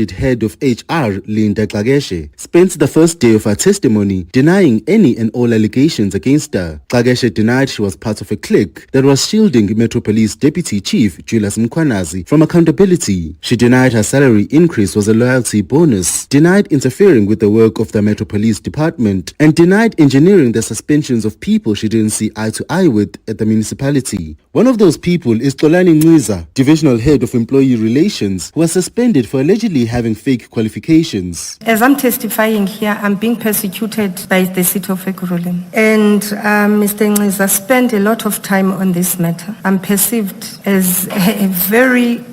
head of HR, Linda Xakeshe, spent the first day of her testimony denying any and all allegations against her. Xakeshe denied she was part of a clique that was shielding Metro Police Deputy Chief Julius Mkhwanazi from accountability. She denied her salary increase was a loyalty bonus, denied interfering with the work of the Metro Police Department, and denied engineering the suspensions of people she didn't see eye to eye with at the municipality. One of those people is Xolani Nciza, Divisional Head of Employee Relations, who was suspended for allegedly having fake qualifications. As I'm testifying here, I'm being persecuted by the city of Ekurhuleni. And Mr. Nciza spent a lot of time on this matter. I'm perceived as a very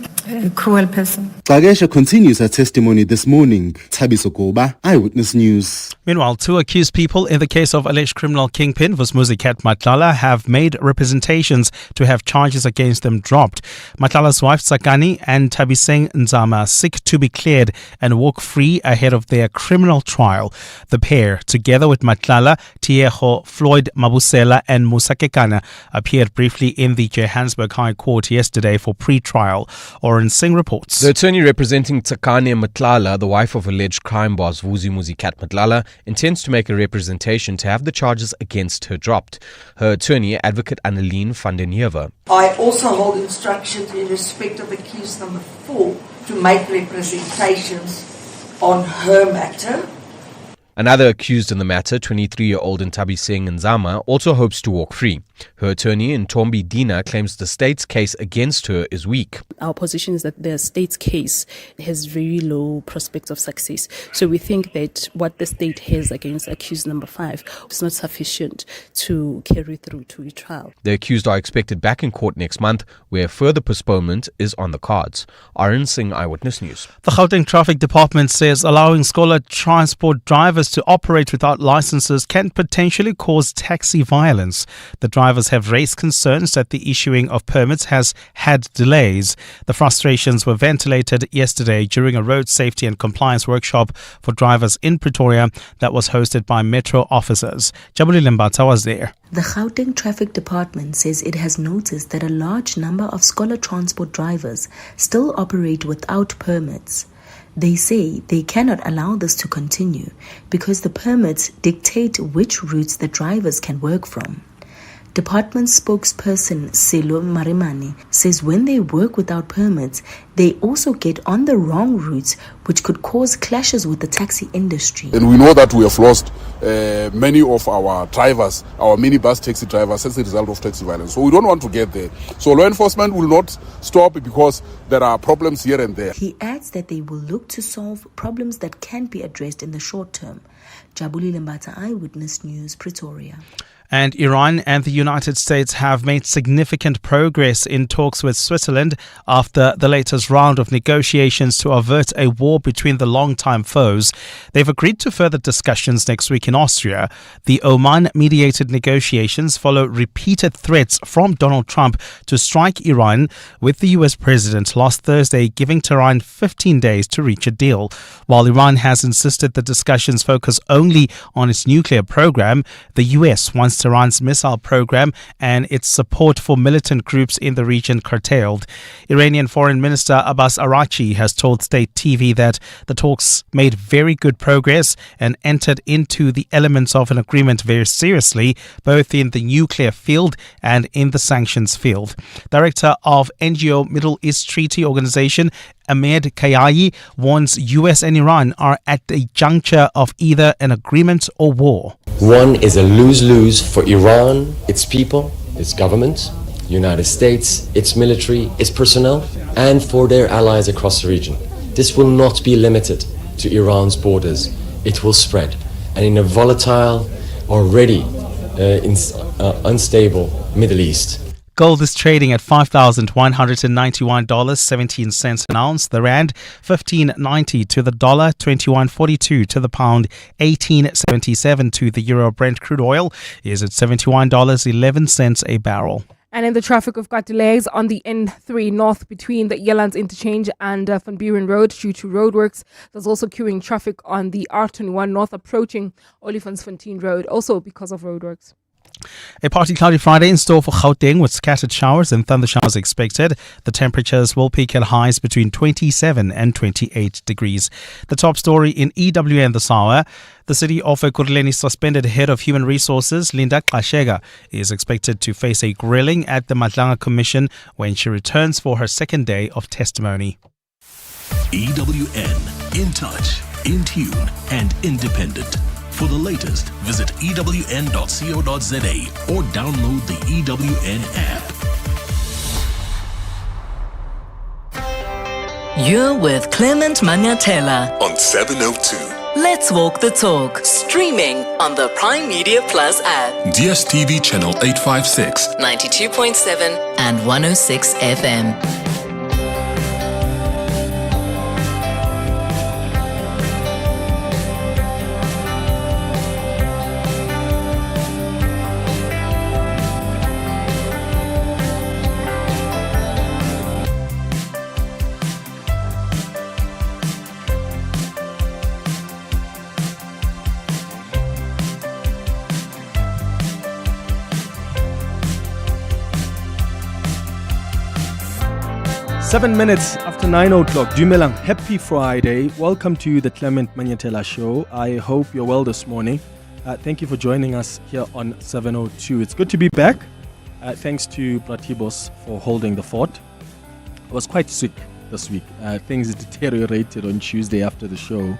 cruel person. Xakeshe continues her testimony this morning. Thabiso Goba, Eyewitness News. Meanwhile, two accused people in the case of alleged criminal kingpin Vusmuzi Matlala have made representations to have charges against them dropped. Matlala's wife Tsakani and Thabiseng Nzama seek to be cleared and walk free ahead of their criminal trial. The pair, together with Matlala, Tieho, Floyd Mabusela and Musakekana, appeared briefly in the Johannesburg High Court yesterday for pre-trial. Oren Singh reports. The attorney representing Tsakani Matlala, the wife of alleged crime boss Vusmuzi Matlala, intends to make a representation to have the charges against her dropped. Her attorney, Advocate Annelien van den Heever. I also hold instructions in respect of accused number 4 to make representations on her matter. Another accused in the matter, 23-year-old Thabiseng Nzama, also hopes to walk free. Her attorney, Ntombi Dina, claims the state's case against her is weak. Our position is that the state's case has very low prospects of success. So we think that what the state has against accused number 5 is not sufficient to carry through to a trial. The accused are expected back in court next month, where further postponement is on the cards. Arun Singh, Eyewitness News. The Gauteng Traffic Department says allowing scholar transport drivers to operate without licenses can potentially cause taxi violence. The drivers have raised concerns that the issuing of permits has had delays. The frustrations were ventilated yesterday during a road safety and compliance workshop for drivers in Pretoria that was hosted by Metro officers. Jabuli Lembata was there. The Gauteng Traffic Department says it has noticed that a large number of scholar transport drivers still operate without permits. They say they cannot allow this to continue because the permits dictate which routes the drivers can work from. Department spokesperson Selo Marimani says when they work without permits, they also get on the wrong routes, which could cause clashes with the taxi industry. And we know that we have lost many of our drivers, our minibus taxi drivers, as a result of taxi violence. So we don't want to get there. So law enforcement will not stop because there are problems here and there. He adds that they will look to solve problems that can be addressed in the short term. Jabuli Lembata, Eyewitness News, Pretoria. And Iran and the United States have made significant progress in talks with Switzerland after the latest round of negotiations to avert a war between the longtime foes. They've agreed to further discussions next week in Austria. The Oman-mediated negotiations follow repeated threats from Donald Trump to strike Iran, with the U.S. President last Thursday giving Tehran 15 days to reach a deal. While Iran has insisted the discussions focus only on its nuclear program, the U.S. wants Iran's missile program and its support for militant groups in the region curtailed. Iranian Foreign Minister Abbas Araghchi has told state TV that the talks made very good progress and entered into the elements of an agreement very seriously, both in the nuclear field and in the sanctions field. Director of NGO Middle East Treaty Organization Ahmed Kayayi warns US and Iran are at a juncture of either an agreement or war. One is a lose-lose for Iran, its people, its government, United States, its military, its personnel, and for their allies across the region. This will not be limited to Iran's borders. It will spread. And in a volatile, already unstable Middle East. Gold is trading at $5,191.17 an ounce. The rand, $15.90 to the dollar, $21.42 to the pound, $18.77 to the euro. Brent crude oil is at $71.11 a barrel. And in the traffic, we've got delays on the N3 North between the Yelands Interchange and Van Buren Road due to roadworks. There's also queuing traffic on the R21 North approaching Olifantsfontein Road, also because of roadworks. A partly cloudy Friday in store for Gauteng with scattered showers and thunder showers expected. The temperatures will peak at highs between 27 and 28 degrees. The top story in EWN this hour. The city of Ekurhuleni suspended head of human resources, Linda Xashega, is expected to face a grilling at the Madlanga Commission when she returns for her second day of testimony. EWN, in touch, in tune and independent. For the latest, visit ewn.co.za or download the EWN app. You're with Clement Manyathela On 702. Let's Walk the Talk, streaming on the Prime Media Plus app, DSTV channel 856, 92.7 and 106 FM. 7 minutes after 9 o'clock. Dumelang, happy Friday. Welcome to the Clement Manyathela Show. I hope you're well this morning. Thank you for joining us here on 702. It's good to be back. Thanks to Pratibos for holding the fort. I was quite sick this week. Things deteriorated on Tuesday after the show.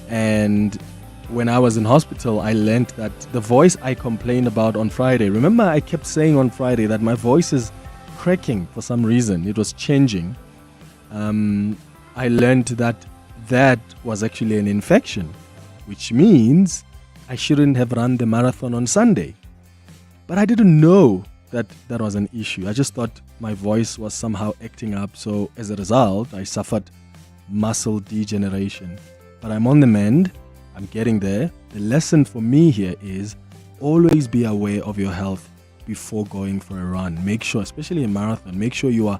And when I was in hospital, I learned that the voice I complained about on Friday, remember I kept saying on Friday that my voice is cracking for some reason. It was changing. I learned that was actually an infection, which means I shouldn't have run the marathon on Sunday. But I didn't know that was an issue. I just thought my voice was somehow acting up. So as a result, I suffered muscle degeneration. But I'm on the mend. I'm getting there. The lesson for me here is always be aware of your health before going for a run. Make sure, especially a marathon, make sure you are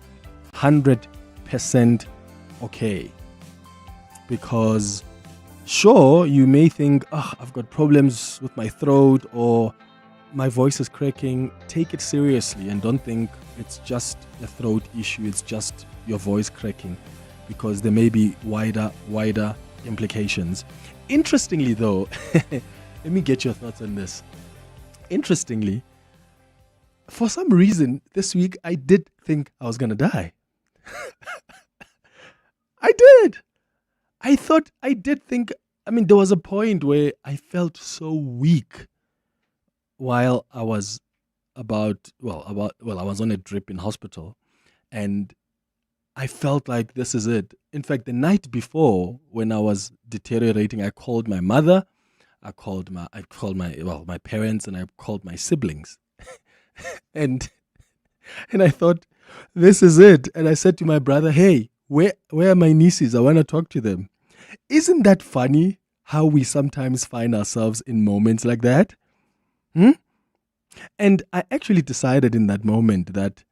100% okay. Because sure, you may think, I've got problems with my throat or my voice is cracking. Take it seriously and don't think it's just a throat issue. It's just your voice cracking, because there may be wider implications. Interestingly though, let me get your thoughts on this. Interestingly, for some reason, this week, I did think I was going to die. I did. I did think, there was a point where I felt so weak while I was I was on a drip in hospital, and I felt like this is it. In fact, the night before, when I was deteriorating, I called my mother, I called my parents, and I called my siblings. And I thought, this is it. And I said to my brother, hey, where are my nieces? I want to talk to them. Isn't that funny how we sometimes find ourselves in moments like that? And I actually decided in that moment that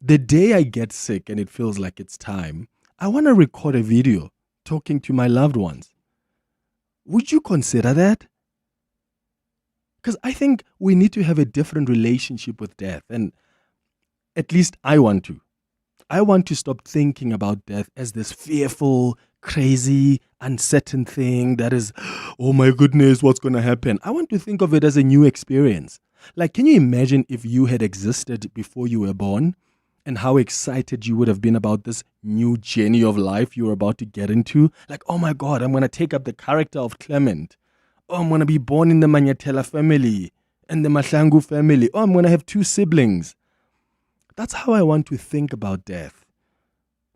the day I get sick and it feels like it's time, I want to record a video talking to my loved ones. Would you consider that? Because I think we need to have a different relationship with death. And at least I want to. I want to stop thinking about death as this fearful, crazy, uncertain thing that is, oh my goodness, what's going to happen? I want to think of it as a new experience. Like, can you imagine if you had existed before you were born and how excited you would have been about this new journey of life you were about to get into? Like, oh my God, I'm going to take up the character of Clement. Oh, I'm going to be born in the Manyathela family and the Mahlangu family. Oh, I'm going to have 2 siblings. That's how I want to think about death.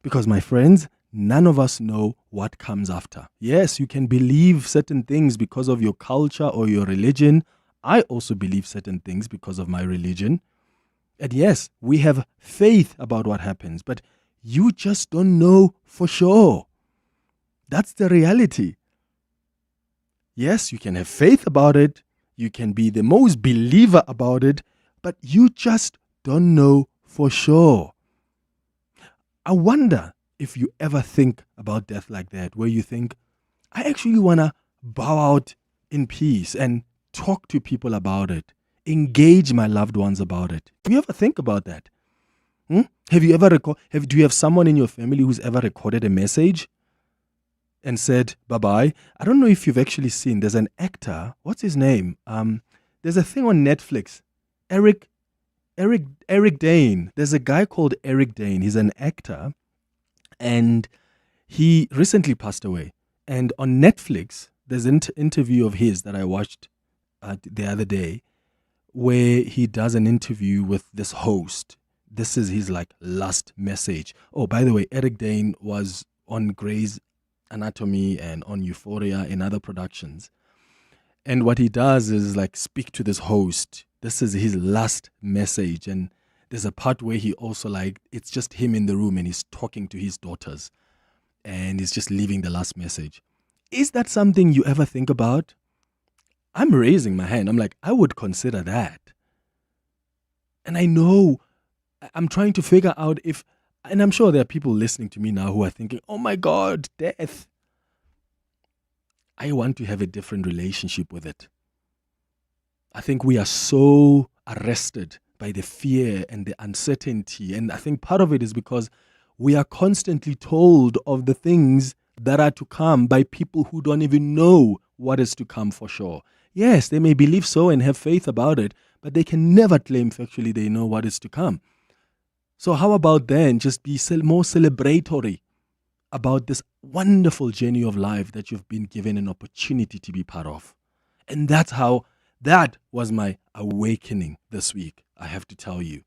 Because, my friends, none of us know what comes after. Yes, you can believe certain things because of your culture or your religion. I also believe certain things because of my religion. And yes, we have faith about what happens, but you just don't know for sure. That's the reality. Yes, you can have faith about it. You can be the most believer about it, but you just don't know for sure. I wonder if you ever think about death like that, where you think, I actually want to bow out in peace and talk to people about it. engage my loved ones about it. Do you ever think about that? Have you ever do you have someone in your family who's ever recorded a message and said bye-bye? I don't know if you've actually seen, there's an actor, what's his name? There's a thing on Netflix, Eric Dane. There's a guy called Eric Dane. He's an actor, and he recently passed away. And on Netflix, there's an interview of his that I watched the other day, where he does an interview with this host. This is his like last message. Oh, by the way, Eric Dane was on Grey's Anatomy and on Euphoria and other productions. And what he does is like speak to this host. This is his last message. And there's a part where he also like, it's just him in the room and he's talking to his daughters and he's just leaving the last message. Is that something you ever think about? I'm raising my hand. I'm like, I would consider that. And I know I'm trying to figure out if, and I'm sure there are people listening to me now who are thinking, oh my God, death. I want to have a different relationship with it. I think we are so arrested by the fear and the uncertainty. And I think part of it is because we are constantly told of the things that are to come by people who don't even know what is to come for sure. Yes, they may believe so and have faith about it, but they can never claim factually they know what is to come. So how about then just be more celebratory about this wonderful journey of life that you've been given an opportunity to be part of? And that was my awakening this week, I have to tell you.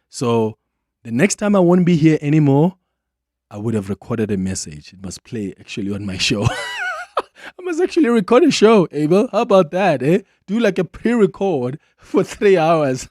So the next time I won't be here anymore, I would have recorded a message. It must play actually on my show. I must actually record a show, Abel. How about that, eh? Do like a pre-record for 3 hours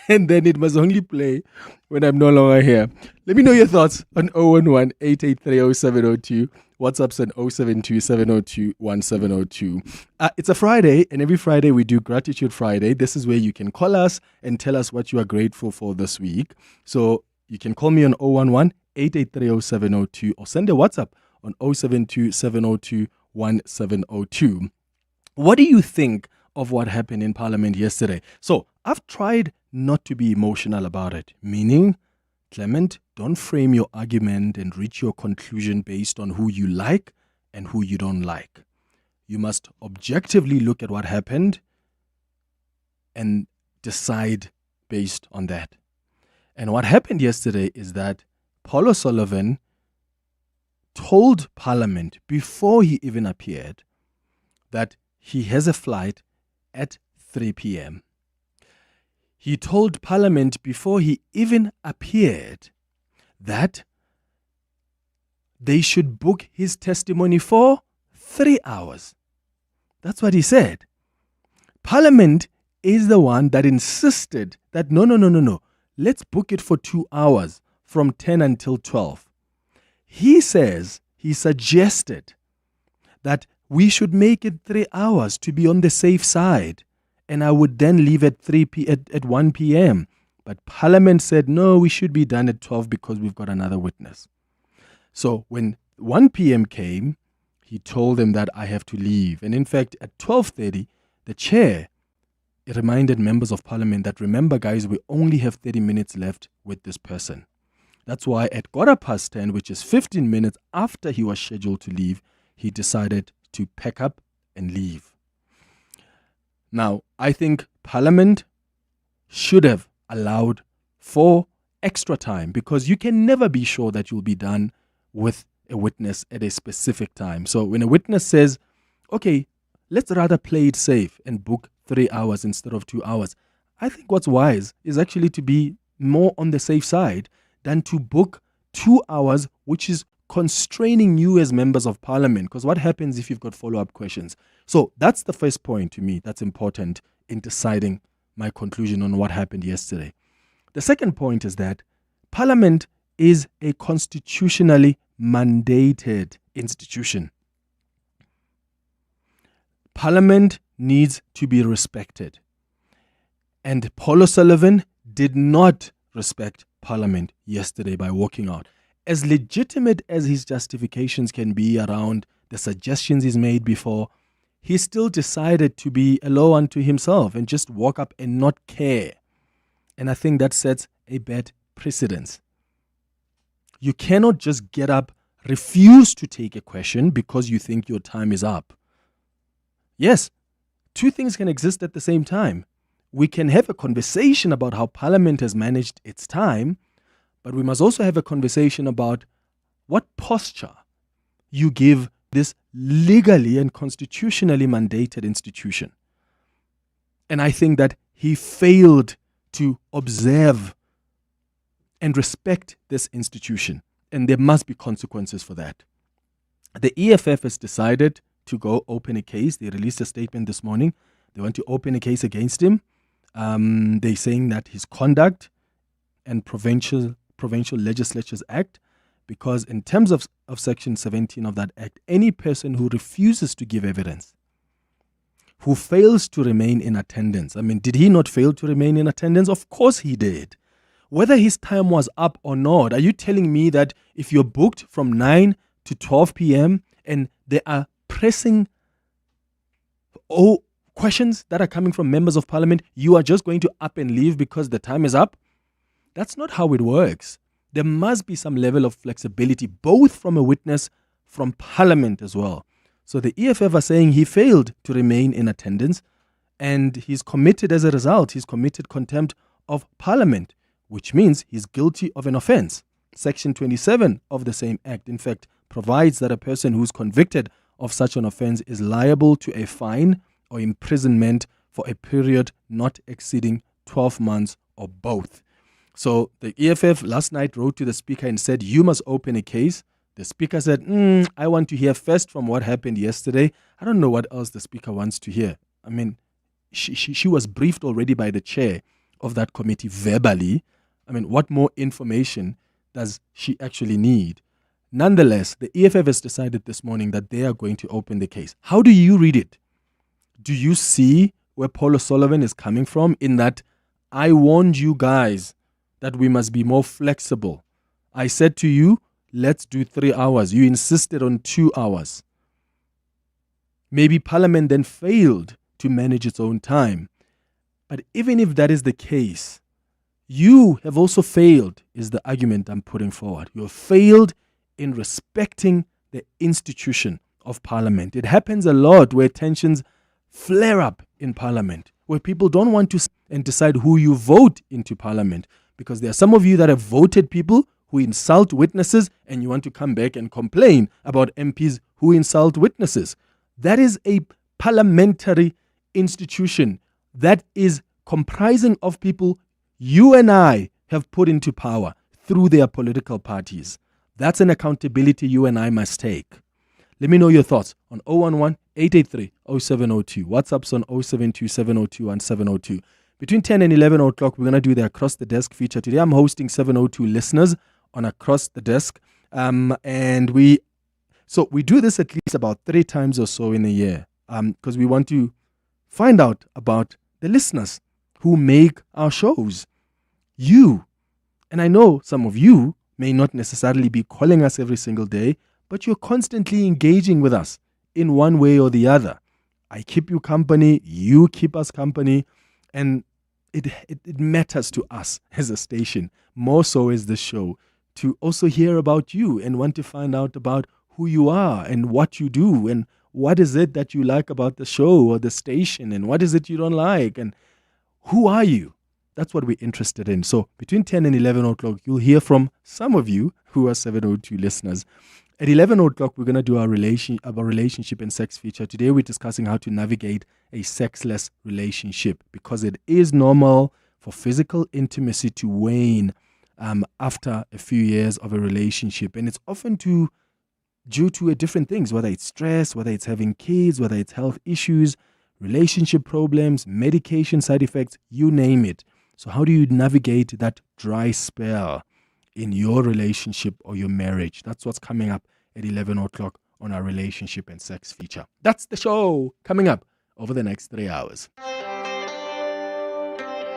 and then it must only play when I'm no longer here. Let me know your thoughts on 011-883-0702. WhatsApp's on 072-702-1702. It's a Friday, and every Friday we do Gratitude Friday. This is where you can call us and tell us what you are grateful for this week. So you can call me on 011-883-0702 or send a WhatsApp on 072-702-1702. What do you think of what happened in Parliament yesterday? So I've tried not to be emotional about it, meaning, Clement, don't frame your argument and reach your conclusion based on who you like and who you don't like. You must objectively look at what happened and decide based on that. And what happened yesterday is that Paul O'Sullivan told Parliament before he even appeared that he has a flight at 3 p.m. He told Parliament before he even appeared that they should book his testimony for 3 hours. That's what he said. Parliament is the one that insisted that no. Let's book it for 2 hours from 10 until 12. He suggested that we should make it 3 hours to be on the safe side. And I would then leave at 1 p.m. But Parliament said, no, we should be done at 12 because we've got another witness. So when 1 p.m. came, he told them that I have to leave. And in fact, at 12:30, the chair reminded members of Parliament that, remember, guys, we only have 30 minutes left with this person. That's why at 10:15, which is 15 minutes after he was scheduled to leave, he decided to pack up and leave. Now, I think Parliament should have allowed for extra time because you can never be sure that you'll be done with a witness at a specific time. So when a witness says, okay, let's rather play it safe and book 3 hours instead of 2 hours, I think what's wise is actually to be more on the safe side than to book 2 hours, which is constraining you as members of Parliament. Because what happens if you've got follow-up questions? So that's the first point to me that's important in deciding my conclusion on what happened yesterday. The second point is that Parliament is a constitutionally mandated institution. Parliament needs to be respected. And Paul O'Sullivan did not respect Parliament yesterday by walking out. As legitimate as his justifications can be around the suggestions he's made before, he still decided to be a law unto himself and just walk up and not care. And I think that sets a bad precedence. You cannot just get up, refuse to take a question because you think your time is up. Yes, two things can exist at the same time. We can have a conversation about how Parliament has managed its time, but we must also have a conversation about what posture you give this legally and constitutionally mandated institution. And I think that he failed to observe and respect this institution, and there must be consequences for that. The EFF has decided to go open a case. They released a statement this morning. They want to open a case against him. They're saying that his conduct and Provincial Legislatures Act, because in terms of Section 17 of that Act, any person who refuses to give evidence, who fails to remain in attendance. I mean, did he not fail to remain in attendance? Of course he did. Whether his time was up or not, are you telling me that if you're booked from 9 to 12 p.m. and there are pressing questions that are coming from members of Parliament, you are just going to up and leave because the time is up? That's not how it works. There must be some level of flexibility, both from a witness, from Parliament as well. So the EFF are saying he failed to remain in attendance, and he's committed as a result. He's committed contempt of Parliament, which means he's guilty of an offence. Section 27 of the same Act, in fact, provides that a person who's convicted of such an offence is liable to a fine or imprisonment for a period not exceeding 12 months or both. So the EFF last night wrote to the Speaker and said, you must open a case. The Speaker said, I want to hear first from what happened yesterday. I don't know what else the Speaker wants to hear. I mean, she was briefed already by the chair of that committee verbally. I mean, what more information does she actually need? Nonetheless, the EFF has decided this morning that they are going to open the case. How do you read it? Do you see where Paul O'Sullivan is coming from in that I warned you guys that we must be more flexible? I said to you, let's do 3 hours. You insisted on 2 hours. Maybe Parliament then failed to manage its own time. But even if that is the case, you have also failed, is the argument I'm putting forward. You have failed in respecting the institution of Parliament. It happens a lot where tensions flare up in Parliament, where people don't want to and decide who you vote into Parliament, because there are some of you that have voted people who insult witnesses, and you want to come back and complain about MPs who insult witnesses. That is a parliamentary institution that is comprising of people you and I have put into power through their political parties. That's an accountability you and I must take. Let me know your thoughts on 011-883-0702. WhatsApp's on 072-702-1702. Between 10 and 11 o'clock, we're going to do the Across the Desk feature. Today, I'm hosting 702 listeners on Across the Desk. And we do this at least about 3 times or so in a year, because we want to find out about the listeners who make our shows. You. And I know some of you may not necessarily be calling us every single day, but you're constantly engaging with us in one way or the other. I keep you company, you keep us company, and it matters to us as a station, more so as the show, to also hear about you and want to find out about who you are and what you do and what is it that you like about the show or the station and what is it you don't like and who are you? That's what we're interested in. So between 10 and 11 o'clock, you'll hear from some of you who are 702 listeners. At 11 o'clock, we're going to do our relationship and sex feature. Today, we're discussing how to navigate a sexless relationship, because it is normal for physical intimacy to wane after a few years of a relationship. And it's often due to different things, whether it's stress, whether it's having kids, whether it's health issues, relationship problems, medication side effects, you name it. So how do you navigate that dry spell in your relationship or your marriage? That's what's coming up at 11 o'clock on our relationship and sex feature. That's the show coming up over the next 3 hours.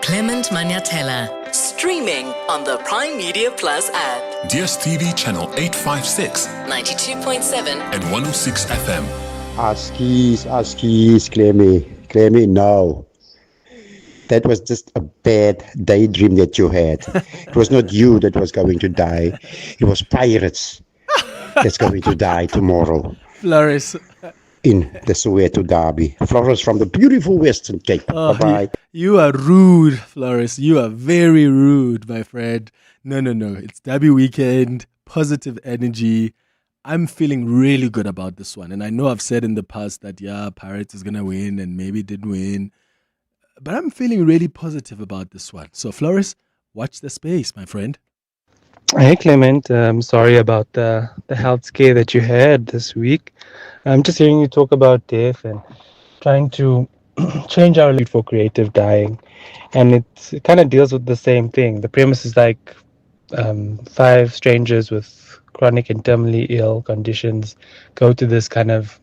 Clement Manyathela, streaming on the Prime Media Plus app. DSTV channel 856, 92.7 and 106 FM. Askies, Clemmy, no. That was just a bad daydream that you had. It was not you that was going to die. It was pirates that's going to die tomorrow Floris. in the Soweto Derby. Florence from the beautiful Western Cape. Bye-bye. You are rude, Floris. You are very rude, my friend. No. It's Derby weekend, positive energy. I'm feeling really good about this one. And I know I've said in the past that, Pirates is going to win and maybe didn't win. But I'm feeling really positive about this one. So, Floris, watch the space, my friend. Hey, Clement. I'm sorry about the health scare that you had this week. I'm just hearing you talk about death and trying to change our lead for creative dying. And it kind of deals with the same thing. The premise is like 5 strangers with chronic and terminally ill conditions go to this kind of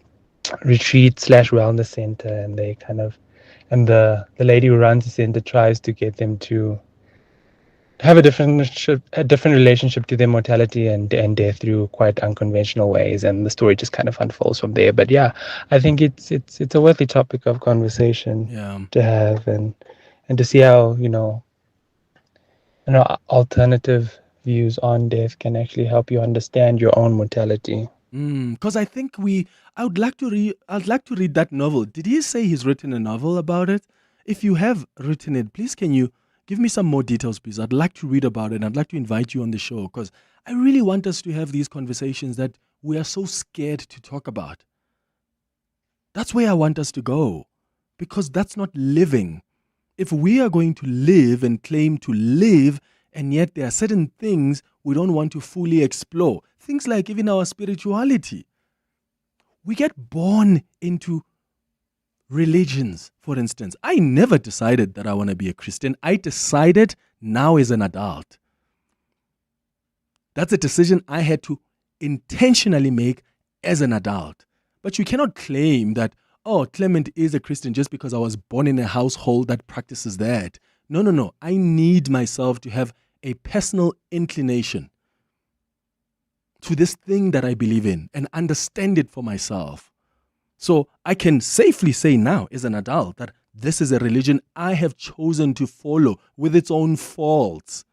retreat/wellness center, and they kind of, and the lady who runs the center tries to get them to have a different relationship to their mortality and death through quite unconventional ways, and the story just kind of unfolds from there. But yeah, I think it's a worthy topic of conversation to have, and to see how alternative views on death can actually help you understand your own mortality. Because I think I'd like to read that novel. Did he say he's written a novel about it? If you have written it, please can you give me some more details, please? I'd like to read about it. I'd like to invite you on the show because I really want us to have these conversations that we are so scared to talk about. That's where I want us to go, because that's not living. If we are going to live and claim to live, and yet there are certain things we don't want to fully explore, things like even our spirituality. We get born into religions, for instance. I never decided that I want to be a Christian. I decided now as an adult. That's a decision I had to intentionally make as an adult. But you cannot claim that, Clement is a Christian just because I was born in a household that practices that. No. I need myself to have a personal inclination to this thing that I believe in and understand it for myself. So I can safely say now as an adult that this is a religion I have chosen to follow with its own faults.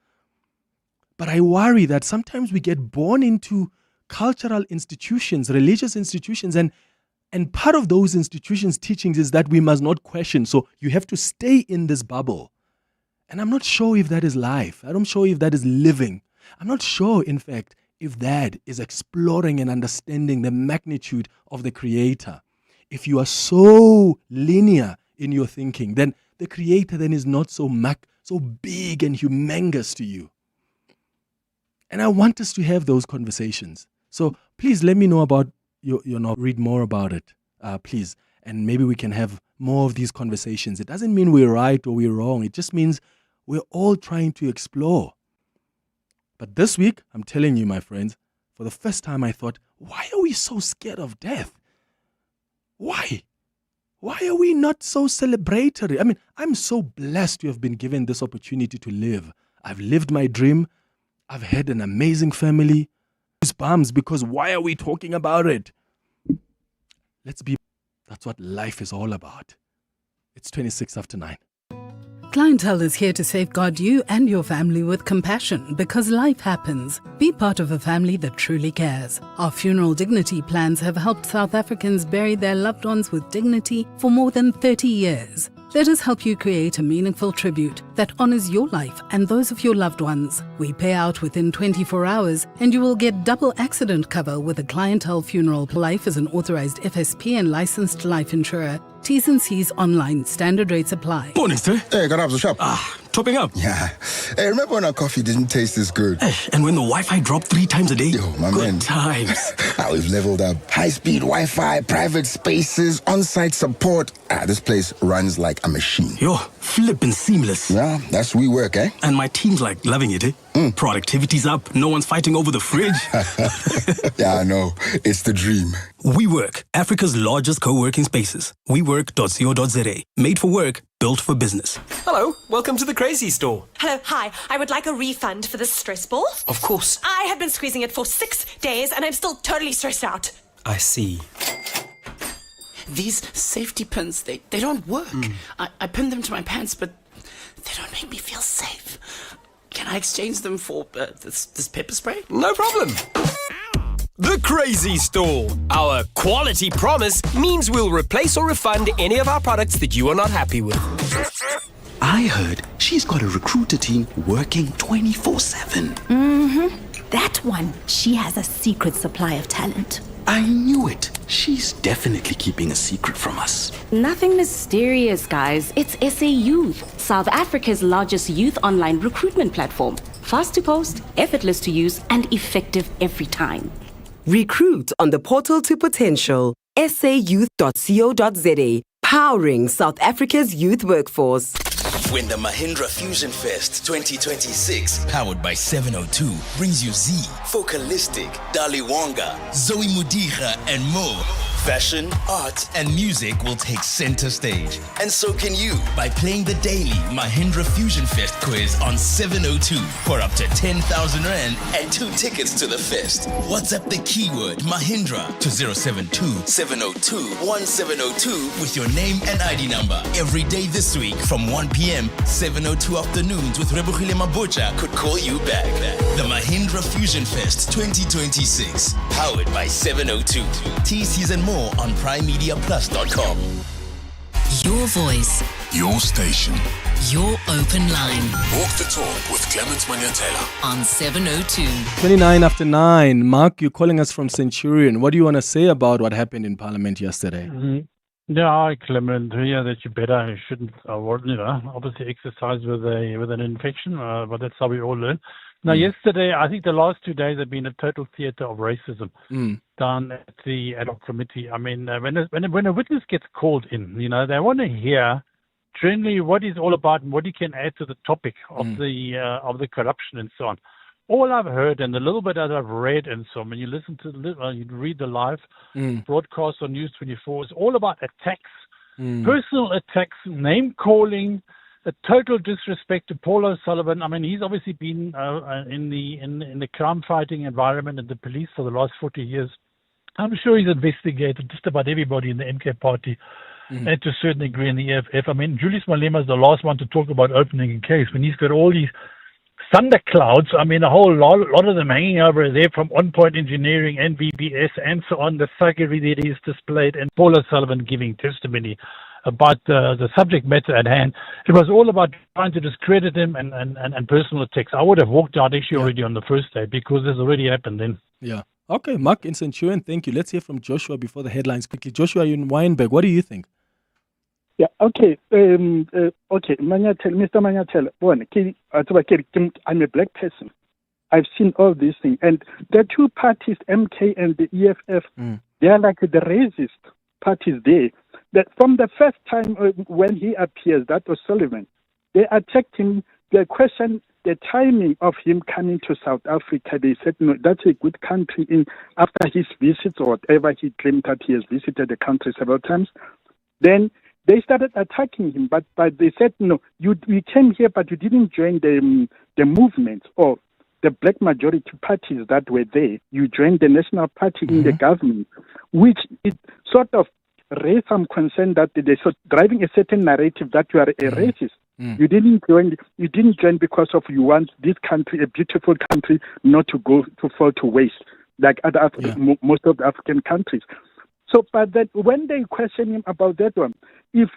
But I worry that sometimes we get born into cultural institutions, religious institutions, and part of those institutions' teachings is that we must not question. So you have to stay in this bubble. And I'm not sure if that is life. I'm not sure if that is living. I'm not sure, in fact, if that is exploring and understanding the magnitude of the Creator. If you are so linear in your thinking, then the Creator then is not so big and humongous to you. And I want us to have those conversations. So please let me know about read more about it, please. And maybe we can have more of these conversations. It doesn't mean we're right or we're wrong. It just means we're all trying to explore. But this week, I'm telling you, my friends, for the first time I thought, why are we so scared of death? Why? Why are we not so celebratory? I mean, I'm so blessed to have been given this opportunity to live. I've lived my dream. I've had an amazing family. Goosebumps, because why are we talking about it? That's what life is all about. It's 26 after 9. Clientele is here to safeguard you and your family with compassion because life happens. Be part of a family that truly cares. Our funeral dignity plans have helped South Africans bury their loved ones with dignity for more than 30 years. Let us help you create a meaningful tribute that honors your life and those of your loved ones. We pay out within 24 hours and you will get double accident cover with a Clientele Funeral. Life is an authorized FSP and licensed life insurer. T's and C's online. Standard rates apply. Morning, sir. Hey, got up the shop. Topping up. Yeah. Hey, remember when our coffee didn't taste this good? And when the Wi-Fi dropped 3 times a day? Yo, my good man. times. Now we've leveled up. High-speed Wi-Fi, private spaces, on-site support. This place runs like a machine. Yo, flippin' seamless. Yeah, that's WeWork, eh? And my team's like loving it, eh? Productivity's up. No one's fighting over the fridge. Yeah, I know. It's the dream. WeWork, Africa's largest co-working spaces. WeWork.co.za. Made for work, built for business. Hello, welcome to the Crazy Store. Hello, hi. I would like a refund for the stress ball. Of course. I have been squeezing it for 6 days and I'm still totally stressed out. I see. These safety pins, they don't work. I pin them to my pants, but they don't make me feel safe. Can I exchange them for this pepper spray? No problem. The Crazy Store. Our quality promise means we'll replace or refund any of our products that you are not happy with. I heard she's got a recruiter team working 24/7. That one, she has a secret supply of talent. I knew it. She's definitely keeping a secret from us. Nothing mysterious, guys. It's SA Youth, South Africa's largest youth online recruitment platform. Fast to post, effortless to use, and effective every time. Recruit on the portal to potential, sayouth.co.za, powering South Africa's youth workforce. When the Mahindra Fusion Fest 2026, powered by 702, brings you Z, Focalistic, Dali Wonga, Zoe Mudija, and more. Fashion, art, and music will take center stage. And so can you by playing the daily Mahindra Fusion Fest quiz on 702 for up to 10,000 Rand and 2 tickets to the fest. WhatsApp the keyword Mahindra to 072-702-1702 with your name and ID number. Every day this week from 1 p.m., 702 afternoons with Rebukile Mabucha could call you back. The Mahindra Fusion Fest 2026, powered by 702. TCs and more on primemediaplus.com. Your voice. Your station. Your open line. Walk the talk with Clement Manyathela on 702. 29 after 9. Mark, you're calling us from Centurion. What do you want to say about what happened in Parliament yesterday? Yeah, Clement. Yeah, that you shouldn't, obviously exercise with an infection, but that's how we all learn. Now, yesterday, I think the last 2 days have been a total theatre of racism done at the ad hoc committee. I mean, when a witness gets called in, they want to hear generally what he's all about and what he can add to the topic of the corruption and so on. All I've heard and the little bit that I've read and so on, when you listen to you read the live broadcast on News 24, it's all about attacks, personal attacks, name calling, a total disrespect to Paul O'Sullivan. I mean, he's obviously been in the crime fighting environment and the police for the last 40 years. I'm sure he's investigated just about everybody in the MK party and to a certain degree in the EFF. I mean, Julius Malema is the last one to talk about opening a case when he's got all these thunderclouds. I mean, a whole lot of them hanging over there from On Point Engineering and VBS and so on. The thuggery that is displayed and Paul O'Sullivan giving testimony about the subject matter at hand. It was all about trying to discredit him and personal attacks. I would have walked out actually already on the first day because this already happened then. Yeah. Okay, Mark in Centurion, thank you. Let's hear from Joshua before the headlines quickly. Joshua, you're in Weinberg. What do you think? Yeah, okay. Mr. Manyathela, I'm a black person. I've seen all these things. And the two parties, MK and the EFF, they are like the racist parties there. That from the first time when he appears, that was Sullivan, they attacked him. They questioned the timing of him coming to South Africa. They said, no, that's a good country. After his visits or whatever, he claimed that he has visited the country several times. Then they started attacking him, but they said, no, you came here, but you didn't join the movement or the black majority parties that were there. You joined the National Party in the government, which it sort of raised some concern that they're driving a certain narrative that you are a racist. You didn't join because of you want this country, a beautiful country, not to fall to waste like other most of the African countries. So, but that when they question him about that one, you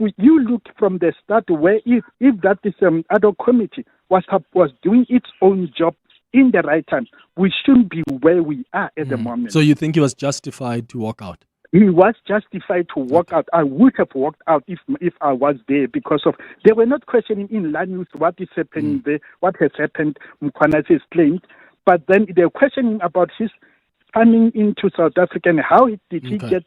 look from the start where if that is ad hoc committee was doing its own job in the right time, we shouldn't be where we are at the moment. So you think he was justified to walk out? He was justified to walk out. I would have walked out if I was there because of they were not questioning in line with what is happening there, what has happened. Mkhwanazi has claimed, but then they're questioning about his coming into South Africa and how did he get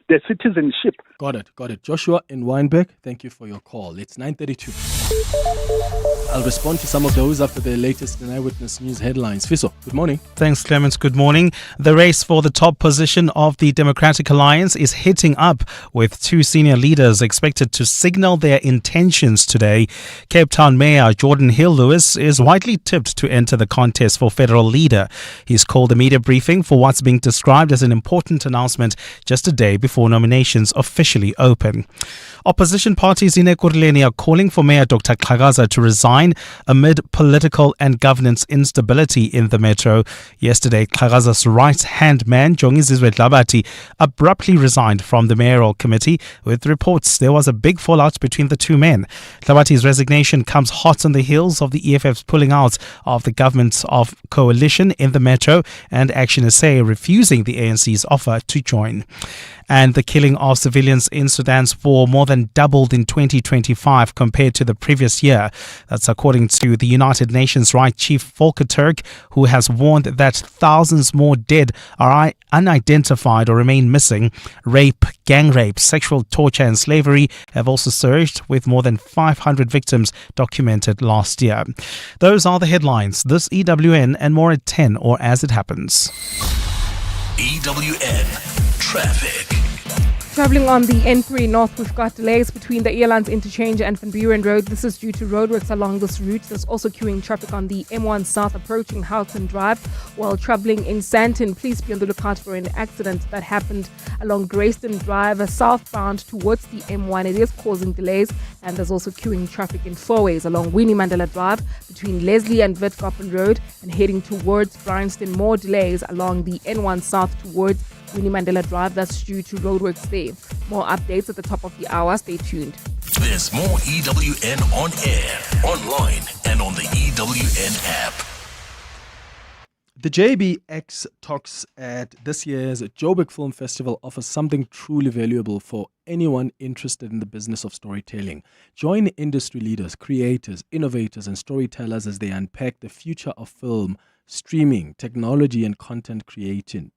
the citizenship. Got it. Joshua in Weinberg, thank you for your call. It's 9:32. I'll respond to some of those after the latest Eyewitness News headlines. Fiso, good morning. Thanks, Clemens. Good morning. The race for the top position of the Democratic Alliance is heating up, with two senior leaders expected to signal their intentions today. Cape Town Mayor Jordan Hill-Lewis is widely tipped to enter the contest for federal leader. He's called a media briefing for what's being described as an important announcement just a day before for nominations officially open. Opposition parties in Ekurhuleni are calling for Mayor Dr. Xhakaza to resign amid political and governance instability in the metro. Yesterday, Xhakaza's right-hand man, Jongizizwe Dlabati, abruptly resigned from the mayoral committee, with reports there was a big fallout between the two men. Dlabati's resignation comes hot on the heels of the EFF's pulling out of the government of coalition in the metro and Action SA refusing the ANC's offer to join. And the killing of civilians in Sudan's war more than doubled in 2025 compared to the previous year. That's according to the United Nations Right Chief Volker Turk, who has warned that thousands more dead are unidentified or remain missing. Rape, gang rape, sexual torture and slavery have also surged, with more than 500 victims documented last year. Those are the headlines. This EWN and more at 10 or as it happens. EWN Traffic. Travelling on the N3 North, we've got delays between the Airlines Interchange and Van Buren Road. This is due to roadworks along this route. There's also queuing traffic on the M1 South approaching Houghton Drive. While travelling in Sandton, please be on the lookout for an accident that happened along Grayston Drive, southbound towards the M1. It is causing delays, and there's also queuing traffic in four ways along Winnie Mandela Drive between Leslie and Witkoppen Road, and heading towards Bryanston. More delays along the N1 South towards Winnie Mandela Drive. That's due to roadworks there. More updates at the top of the hour. Stay tuned. There's more EWN on air, online, and on the EWN app. The JBX Talks at this year's Joburg Film Festival offers something truly valuable for anyone interested in the business of storytelling. Join industry leaders, creators, innovators, and storytellers as they unpack the future of film, streaming, technology, and content creation.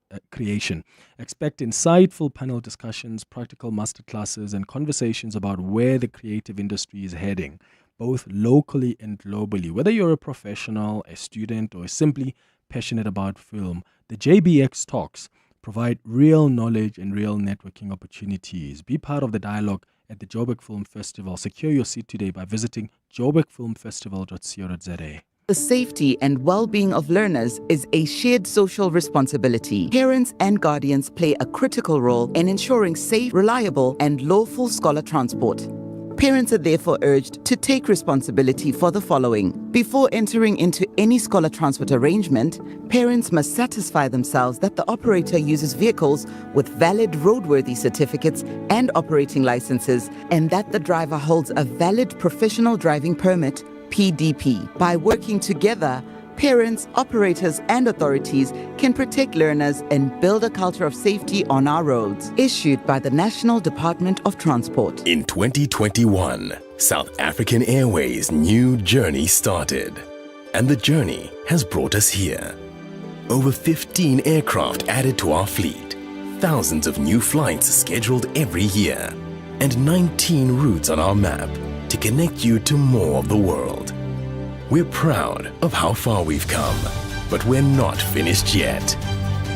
Expect insightful panel discussions, practical masterclasses, and conversations about where the creative industry is heading, both locally and globally. Whether you're a professional, a student, or simply passionate about film, the JBX Talks provide real knowledge and real networking opportunities. Be part of the dialogue at the Joburg Film Festival. Secure your seat today by visiting joburgfilmfestival.co.za. The safety and well-being of learners is a shared social responsibility. Parents and guardians play a critical role in ensuring safe, reliable, and lawful scholar transport. Parents are therefore urged to take responsibility for the following. Before entering into any scholar transport arrangement, parents must satisfy themselves that the operator uses vehicles with valid roadworthy certificates and operating licenses, and that the driver holds a valid professional driving permit, PDP. By working together, parents, operators, and authorities can protect learners and build a culture of safety on our roads. Issued by the National Department of Transport. In 2021, South African Airways' new journey started. And the journey has brought us here. Over 15 aircraft added to our fleet, thousands of new flights scheduled every year, and 19 routes on our map to connect you to more of the world. We're proud of how far we've come, but we're not finished yet.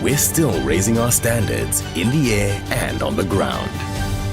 We're still raising our standards in the air and on the ground.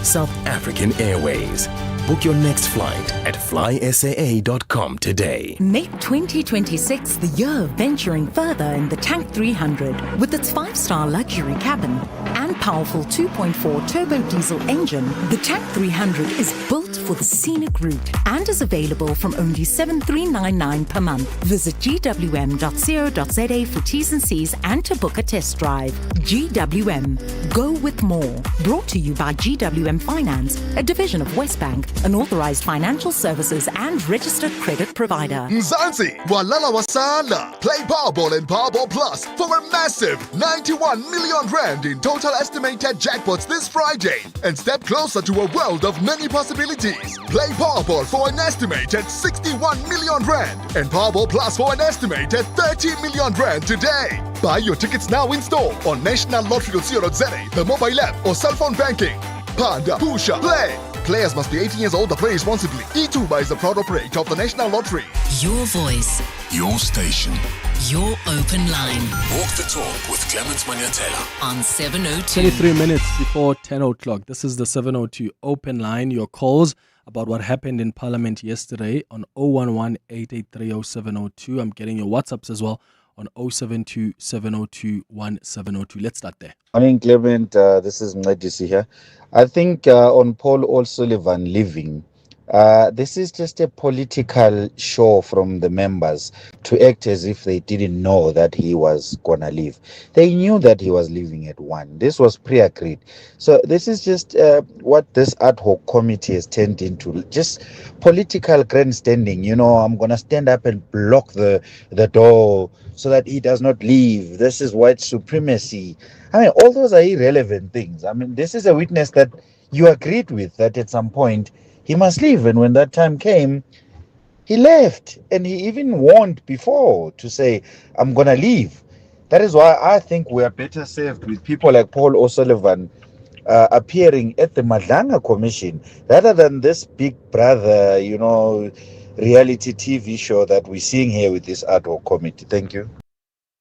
South African Airways. Book your next flight at flysaa.com today. Make 2026 the year of venturing further in the Tank 300. With its 5-star luxury cabin and powerful 2.4 turbo diesel engine, the Tank 300 is built for the scenic route and is available from only $7,399 per month. Visit gwm.co.za for T's and C's and to book a test drive. GWM. Go with more. Brought to you by GWM Finance, a division of Westbank, an authorized financial services and registered credit provider. Mzansi, Walala Wasala. Play Powerball and Powerball Plus for a massive 91 million rand in total estimated jackpots this Friday and step closer to a world of many possibilities. Play Powerball for an estimated 61 million rand and Powerball Plus for an estimated 30 million rand today. Buy your tickets now in store on nationallottery.co.za, the mobile app or cell phone banking. Panda, Pusha, play! Players must be 18 years old to play responsibly. E2 is the proud operator of the National Lottery. Your voice. Your station. Your open line. Walk the talk with Clement Manyathela. On 702. 23 minutes before 10 o'clock. This is the 702 open line. Your calls about what happened in Parliament yesterday on 011-883-0702. I'm getting your WhatsApps as well on 072 702 1702. Let's start there. Morning, Clement. This is Mnedisi here. I think on Paul O'Sullivan leaving, this is just a political show from the members to act as if they didn't know that he was going to leave. They knew that he was leaving at 1. This was pre-agreed. So this is just what this ad hoc committee has turned into, just political grandstanding. You know, I'm going to stand up and block the door so that he does not leave. This is white supremacy. I mean, all those are irrelevant things. I mean, this is a witness that you agreed with, that at some point he must leave. And when that time came, he left. And he even warned before to say, I'm going to leave. That is why I think we are better served with people like Paul O'Sullivan appearing at the Madlanga Commission rather than this big brother, you know, reality TV show that we're seeing here with this ad hoc committee. Thank you.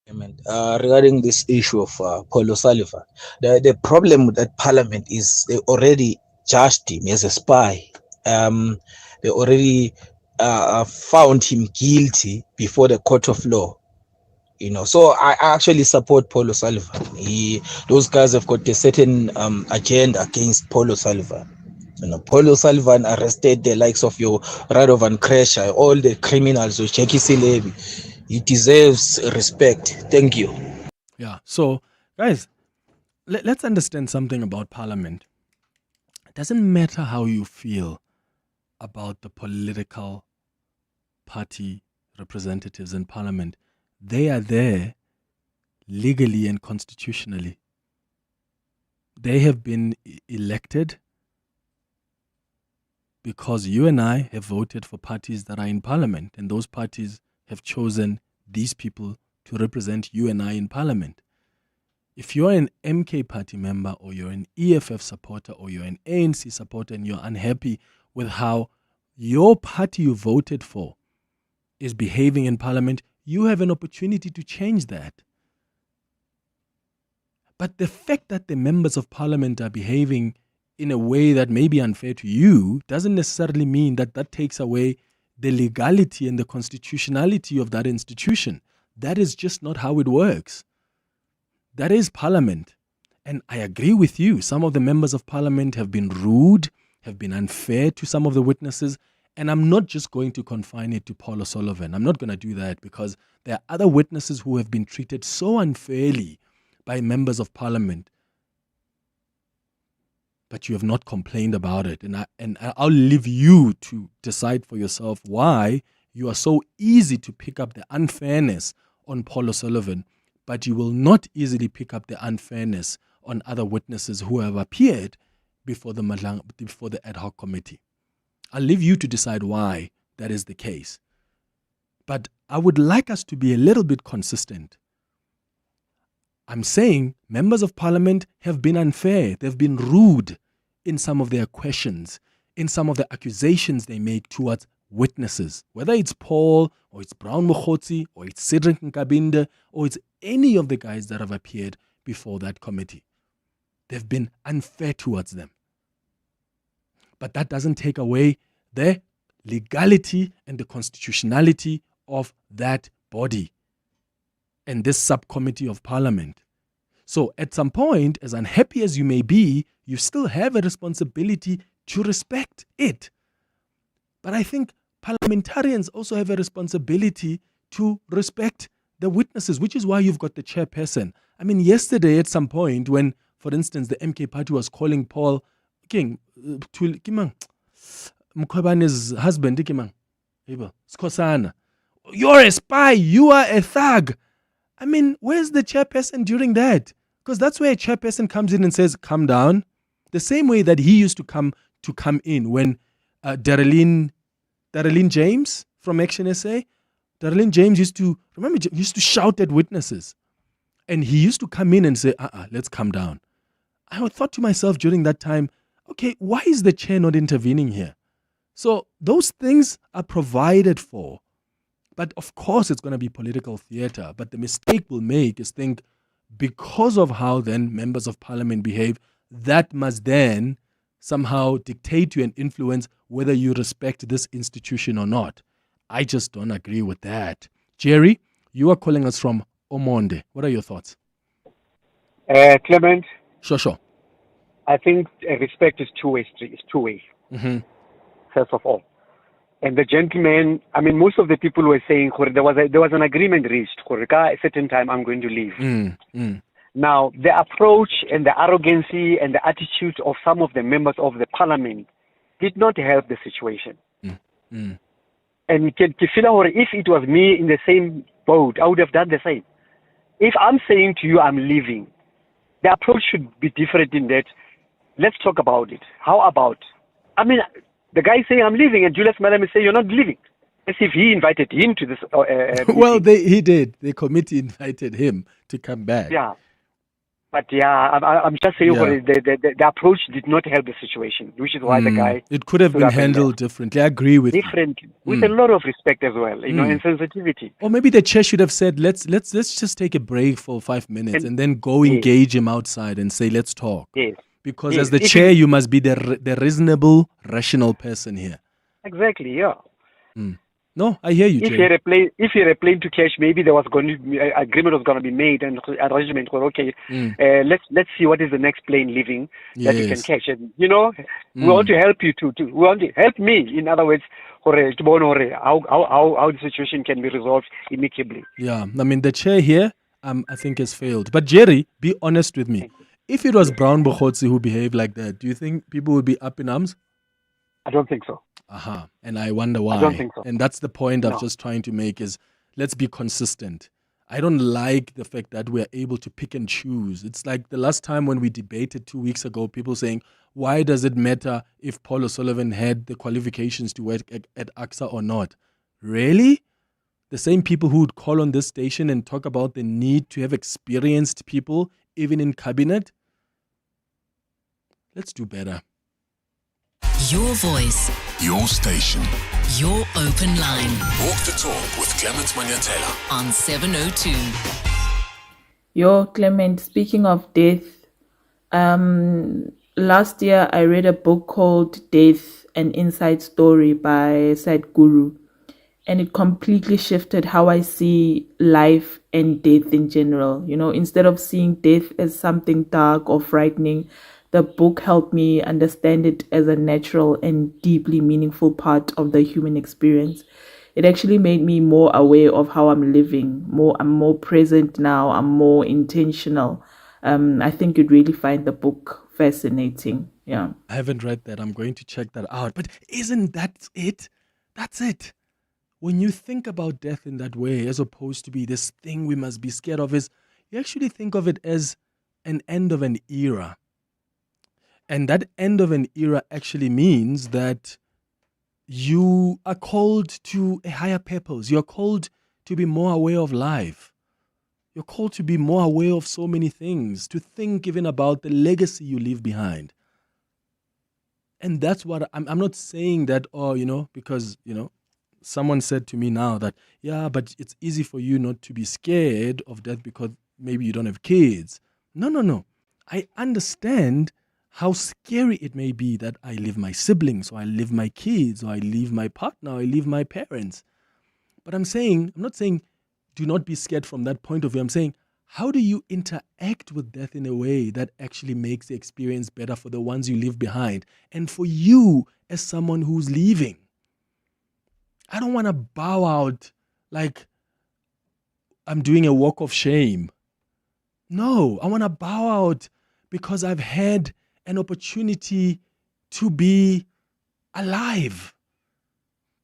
Regarding this issue of Paul O'Sullivan, the problem with that parliament is they already charged him as a spy. They already found him guilty before the court of law. You know, so I actually support Paul O'Sullivan. Those guys have got a certain agenda against Paul O'Sullivan. You know, Paul O'Sullivan arrested the likes of your Radovan Kresha, all the criminals, or Jackie Silevi. He deserves respect. Thank you. Yeah. So, guys, let's understand something about Parliament. It doesn't matter how you feel about the political party representatives in Parliament. They are there legally and constitutionally. They have been elected because you and I have voted for parties that are in Parliament, and those parties have chosen these people to represent you and I in Parliament. If you're an MK party member, or you're an EFF supporter, or you're an ANC supporter, and you're unhappy with how your party you voted for is behaving in Parliament, you have an opportunity to change that. But the fact that the members of Parliament are behaving in a way that may be unfair to you doesn't necessarily mean that that takes away the legality and the constitutionality of that institution. That is just not how it works. That is Parliament. And I agree with you. Some of the members of Parliament have been rude, have been unfair to some of the witnesses. And I'm not just going to confine it to Paul O'Sullivan. I'm not going to do that, because there are other witnesses who have been treated so unfairly by members of Parliament. But you have not complained about it. And I'll leave you to decide for yourself why you are so easy to pick up the unfairness on Paul O'Sullivan, but you will not easily pick up the unfairness on other witnesses who have appeared before the ad hoc committee. I'll leave you to decide why that is the case. But I would like us to be a little bit consistent. I'm saying members of Parliament have been unfair. They've been rude in some of their questions, in some of the accusations they make towards witnesses, whether it's Paul, or it's Brown Mokhotsi, or it's Cedric Nkabinde, or it's any of the guys that have appeared before that committee. They've been unfair towards them. But that doesn't take away the legality and the constitutionality of that body and this subcommittee of Parliament. So at some point, as unhappy as you may be, you still have a responsibility to respect it. But I think parliamentarians also have a responsibility to respect the witnesses, which is why you've got the chairperson. I mean, yesterday at some point when, for instance, the MK party was calling Paul King, Mkhobane's husband, Skosana, you're a spy, you are a thug. I mean, where's the chairperson during that? Because that's where a chairperson comes in and says, calm down. The same way that he used to come in when Darlene James from Action SA, Darlene James used to shout at witnesses. And he used to come in and say, let's calm down. I thought to myself during that time, okay, why is the chair not intervening here? So those things are provided for. But of course it's going to be political theater. But the mistake we'll make is think because of how then members of Parliament behave, that must then somehow dictate to and influence whether you respect this institution or not. I just don't agree with that. Jerry, You are calling us from Omonde. What are your thoughts? Clement, Sure. I think respect is two-way street. It's two-way, Mm-hmm. first of all. And the gentleman, I mean, most of the people were saying there was an agreement reached. At a certain time, I'm going to leave. Now, the approach and the arrogancy and the attitude of some of the members of the parliament did not help the situation. And you can feel if it was me in the same boat, I would have done the same. If I'm saying to you, I'm leaving, the approach should be different in that. Let's talk about it. How about? I mean, the guy saying I'm leaving, and Julius Malema say you're not leaving, as if he invited him to this. Well, he did. The committee invited him to come back. Yeah, but I'm just saying the approach did not help the situation, which is why the guy. It could have been handled differently. I agree with you. With a lot of respect as well, and sensitivity. Or maybe the chair should have said, let's just take a break for 5 minutes and then go engage him outside and say, let's talk. Yes. Because as the chair, you must be the reasonable, rational person here. Exactly, yeah. No, I hear you, If you had a plane to catch, maybe there was going to be agreement was going to be made and arrangement for let's see what is the next plane leaving that you can catch. And we want to help you too. We want to help me. In other words, how the situation can be resolved amicably. Yeah, I mean the chair here, I think has failed. But Jerry, be honest with me. If it was Brown Bokhotsi who behaved like that, do you think people would be up in arms? I don't think so. And I wonder why. I don't think so. And that's the point I'm just trying to make is let's be consistent. I don't like the fact that we're able to pick and choose. It's like the last time when we debated 2 weeks ago, people saying, why does it matter if Paul O'Sullivan had the qualifications to work at AXA or not? Really? The same people who would call on this station and talk about the need to have experienced people, even in cabinet? Let's do better. Your voice. Your station. Your open line. Walk the talk with Clement Manyathela on 702. Yo, Clement, speaking of death, last year I read a book called Death, an Inside Story by Sadhguru, and it completely shifted how I see life and death in general. Instead of seeing death as something dark or frightening, the book helped me understand it as a natural and deeply meaningful part of the human experience. It actually made me more aware of how I'm living. I'm more present now. I'm more intentional. I think you'd really find the book fascinating. Yeah. I haven't read that. I'm going to check that out. But isn't that it? That's it. When you think about death in that way, as opposed to be this thing we must be scared of, is you actually think of it as an end of an era. And that end of an era actually means that you are called to a higher purpose. You're called to be more aware of life. You're called to be more aware of so many things, to think even about the legacy you leave behind. And that's what I'm not saying that, because, someone said to me now that, but it's easy for you not to be scared of death because maybe you don't have kids. No. I understand how scary it may be that I leave my siblings, or I leave my kids, or I leave my partner, or I leave my parents. But I'm not saying do not be scared from that point of view. I'm saying, how do you interact with death in a way that actually makes the experience better for the ones you leave behind and for you as someone who's leaving? I don't want to bow out like I'm doing a walk of shame. No, I want to bow out because I've had an opportunity to be alive,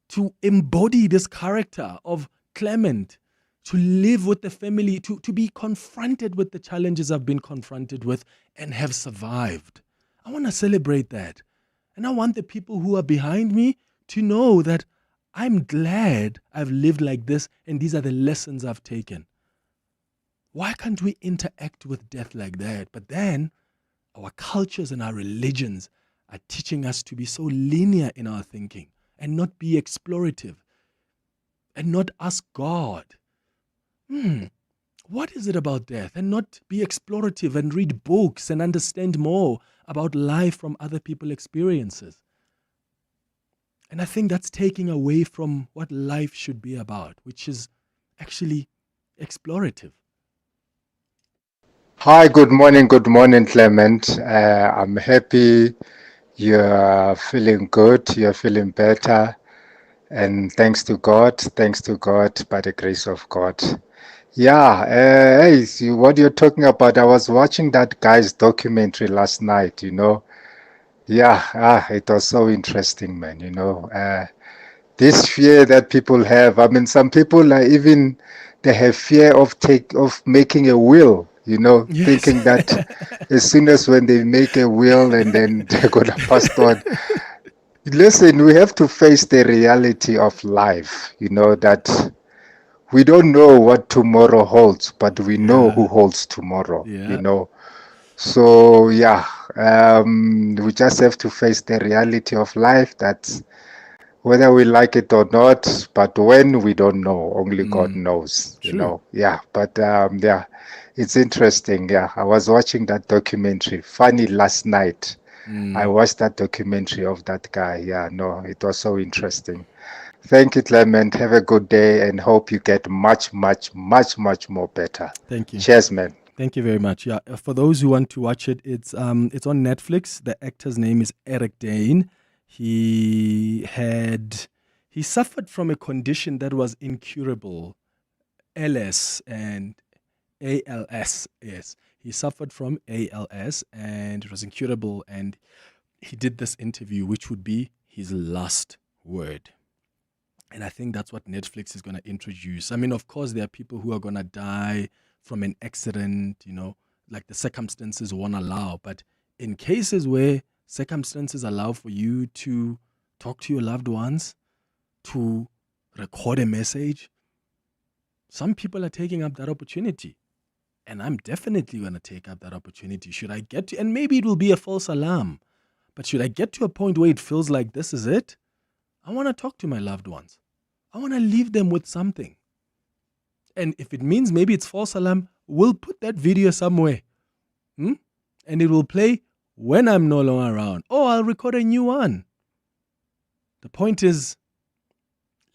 to embody this character of Clement, to live with the family, to be confronted with the challenges I've been confronted with and have survived. I want to celebrate that. And I want the people who are behind me to know that I'm glad I've lived like this and these are the lessons I've taken. Why can't we interact with death like that? But then our cultures and our religions are teaching us to be so linear in our thinking and not be explorative and not ask God, what is it about death? And not be explorative and read books and understand more about life from other people's experiences. And I think that's taking away from what life should be about, which is actually explorative. Hi, good morning, Clement. I'm happy you're feeling good, you're feeling better, and thanks to God, by the grace of God. Yeah, hey, see what you're talking about. I was watching that guy's documentary last night, Yeah, it was so interesting, man, this fear that people have. I mean, some people are they have fear of making a will, Yes. thinking that as soon as when they make a will and then they're gonna pass on. Listen, we have to face the reality of life, that we don't know what tomorrow holds, but we know who holds tomorrow, So, we just have to face the reality of life, that whether we like it or not, but when, we don't know. Only God knows, But, it's interesting. Yeah, I was watching that documentary. Funny, last night. I watched that documentary of that guy. Yeah, no, it was so interesting. Thank you, Clement. Have a good day and hope you get much, much, much, much more better. Thank you. Cheers, man. Thank you very much. Yeah, for those who want to watch it, it's on Netflix. The actor's name is Eric Dane. He suffered from a condition that was incurable, LS and ALS. Yes, he suffered from ALS and it was incurable. And he did this interview, which would be his last word. And I think that's what Netflix is going to introduce. I mean, of course, there are people who are going to die from an accident, like the circumstances won't allow. But in cases where circumstances allow for you to talk to your loved ones, to record a message, some people are taking up that opportunity. And I'm definitely going to take up that opportunity. Should I get to, and maybe it will be a false alarm, but should I get to a point where it feels like this is it? I want to talk to my loved ones. I want to leave them with something. And if it means maybe it's false alarm, we'll put that video somewhere. And it will play when I'm no longer around. Or I'll record a new one. The point is,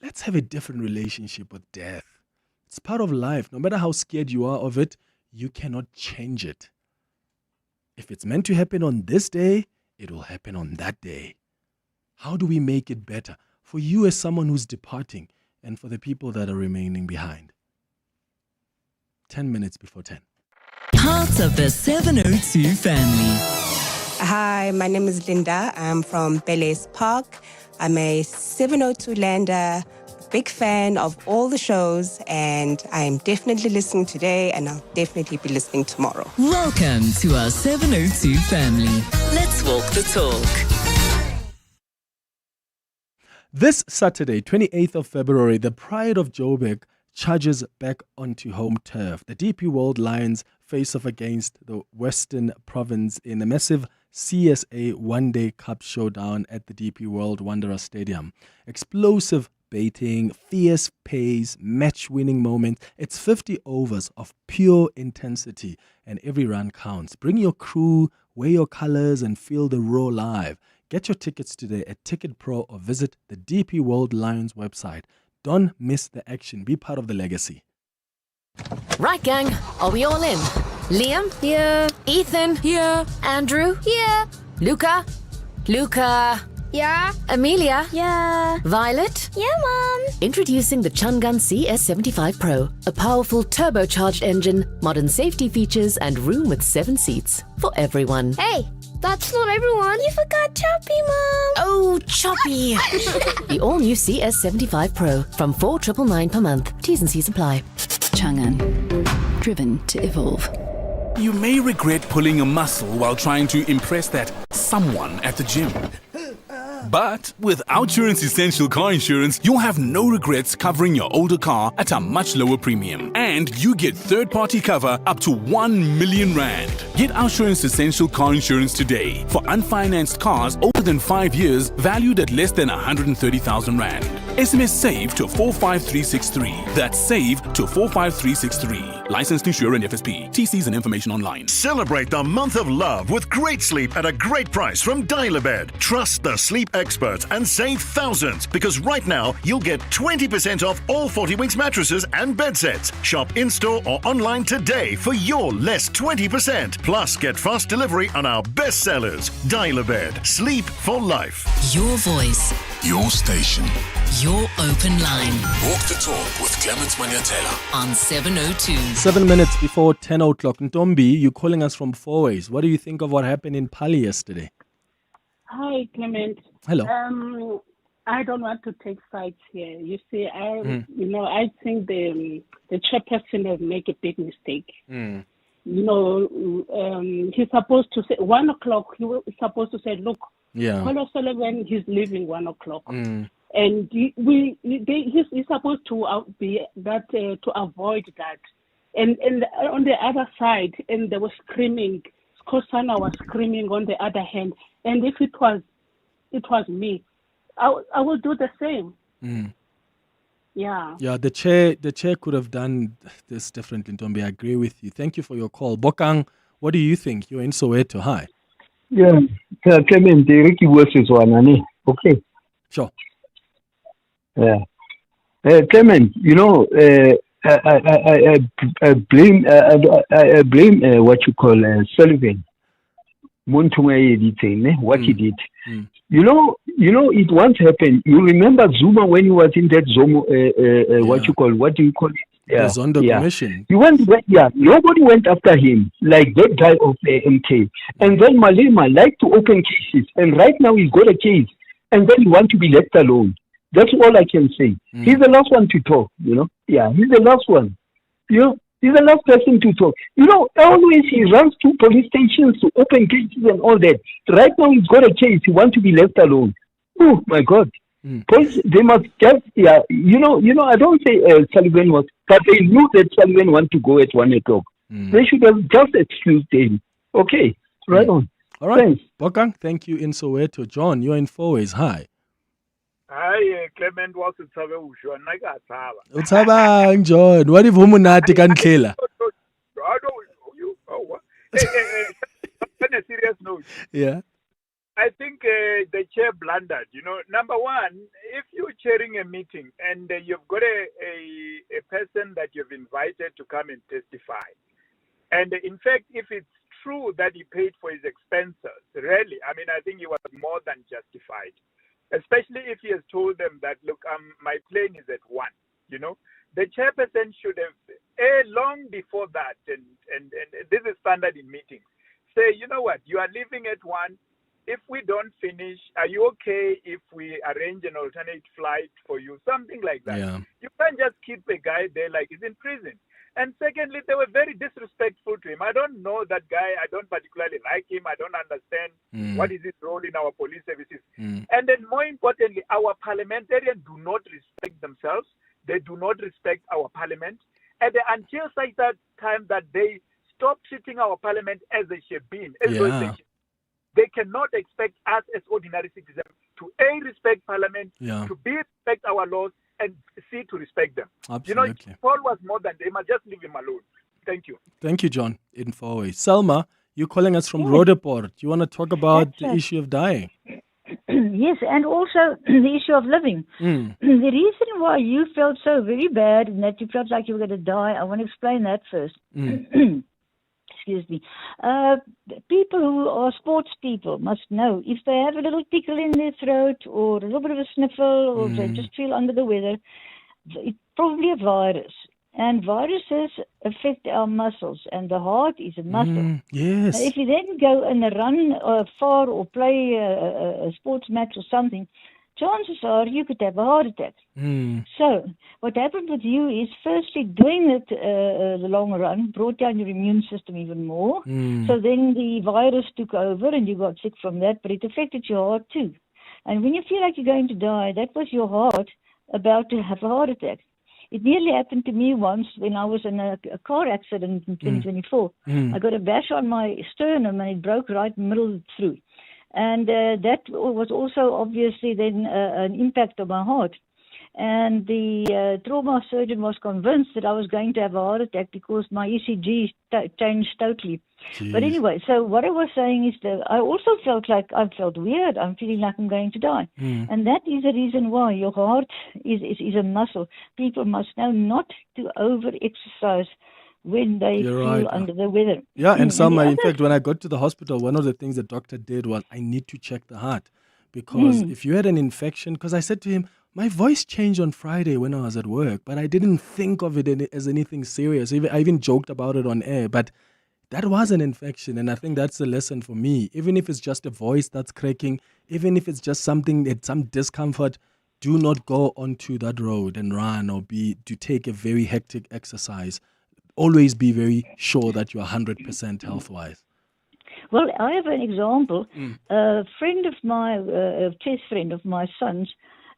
let's have a different relationship with death. It's part of life. No matter how scared you are of it, you cannot change it. If it's meant to happen on this day, it will happen on that day. How do we make it better for you as someone who's departing and for the people that are remaining behind? 10 minutes before 10. Part of the 702 family. Hi, my name is Linda. I'm from Bel-Air's Park. I'm a 702 lander, big fan of all the shows, and I'm definitely listening today, and I'll definitely be listening tomorrow. Welcome to our 702 family. Let's walk the talk. This Saturday, 28th of February, the Pride of Joburg charges back onto home turf. The DP World Lions face off against the Western Province in a massive CSA one-day cup showdown at the DP World Wanderer Stadium. Explosive baiting, fierce pace, match-winning moments. It's 50 overs of pure intensity, and every run counts. Bring your crew, wear your colors, and feel the raw live. Get your tickets today at Ticket Pro or visit the DP World Lions website. Don't miss the action. Be part of the legacy. Right, gang. Are we all in? Liam? Here. Ethan? Here. Andrew? Here. Luca? Yeah. Amelia? Yeah. Violet? Yeah, Mom. Introducing the Chungun CS75 Pro. A powerful turbocharged engine, modern safety features, and room with 7 seats. For everyone. Hey, that's not everyone. You forgot Choppy, Mom. Oh, Choppy. The all-new CS75 Pro. From $4,999 per month. T's and C's apply. Chungun. Driven to evolve. You may regret pulling a muscle while trying to impress that someone at the gym. But with Outsurance Essential Car Insurance, you'll have no regrets covering your older car at a much lower premium. And you get third-party cover up to 1 million rand. Get Outsurance Essential Car Insurance today for unfinanced cars older than 5 years valued at less than 130,000 rand. SMS SAVE to 45363. That's SAVE to 45363. Licensed to Insure and FSP. TCs and information online. Celebrate the month of love with great sleep at a great price from Dial-A-Bed. Trust the sleep experts and save thousands, because right now you'll get 20% off all 40 Winks mattresses and bed sets. Shop in-store or online today for your less 20%. Plus, get fast delivery on our best sellers. Dial-A-Bed. Sleep for life. Your voice, Your station. your open line. Walk the talk with Clement Manyathela. On 702. 7 minutes before 10 o'clock. Ntombi, you're calling us from Fourways. What do you think of what happened in Pali yesterday? Hi, Clement. Hello. I don't want to take sides here. You see, I think the chairperson has made a big mistake. He's supposed to say 1 o'clock. He was supposed to say, look, Paulo Sullivan, he's leaving 1 o'clock. And he's supposed to be that to avoid that. And on the other side, and they were screaming. Skosana was screaming on the other hand. And if it was me, I will do the same. Yeah. Yeah, the chair could have done this differently, Ntombi. I agree with you. Thank you for your call. Bokang, what do you think? You're in Soweto. Hi. Yeah, Clement, the Ricky versus one, okay. Sure. Yeah. Clement, I blame what you call Sullivan. What he did. It once happened. You remember Zuma when he was in that Zomo, what do you call it? The Zondo Commission. Nobody went after him, like that guy of MK. And then Malema liked to open cases, and right now he's got a case, and then he wants to be left alone. That's all I can say. He's the last one to talk, Yeah, he's the last one. He's the last person to talk. Always he runs to police stations to open cases and all that. Right now he's got a case. He wants to be left alone. Oh, my God. Police, they must just, I don't say Sullivan was, but they knew that Sullivan wanted to go at 1 o'clock. They should have just excused him. Okay, right on. All right. Thanks. Bokang, thank you in Soweto. John, you're in Fourways. Hi. Hi, Clement was utsabe usho naka tsaba. Utsabang John, what if umunati kanklela? On a serious note. Yeah. I think the chair blundered. Number one, if you're chairing a meeting and you've got a person that you've invited to come and testify, and in fact, if it's true that he paid for his expenses, really, I think he was more than justified. Especially if he has told them that, look, my plane is at 1, The chairperson should have, long before that, and this is standard in meetings, say, you know what, you are leaving at 1. If we don't finish, are you okay if we arrange an alternate flight for you? Something like that. Yeah. You can't just keep a guy there like he's in prison. And secondly, they were very disrespectful to him. I don't know that guy. I don't particularly like him. I don't understand what is his role in our police services. And then more importantly, our parliamentarians do not respect themselves. They do not respect our parliament. And until such that time that they stop treating our parliament as they should be, they cannot expect us as ordinary citizens to respect parliament, to respect our laws, and see to respect them. Absolutely. Paul was more than they must just leave him alone. Thank you. Thank you, John, in Fourways. Selma, you're calling us from Roodepoort. You want to talk about the issue of dying? Yes, and also the issue of living. The reason why you felt so very bad and that you felt like you were going to die, I want to explain that first. Excuse me. People who are sports people must know if they have a little tickle in their throat or a little bit of a sniffle or they just feel under the weather, it's probably a virus. And viruses affect our muscles, and the heart is a muscle. Yes. Now, if you then go and run far or play a sports match or something, chances are you could have a heart attack. So what happened with you is, firstly, doing it the long run brought down your immune system even more. So then the virus took over and you got sick from that, but it affected your heart too. And when you feel like you're going to die, that was your heart about to have a heart attack. It nearly happened to me once when I was in a car accident in 2024. I got a bash on my sternum and it broke right middle through. And that was also obviously then an impact on my heart. And the trauma surgeon was convinced that I was going to have a heart attack because my ECG changed totally. Jeez. But anyway, so what I was saying is that I also felt weird. I'm feeling like I'm going to die. And that is the reason why your heart is a muscle. People must know not to over-exercise when they feel under the weather. Yeah, and Salma, in fact, when I got to the hospital, one of the things the doctor did was I need to check the heart. Because if you had an infection, because I said to him, my voice changed on Friday when I was at work, but I didn't think of it as anything serious. I even joked about it on air, but that was an infection. And I think that's a lesson for me. Even if it's just a voice that's cracking, even if it's just something, some discomfort, do not go onto that road and run or to take a very hectic exercise. Always be very sure that you're 100% health-wise. Well, I have an example. A friend of my, a chess friend of my son's,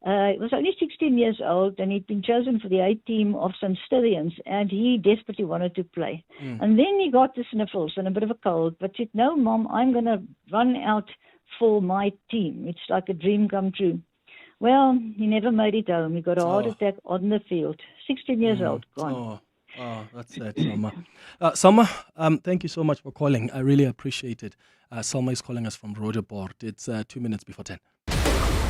was only 16 years old, and he'd been chosen for the A team of St. Stithians, and he desperately wanted to play. And then he got the sniffles and a bit of a cold, but said, no, Mom, I'm going to run out for my team. It's like a dream come true. Well, he never made it home. He got a heart attack on the field. 16 years old, gone. Oh, that's sad, Salma. Salma, thank you so much for calling. I really appreciate it. Salma is calling us from Roodepoort. It's 2 minutes before 10.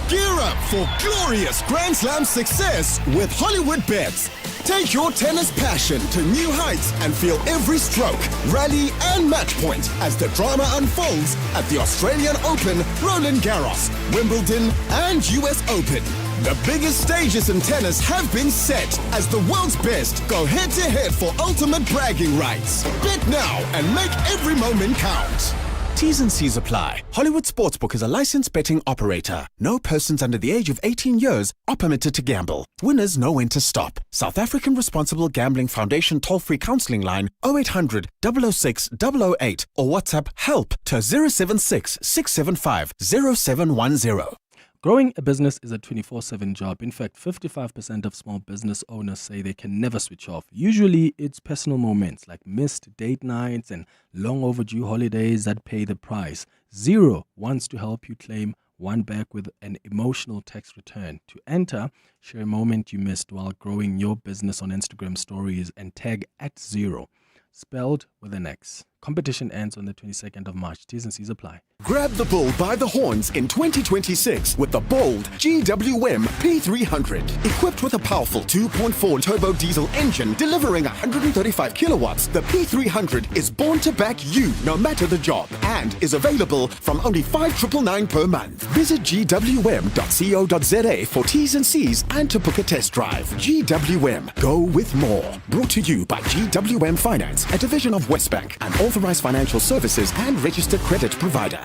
Gear up for glorious Grand Slam success with Hollywood Bets. Take your tennis passion to new heights and feel every stroke, rally and match point as the drama unfolds at the Australian Open, Roland Garros, Wimbledon and US Open. The biggest stages in tennis have been set as the world's best go head-to-head for ultimate bragging rights. Bet now and make every moment count. T's and C's apply. Hollywood Sportsbook is a licensed betting operator. No persons under the age of 18 years are permitted to gamble. Winners know when to stop. South African Responsible Gambling Foundation toll-free counselling line 0800 006 008 or WhatsApp help to 076 675 0710. Growing a business is a 24/7 job. In fact, 55% of small business owners say they can never switch off. Usually, it's personal moments like missed date nights and long overdue holidays that pay the price. Xero wants to help you claim one back with an emotional tax return. To enter, share a moment you missed while growing your business on Instagram stories and tag @Xero, spelled with an X. Competition ends on the 22nd of March. T's and C's apply. Grab the bull by the horns in 2026 with the bold GWM P300. Equipped with a powerful 2.4 turbo diesel engine delivering 135 kilowatts, the P300 is born to back you no matter the job and is available from only $5,999 per month. Visit gwm.co.za for T's and C's and to book a test drive. GWM, go with more. Brought to you by GWM Finance, a division of Westbank, an authorized financial services and registered credit provider.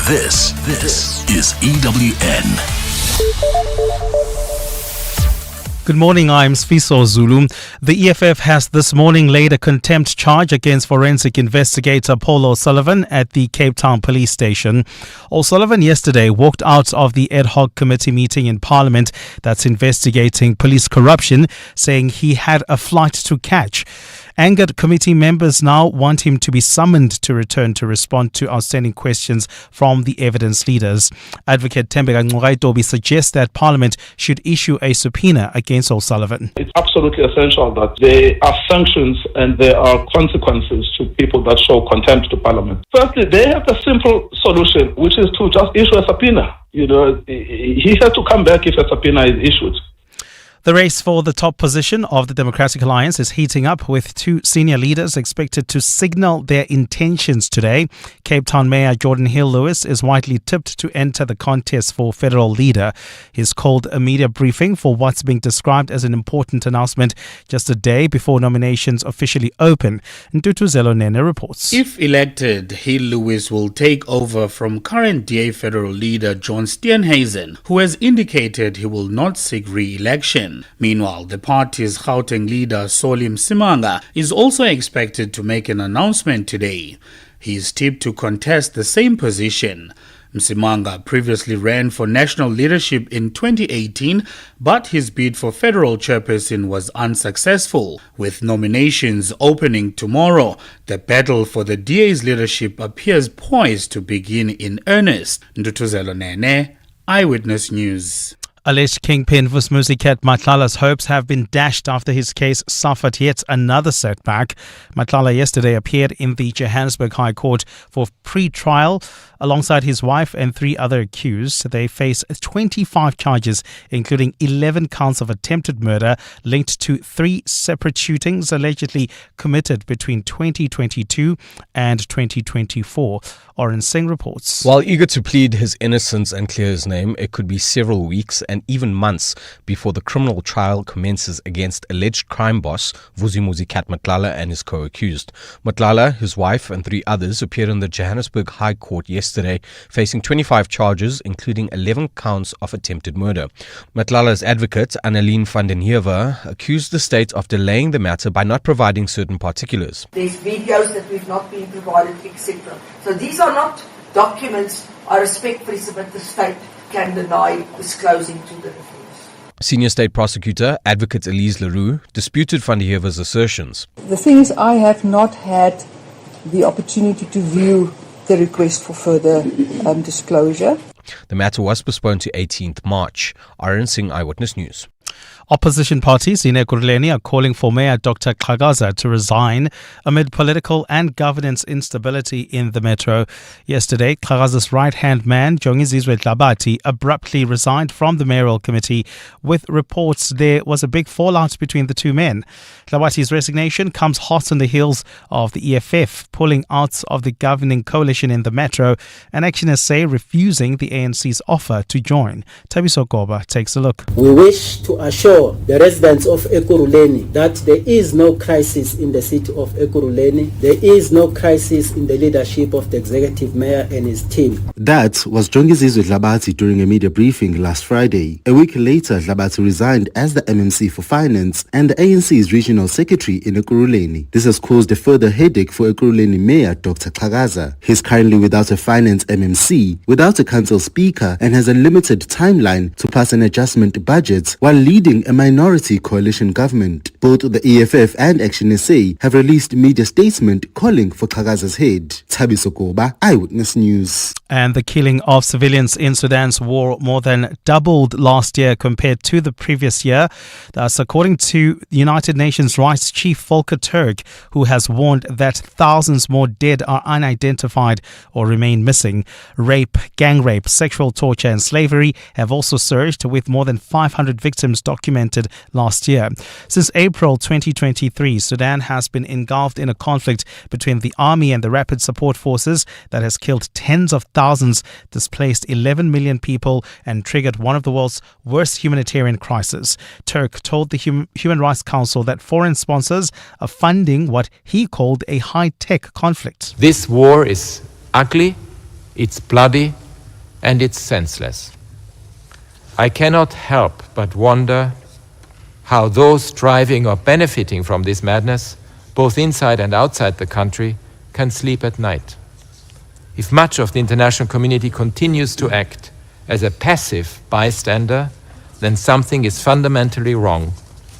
This is EWN. Good morning, I'm Sfiso Zulu. The EFF has this morning laid a contempt charge against forensic investigator Paul O'Sullivan at the Cape Town police station. O'Sullivan yesterday walked out of the ad hoc committee meeting in Parliament that's investigating police corruption, saying he had a flight to catch. Angered committee members now want him to be summoned to return to respond to outstanding questions from the evidence leaders. Advocate Tembeka Ngcukaitobi suggests that Parliament should issue a subpoena against O'Sullivan. It's absolutely essential that there are sanctions and there are consequences to people that show contempt to Parliament. Firstly, they have a simple solution, which is to just issue a subpoena. He has to come back if a subpoena is issued. The race for the top position of the Democratic Alliance is heating up, with two senior leaders expected to signal their intentions today. Cape Town Mayor Jordan Hill-Lewis is widely tipped to enter the contest for federal leader. He's called a media briefing for what's being described as an important announcement just a day before nominations officially open. Ntutu Zelonene reports. If elected, Hill-Lewis will take over from current DA federal leader John Steenhuisen, who has indicated he will not seek re-election. Meanwhile, the party's Gauteng leader Solim Simanga is also expected to make an announcement today. He is tipped to contest the same position. Msimanga previously ran for national leadership in 2018, but his bid for federal chairperson was unsuccessful. With nominations opening tomorrow, the battle for the DA's leadership appears poised to begin in earnest. Ndutuzelo Nene, Eyewitness News. Alleged kingpin Vusimuzi Matlala's hopes have been dashed after his case suffered yet another setback. Matlala yesterday appeared in the Johannesburg High Court for pre-trial alongside his wife and 3 other accused. They face 25 charges, including 11 counts of attempted murder linked to 3 separate shootings allegedly committed between 2022 and 2024. Oren Singh reports. While eager to plead his innocence and clear his name, it could be several weeks and even months before the criminal trial commences against alleged crime boss Vusimuzi Matlala and his co-accused. Matlala, his wife and 3 others appeared in the Johannesburg High Court yesterday, facing 25 charges, including 11 counts of attempted murder. Matlala's advocate, Annelien van den Heever, accused the state of delaying the matter by not providing certain particulars. There's videos that we've not been provided, etc. So these are not documents I respectfully submit the state can deny disclosing to the defense. Senior State Prosecutor, Advocate Elise Leroux, disputed van der Heever's assertions. The thing is, I have not had the opportunity to view the request for further disclosure. The matter was postponed to 18th March. Oren Singh, Eyewitness News. Opposition parties in Ekurhuleni are calling for Mayor Dr. Xhakaza to resign amid political and governance instability in the metro. Yesterday, Xhakaza's right-hand man, Jongizizwe Dlabati, abruptly resigned from the mayoral committee with reports there was a big fallout between the two men. Dlabati's resignation comes hot on the heels of the EFF pulling out of the governing coalition in the metro and Action SA refusing the ANC's offer to join. Tabiso Goba takes a look. We wish to assure the residents of Ekurhuleni that there is no crisis in the city of Ekurhuleni. There is no crisis in the leadership of the executive mayor and his team. That was Jongizizwe Dlabati during a media briefing last Friday. A week later, Dlabati resigned as the MMC for Finance and the ANC's regional secretary in Ekurhuleni. This has caused a further headache for Ekurhuleni Mayor Dr. Xhakaza. He's currently without a finance MMC, without a council speaker, and has a limited timeline to pass an adjustment budget while leading a minority coalition government. Both the EFF and Action SA have released media statement calling for Xhakaza's head. Tabiso Goba, Eyewitness News. And the killing of civilians in Sudan's war more than doubled last year compared to the previous year. That's according to the United Nations Rights Chief Volker Turk, who has warned that thousands more dead are unidentified or remain missing. Rape, gang rape, sexual torture and slavery have also surged, with more than 500 victims documented last year. Since April 2023, Sudan has been engulfed in a conflict between the army and the rapid support forces that has killed tens of thousands, displaced 11 million people and triggered one of the world's worst humanitarian crises. Turk told the Human Rights Council that foreign sponsors are funding what he called a high-tech conflict. This war is ugly, it's bloody, and it's senseless. I cannot help but wonder how those driving or benefiting from this madness, both inside and outside the country, can sleep at night. If much of the international community continues to act as a passive bystander, then something is fundamentally wrong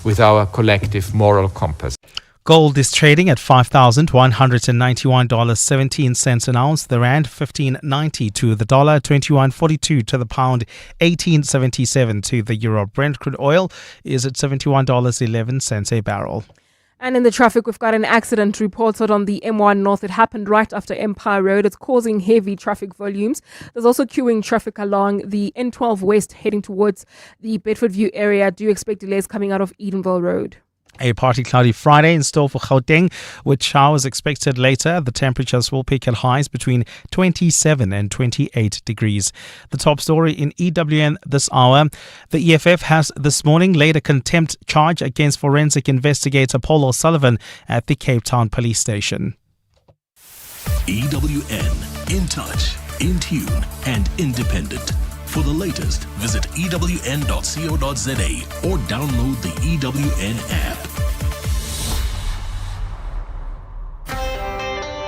with our collective moral compass. Gold is trading at $5,191.17 an ounce. The rand 15.90 to the dollar, 21.42 to the pound, 18.77 to the euro. Brent crude oil is at $71.11 a barrel. And in the traffic, we've got an accident reported on the M1 North. It happened right after Empire Road. It's causing heavy traffic volumes. There's also queuing traffic along the N12 West heading towards the Bedford View area. Do expect delays coming out of Edenville Road. A partly cloudy Friday in store for Gauteng, with showers expected later. The temperatures will peak at highs between 27 and 28 degrees. The top story in EWN this hour. The EFF has this morning laid a contempt charge against forensic investigator Paul O'Sullivan at the Cape Town Police Station. EWN, in touch, in tune and independent. For the latest, visit ewn.co.za or download the EWN app.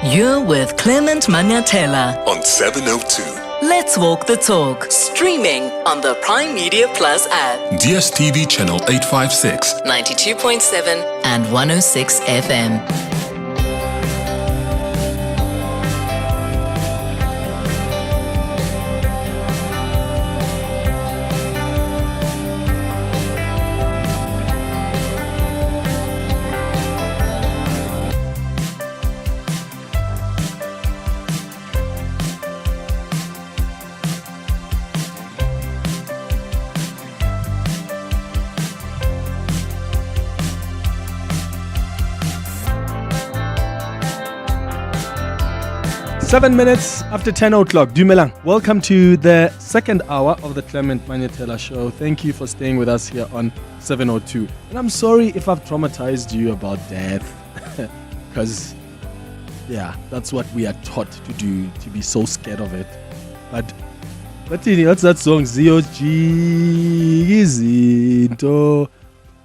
You're with Clement Manyathela On 702. Let's walk the talk. Streaming on the Prime Media Plus app. DSTV channel 856. 92.7 and 106 FM. 7 minutes after 10 o'clock. Dumelang, welcome to the second hour of the Clement Manyathela Show. Thank you for staying with us here on 702. And I'm sorry if I've traumatized you about death. Because, yeah, that's what we are taught to do, to be so scared of it. But what's that song?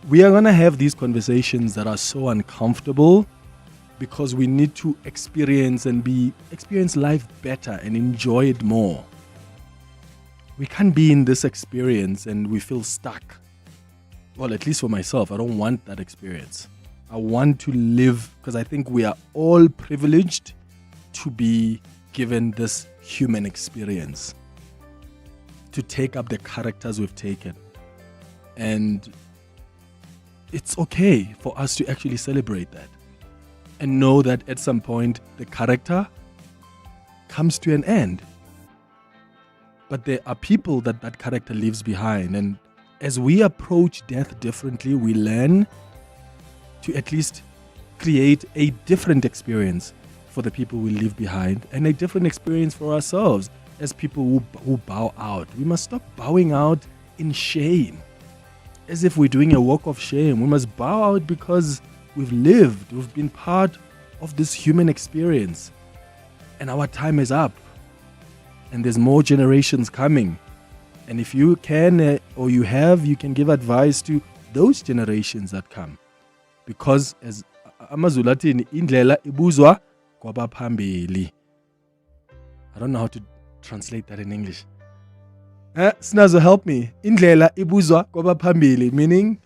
We are going to have these conversations that are so uncomfortable, because we need to experience life better and enjoy it more. We can't be in this experience and we feel stuck. Well, at least for myself, I don't want that experience. I want to live, because I think we are all privileged to be given this human experience, to take up the characters we've taken. And it's okay for us to actually celebrate that. And know that at some point the character comes to an end. But there are people that character leaves behind. And as we approach death differently, we learn to at least create a different experience for the people we leave behind, and a different experience for ourselves as people who bow out. We must stop bowing out in shame, as if we're doing a walk of shame. We must bow out because we've lived, we've been part of this human experience, and our time is up, and there's more generations coming. And if you can you can give advice to those generations that come, because as Amazulu athi indlela ibuzwa kwabaphambili. I don't know how to translate that in English. Snazo, help me. Indlela ibuzwa kwabaphambili, meaning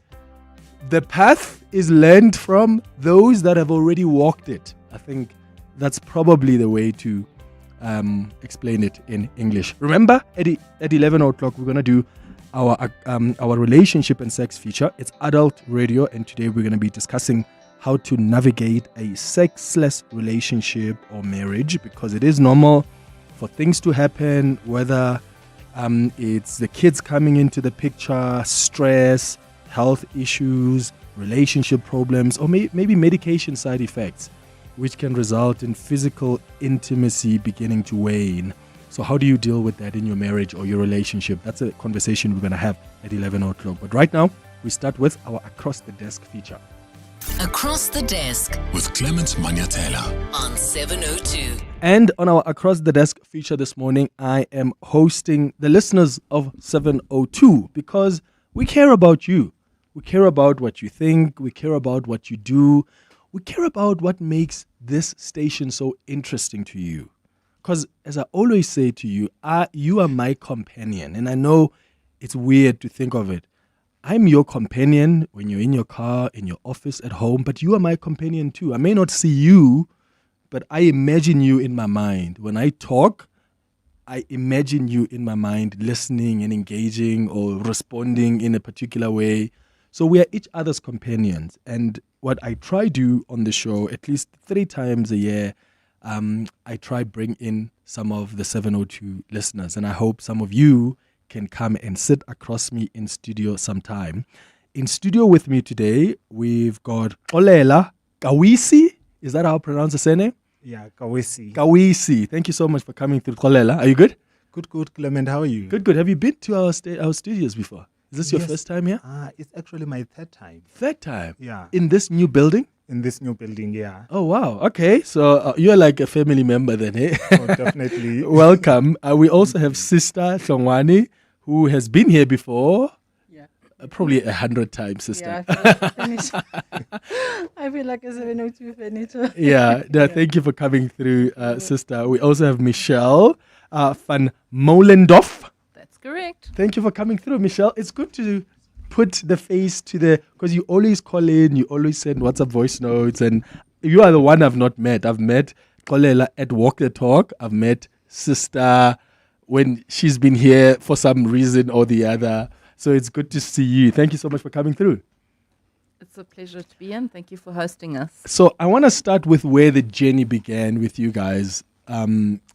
the path is learned from those that have already walked it. I think that's probably the way to explain it in English. Remember, at 11 o'clock, we're going to do our relationship and sex feature. It's adult radio, and today we're going to be discussing how to navigate a sexless relationship or marriage, because it is normal for things to happen, whether it's the kids coming into the picture, stress, health issues, relationship problems, or maybe medication side effects, which can result in physical intimacy beginning to wane. So how do you deal with that in your marriage or your relationship? That's a conversation we're going to have at 11 o'clock. But right now, we start with our Across the Desk feature. Across the Desk with Clement Manyathela on 702. And on our Across the Desk feature this morning, I am hosting the listeners of 702, because we care about you. We care about what you think. We care about what you do. We care about what makes this station so interesting to you. Because as I always say to you, you are my companion. And I know it's weird to think of it. I'm your companion when you're in your car, in your office, at home, but you are my companion too. I may not see you, but I imagine you in my mind. When I talk, I imagine you in my mind listening and engaging or responding in a particular way. So we are each other's companions. And what I try do on the show, at least 3 times a year, I try bring in some of the 702 listeners. And I hope some of you can come and sit across me in studio sometime. In studio with me today, we've got Olela Kawisi. Is that how I pronounce the surname? Yeah, Kawisi. Kawisi. Thank you so much for coming through, Olela. Are you good? Good, Clement. How are you? Good. Have you been to our studios before? Is this your first time here? It's actually my third time. Third time? Yeah. In this new building? In this new building, yeah. Oh, wow. Okay. So you're like a family member then, eh? Oh, definitely. Welcome. We also have Sister Hlongwane, who has been here before. Yeah. Probably 100 times, Sister. Yeah, I feel like a 702 furniture. Yeah. Thank you for coming through, Sister. We also have Michelle van Molendorf. That's correct. Thank you for coming through, Michelle. It's good to put the face to because you always call in, you always send WhatsApp voice notes, and you are the one I've not met. I've met Kolela at Walk the Talk. I've met Sister when she's been here for some reason or the other. So it's good to see you. Thank you so much for coming through. It's a pleasure to be in. Thank you for hosting us. So I want to start with where the journey began with you guys,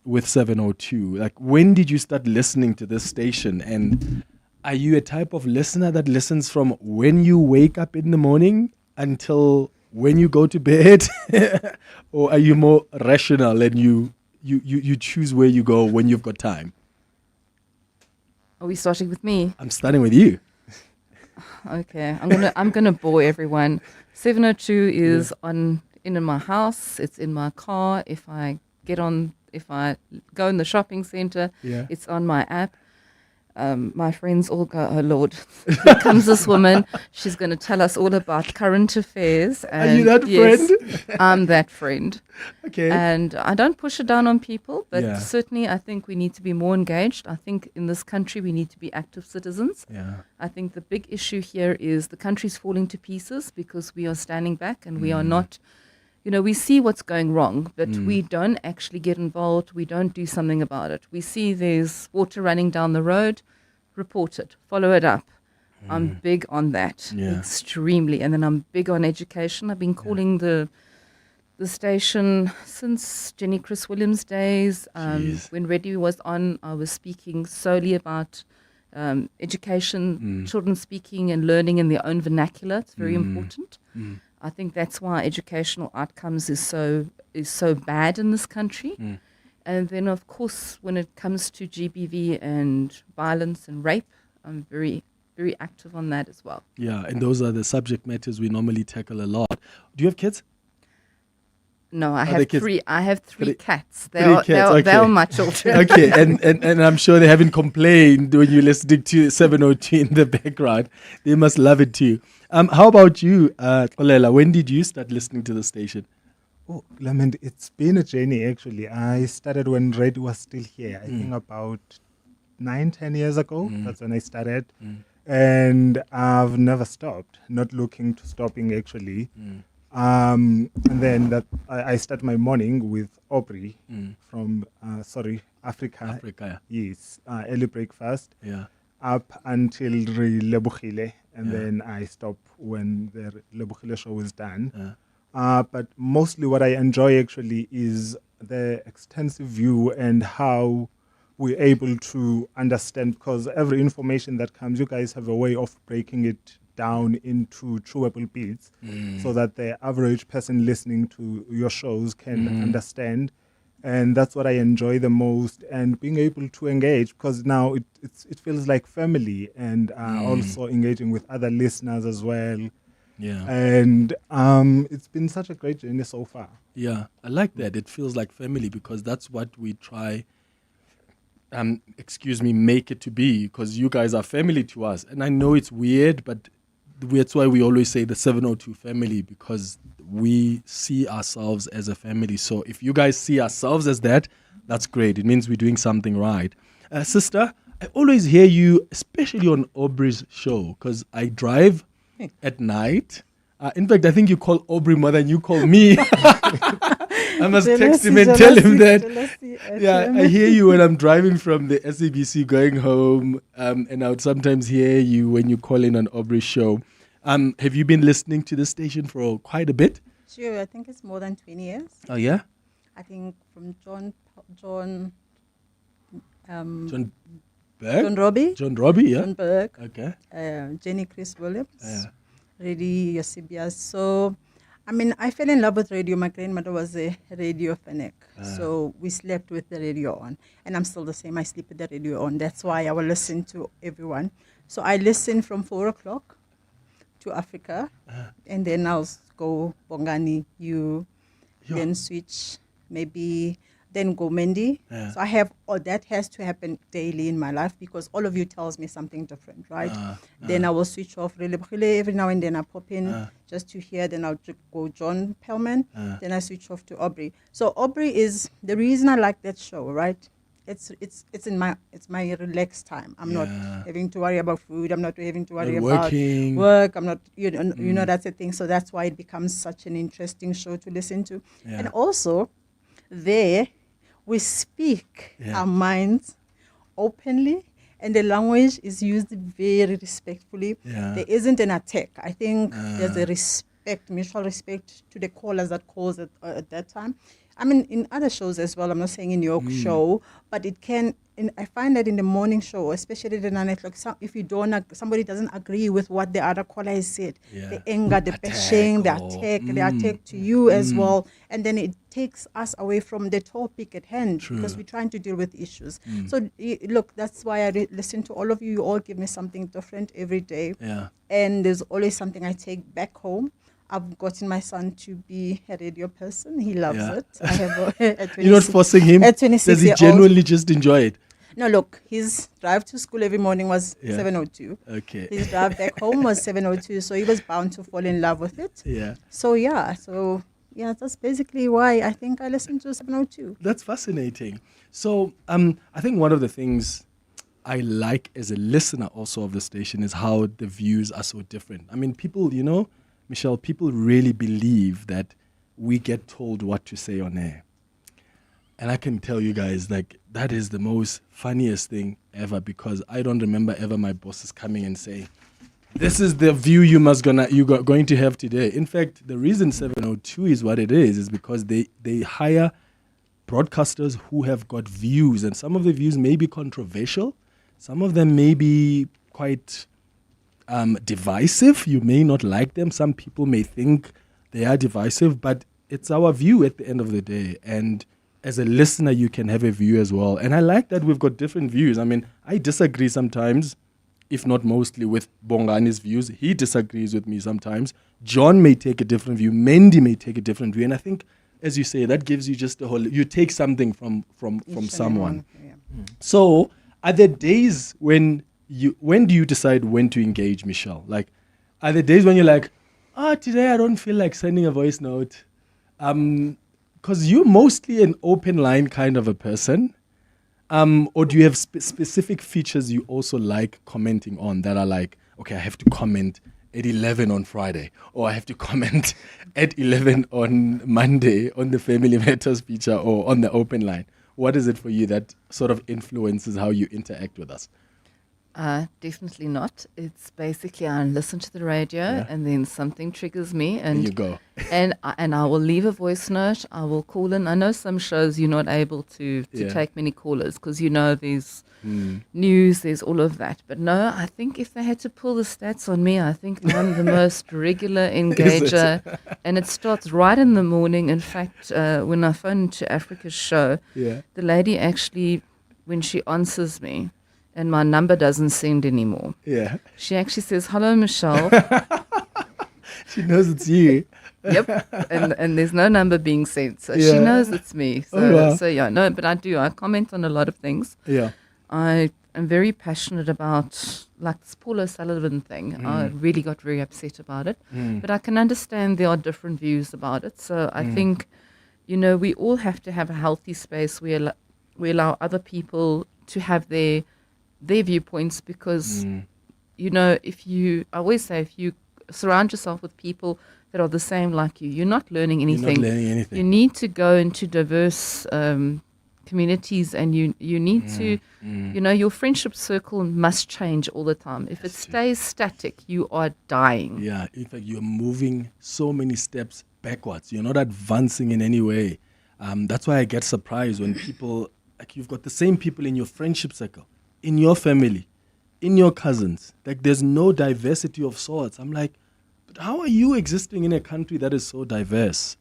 with 702. Like, when did you start listening to this station? And are you a type of listener that listens from when you wake up in the morning until when you go to bed? Or are you more rational and you you choose where you go when you've got time? Are we starting with me? I'm starting with you. Okay, I'm gonna bore everyone. 702 is in my house. It's in my car. If I go in the shopping center, it's on my app. My friends all go, oh Lord, here comes this woman. She's going to tell us all about current affairs. And are you that friend? I'm that friend. Okay. And I don't push it down on people, but certainly I think we need to be more engaged. I think in this country we need to be active citizens. Yeah. I think the big issue here is the country's falling to pieces because we are standing back and we are not. We see what's going wrong, but we don't actually get involved. We don't do something about it. We see there's water running down the road, report it, follow it up. I'm big on that, extremely. And then I'm big on education. I've been calling the station since Jenny Chris Williams' days. When Radio was on, I was speaking solely about education, children speaking and learning in their own vernacular. It's very important. I think that's why educational outcomes is so bad in this country. And then, of course, when it comes to GBV and violence and rape, I'm very, very active on that as well. Yeah, and those are the subject matters we normally tackle a lot. Do you have kids? No, I have three. I have three cats. They cats, are my children. Okay, and I'm sure they haven't complained when you're listening to 702 in the background. They must love it too. How about you, Olela? When did you start listening to the station? Oh, Clement, it's been a journey actually. I started when radio was still here. I think about 9-10 years ago. That's when I started. And I've never stopped, not looking to stopping actually. And then I start my morning with Aubrey from Africa. Yes, early breakfast. Yeah. Up until Lebohile, and then I stop when the Lebohile show is done. But mostly what I enjoy actually is the extensive view and how we're able to understand, because every information that comes, you guys have a way of breaking it down into chewable bits so that the average person listening to your shows can understand. And that's what I enjoy the most, and being able to engage, because now it feels like family, and also engaging with other listeners as well. Yeah. And it's been such a great journey so far. Yeah, I like that. It feels like family, because that's what we try, make it to be, because you guys are family to us. And I know it's weird, but that's why we always say the 702 family, because we see ourselves as a family. So if you guys see ourselves as that, that's great. It means we're doing something right. Sister, I always hear you, especially on Aubrey's show, because I drive at night. In fact, I think you call Aubrey more than you call me. I must text him and tell him that. Yeah, I hear you when I'm driving from the SABC going home, and I would sometimes hear you when you call in on Aubrey's show. Have you been listening to the station for quite a bit? Sure, I think it's more than 20 years. Oh, yeah? I think from John Berg? John Robbie, yeah. John Berg, okay. Jenny Chris Williams, Radio Yosibia. So, I mean, I fell in love with radio. My grandmother was a radio fanatic. So we slept with the radio on. And I'm still the same. I sleep with the radio on. That's why I will listen to everyone. So I listen from 4 o'clock to Africa. And then I'll go Bongani, then switch, maybe then go Mendy. So I have, that has to happen daily in my life, because all of you tells me something different, right? Then I will switch off every now and then I pop in just to hear, then I'll go John Pellman, then I switch off to Aubrey. So Aubrey is the reason I like that show, right? It's my relaxed time. I'm not having to worry about food. I'm not having to worry about work. I'm not, you know, that's the thing. So that's why it becomes such an interesting show to listen to. And also, there we speak our minds openly, and the language is used very respectfully. There isn't an attack. I think there's a respect, mutual respect to the callers that calls at that time. I mean, in other shows as well, I'm not saying in your show, but it can I find that in the morning show, especially the 9 o'clock, if you somebody doesn't agree with what the other caller has said, the anger, the bashing, the attack to you as well, and then it takes us away from the topic at hand because we're trying to deal with issues. So look, that's why I listen to all of you. You all give me something different every day, and there's always something I take back home. I've gotten my son to be a radio person. He loves it. I have You're not forcing him? At 26 Does he genuinely just enjoy it? No, look, his drive to school every morning was 7:02. Okay. His drive back home was 7:02, so he was bound to fall in love with it. So that's basically why I think I listen to 7:02. That's fascinating. So I think one of the things I like as a listener also of the station is how the views are so different. I mean, people, Michelle, people really believe that we get told what to say on air. And I can tell you guys, that is the most funniest thing ever, because I don't remember ever my bosses coming and saying, this is the view you're going to have today. In fact, the reason 702 is what it is because they hire broadcasters who have got views, and some of the views may be controversial. Some of them may be quite divisive. You may not like them. Some people may think they are divisive, but it's our view at the end of the day. And as a listener, you can have a view as well. And I like that we've got different views. I mean, I disagree sometimes, if not mostly, with Bongani's views. He disagrees with me sometimes. John may take a different view. Mendy may take a different view. And I think, as you say, that gives you just you take something from someone. So are there days when do you decide when to engage, Michelle? Like, are there days when you're like, today I don't feel like sending a voice note? Because you're mostly an open line kind of a person. Or do you have specific features you also like commenting on that are like, okay, I have to comment at 11 on Friday, or I have to comment at 11 on Monday on the Family Matters feature or on the open line? What is it for you that sort of influences how you interact with us? Definitely not. It's basically I listen to the radio and then something triggers me and you go. and I will leave a voice note. I will call in. I know some shows you're not able to take many callers because there's news, there's all of that. But no, I think if they had to pull the stats on me, I think I'm the most regular engager, and it starts right in the morning. In fact, when I phone into Africa's show, the lady actually, when she answers me, and my number doesn't send anymore. She actually says, "Hello, Michelle." She knows it's you. Yep. And there's no number being sent. So she knows it's me. So, but I do. I comment on a lot of things. I am very passionate about, like this Paul O'Sullivan thing. I really got very upset about it. But I can understand there are different views about it. So I think, we all have to have a healthy space where we allow other people to have their viewpoints, because I always say, if you surround yourself with people that are the same like you, you're not learning anything. You need to go into diverse communities, and you need to your friendship circle must change all the time. If it stays static, you are dying. In fact, you're moving so many steps backwards. You're not advancing in any way. That's why I get surprised when people, like, you've got the same people in your friendship circle, in your family, in your cousins. Like, there's no diversity of sorts. I'm like, but how are you existing in a country that is so diverse?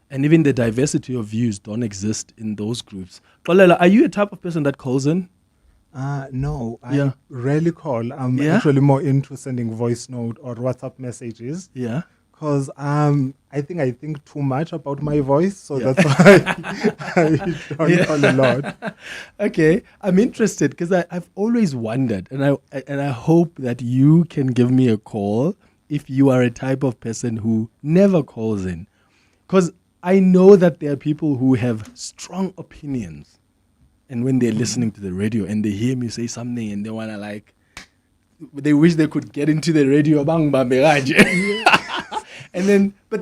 And even the diversity of views don't exist in those groups. Xolela, are you a type of person that calls in? No, I rarely call. I'm actually more into sending voice note or WhatsApp messages. Because I think too much about my voice, so that's why I don't call a lot. Okay, I'm interested because I've always wondered, and I hope that you can give me a call if you are a type of person who never calls in. Because I know that there are people who have strong opinions, and when they're listening to the radio and they hear me say something and they want to they wish they could get into the radio, but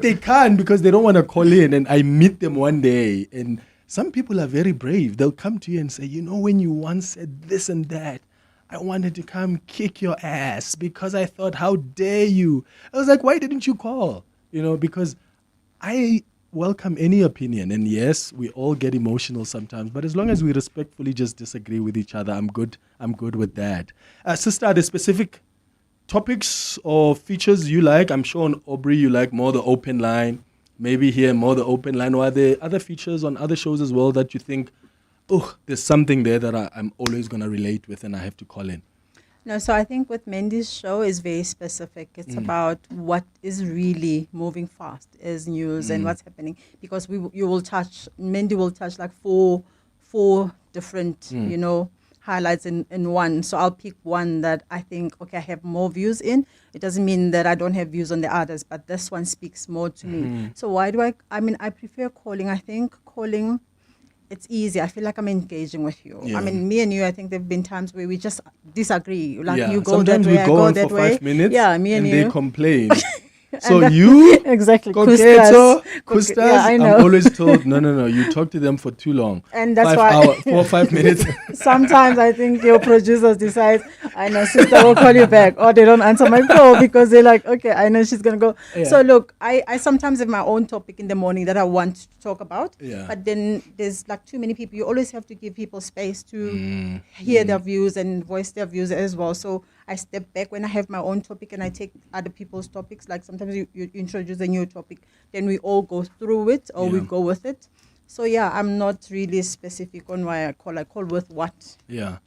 they can't because they don't want to call in. And I meet them one day, and some people are very brave. They'll come to you and say, when you once said this and that, I wanted to come kick your ass because I thought, how dare you? I was like, why didn't you call? Because welcome any opinion. And yes, we all get emotional sometimes, but as long as we respectfully just disagree with each other, I'm good with that. Sister, are there specific topics or features you like? I'm sure on Aubrey you like more the open line, maybe here more the open line. Or are there other features on other shows as well that you think, oh, there's something there that I'm always going to relate with and I have to call in? No, so I think with Mendy's show is very specific. It's about what is really moving fast as news and what's happening, because Mendy will touch like four different, highlights in one. So I'll pick one that I think, okay, I have more views in. It doesn't mean that I don't have views on the others, but this one speaks more to me. So why do I prefer calling. I think calling, it's easy. I feel like I'm engaging with you. Yeah. I mean, me and you, I think there have been times where we just disagree. Like you go sometimes that way, we I go go on that for way. 5 minutes Yeah, me and you. they complain. So And you, exactly, Kustas, yeah, I know. I'm always told, no, you talk to them for too long. And that's 5 why hours, 4 or 5 minutes. Sometimes I think your producers decide, I know sister will call you back, or they don't answer my call because they're like, okay, I know she's gonna go. Yeah. So look, I sometimes have my own topic in the morning that I want to talk about, Yeah. but then there's like too many people. You always have to give people space to hear their views and voice their views as well. So I step back when I have my own topic and I take other people's topics. Like sometimes you introduce a new topic, then we all go through it or we go with it. So yeah, I'm not really specific on why I call. I call with what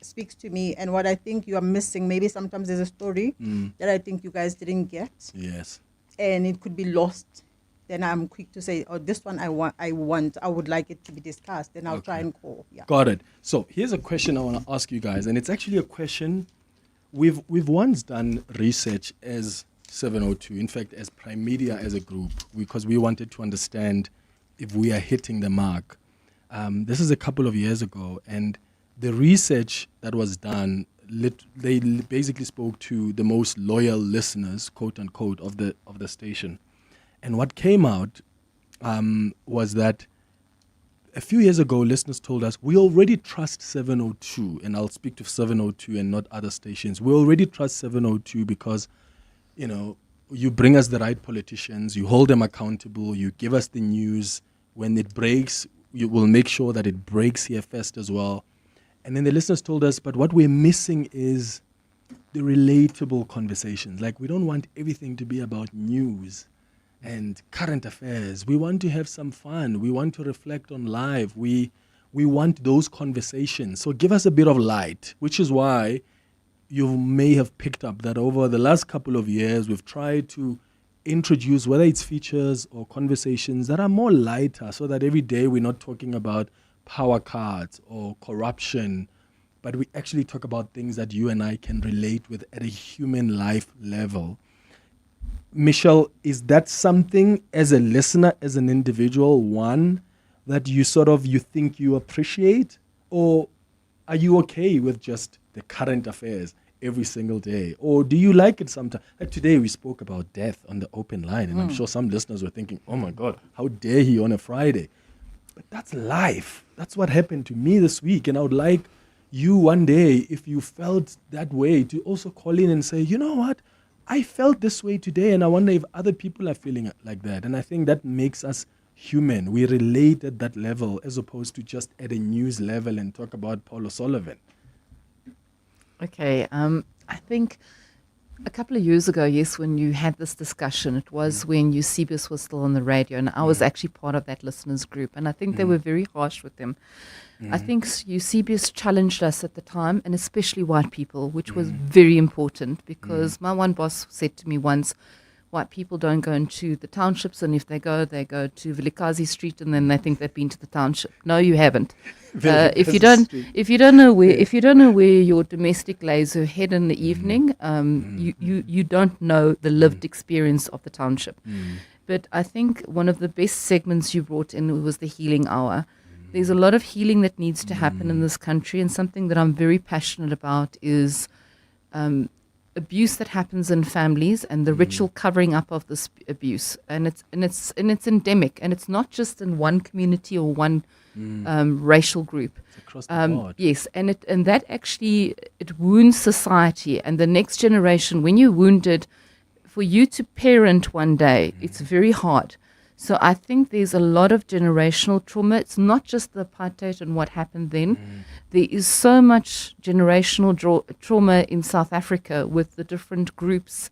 speaks to me and what I think you are missing. Maybe sometimes there's a story that I think you guys didn't get. Yes. And it could be lost. Then I'm quick to say, oh, this one I would like it to be discussed. Then I'll try and call. Yeah. Got it. So here's a question I want to ask you guys, and it's actually a question we've once done research as 702, in fact, as Prime Media as a group, because we wanted to understand if we are hitting the mark. This is a couple of years ago, and the research that was done, they basically spoke to the most loyal listeners, quote unquote, of the station. And what came out was that a few years ago, listeners told us, we already trust 702, and I'll speak to 702 and not other stations. We already trust 702 because, you bring us the right politicians, you hold them accountable, you give us the news. When it breaks, you will make sure that it breaks here first as well. And then the listeners told us, but what we're missing is the relatable conversations. Like, we don't want everything to be about news and current affairs. We want to have some fun. We want to reflect on life. We want those conversations. So give us a bit of light, which is why you may have picked up that over the last couple of years, we've tried to introduce, whether it's features or conversations that are more lighter, so that every day we're not talking about power cards or corruption, but we actually talk about things that you and I can relate with at a human life level. Michelle, is that something as a listener, as an individual, one that you think you appreciate? Or are you okay with just the current affairs every single day? Or do you like it sometimes? Like today we spoke about death on the open line, and I'm sure some listeners were thinking, oh my God, how dare he on a Friday? But that's life. That's what happened to me this week. And I would like you one day, if you felt that way, to also call in and say, you know what? I felt this way today, and I wonder if other people are feeling like that. And I think that makes us human. We relate at that level as opposed to just at a news level and talk about Paul O'Sullivan. Okay, I think a couple of years ago, yes, when you had this discussion, it was when Eusebius was still on the radio, and I was actually part of that listeners group, and I think they were very harsh with him. I think Eusebius challenged us at the time, and especially white people, which was very important, because my one boss said to me once, white people don't go into the townships, and if they go to Vilikazi Street, and then they think they've been to the township. No, you haven't. If you don't know where your domestic lays her head in the evening, you don't know the lived experience of the township. But I think one of the best segments you brought in was the healing hour. There's a lot of healing that needs to happen in this country, and something that I'm very passionate about is abuse that happens in families and the ritual covering up of this abuse, and it's endemic, and it's not just in one community or one racial group. It's across the board. Yes, and that actually it wounds society and the next generation. When you're wounded, for you to parent one day, it's very hard. So I think there's a lot of generational trauma. It's not just the apartheid and what happened then. There is so much generational trauma in South Africa with the different groups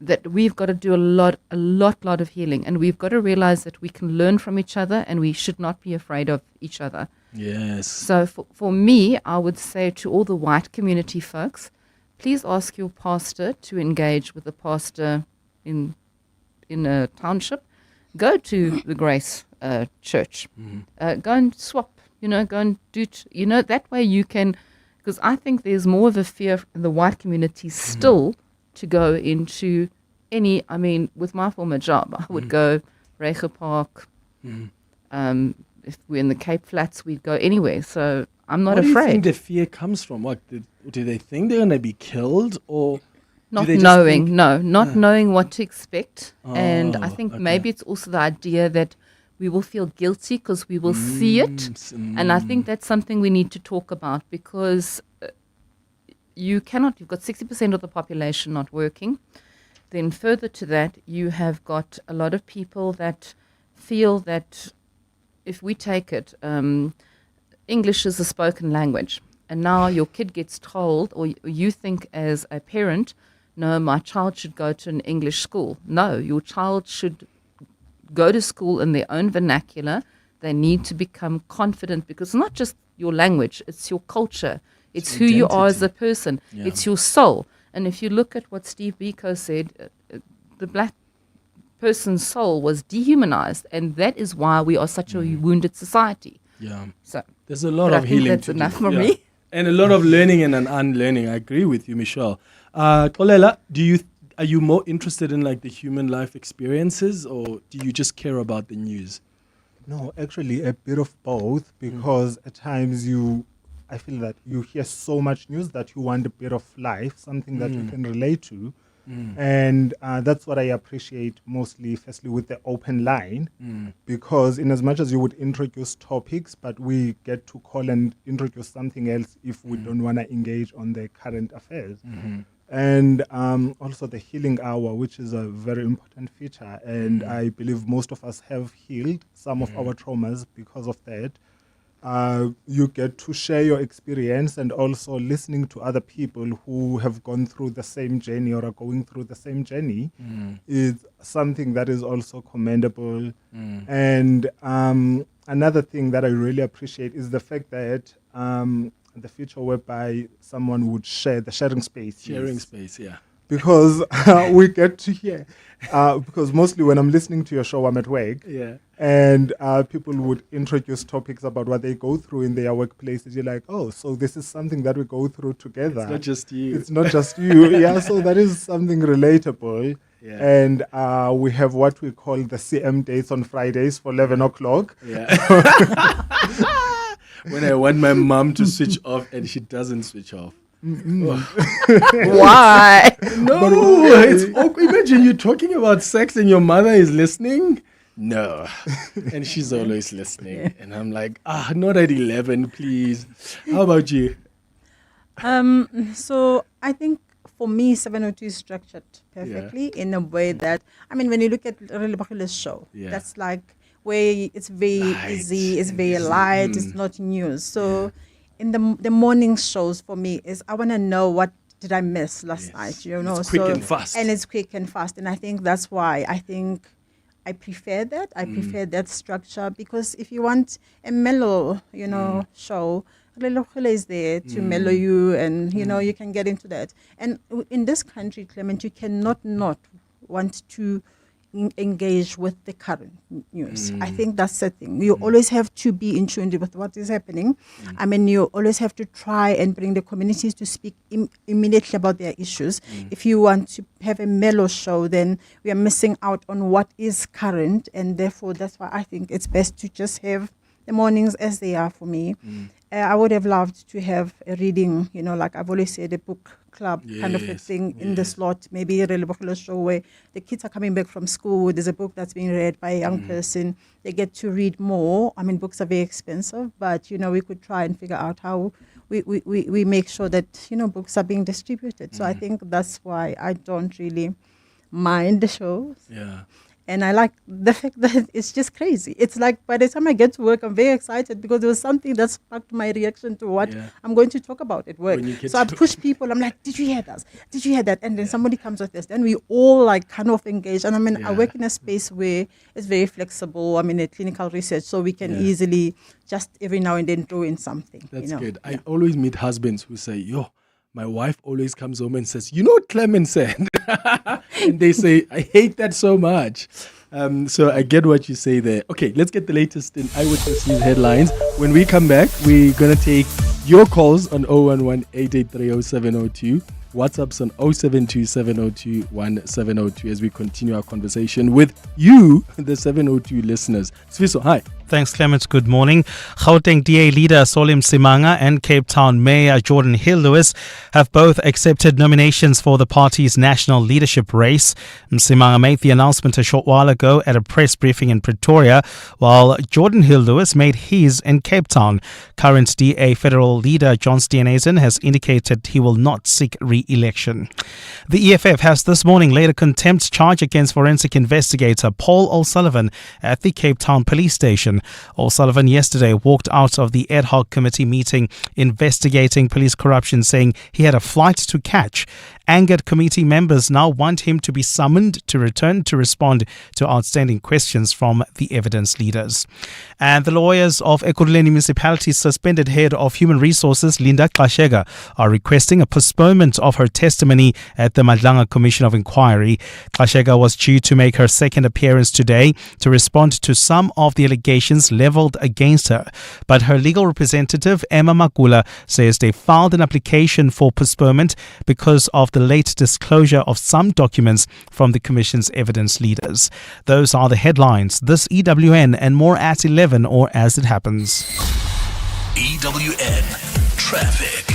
that we've got to do a lot of healing. And we've got to realize that we can learn from each other and we should not be afraid of each other. Yes. So for me, I would say to all the white community folks, please ask your pastor to engage with a pastor in a township. Go to the Grace Church. Go and swap, go and do, that way you can, because I think there's more of a fear in the white community still to go into with my former job, I would go Reiger Park. If we're in the Cape Flats, we'd go anywhere. So I'm not afraid. What do you think the fear comes from? What do they think they're going to be killed, or not knowing? Not knowing what to expect. And I think maybe it's also the idea that we will feel guilty because we will see it. And I think that's something we need to talk about, because you've got 60% of the population not working. Then further to that, you have got a lot of people that feel that if we take it, English is a spoken language. And now your kid gets told, or you think as a parent, no, my child should go to an English school. No, your child should go to school in their own vernacular. They need to become confident, because it's not just your language, it's your culture. It's who you are as a person. Yeah. It's your soul. And if you look at what Steve Biko said, the black person's soul was dehumanized, and that is why we are such a wounded society. Yeah. So there's a lot of healing. That's enough for me. And a lot of learning and unlearning. I agree with you, Michelle. Kolela, are you more interested in like the human life experiences, or do you just care about the news? No, actually a bit of both, because at times I feel that you hear so much news that you want a bit of life, something that you can relate to. And that's what I appreciate mostly, firstly, with the open line, because in as much as you would introduce topics, but we get to call and introduce something else if we don't want to engage on the current affairs. And also the healing hour, which is a very important feature. And I believe most of us have healed some of our traumas because of that. You get to share your experience, and also listening to other people who have gone through the same journey or are going through the same journey is something that is also commendable. And another thing that I really appreciate is the fact that the feature whereby someone would share the sharing space. Yeah. Because we get to hear, because mostly when I'm listening to your show, I'm at work. Yeah. And people would introduce topics about what they go through in their workplaces. You're like, oh, so this is something that we go through together. It's not just you. It's not just you. Yeah, so that is something relatable. Yeah. And we have what we call the CM dates on Fridays for 11 o'clock. Yeah. When I want my mom to switch off and she doesn't switch off. Why? No, it's awkward. Imagine you talking about sex and your mother is listening. No. And she's always listening. And I'm like, not at 11, please. How about you? So I think for me, 702 is structured perfectly in a way that, when you look at Ramaphosa's show, that's like where it's very easy, it's very light, it's not news. So in the morning shows for me is I want to know what did I miss last night, It's quick and fast. And it's quick and fast. And I think that's why I prefer that. I prefer that structure, because if you want a mellow, show, Ramaphosa is there to mellow you, and you can get into that. And in this country, Clement, you cannot not want to engage with the current news. I think that's the thing. You always have to be in tune with what is happening. You always have to try and bring the communities to speak immediately about their issues. If you want to have a mellow show, then we are missing out on what is current, and therefore that's why I think it's best to just have the mornings as they are for me. I would have loved to have a reading, like I've always said, a book club kind of a thing in the slot, maybe a Ramaphosa show where the kids are coming back from school, there's a book that's being read by a young person, they get to read more. Books are very expensive, but, we could try and figure out how we make sure that, books are being distributed. So I think that's why I don't really mind the shows. Yeah. And I like the fact that it's just crazy. It's like by the time I get to work, I'm very excited because there was something that sparked my reaction to what I'm going to talk about at work. So I push people. I'm like, did you hear this? Did you hear that? And then somebody comes with this. Then we all like kind of engage. And I mean, I work in a space where it's very flexible. I'm in a clinical research, so we can easily just every now and then throw in something. That's good. I always meet husbands who say, my wife always comes home and says, you know what Clement said? And they say, I hate that so much. So I get what you say there. Okay, let's get the latest in Eyewitness News headlines. When we come back, we're going to take your calls on 011-883-0702. WhatsApp's on 072-702-1702 as we continue our conversation with you, the 702 listeners. Sfiso, hi. Thanks, Clement. Good morning. Gauteng DA leader Solim Simanga and Cape Town Mayor Jordan Hill-Lewis have both accepted nominations for the party's national leadership race. Simanga made the announcement a short while ago at a press briefing in Pretoria, while Jordan Hill-Lewis made his in Cape Town. Current DA federal leader John Steenhuisen has indicated he will not seek re-election. The EFF has this morning laid a contempt charge against forensic investigator Paul O'Sullivan at the Cape Town police station. O'Sullivan yesterday walked out of the ad hoc committee meeting investigating police corruption, saying he had a flight to catch. Angered committee members now want him to be summoned to return to respond to outstanding questions from the evidence leaders. And the lawyers of Ekurhuleni Municipality's suspended head of human resources, Linda Xashega, are requesting a postponement of her testimony at the Madlanga Commission of Inquiry. Xashega was due to make her second appearance today to respond to some of the allegations leveled against her. But her legal representative, Emma Makula, says they filed an application for postponement because of the late disclosure of some documents from the Commission's evidence leaders. Those are the headlines. This EWN and more at 11 or as it happens. EWN Traffic.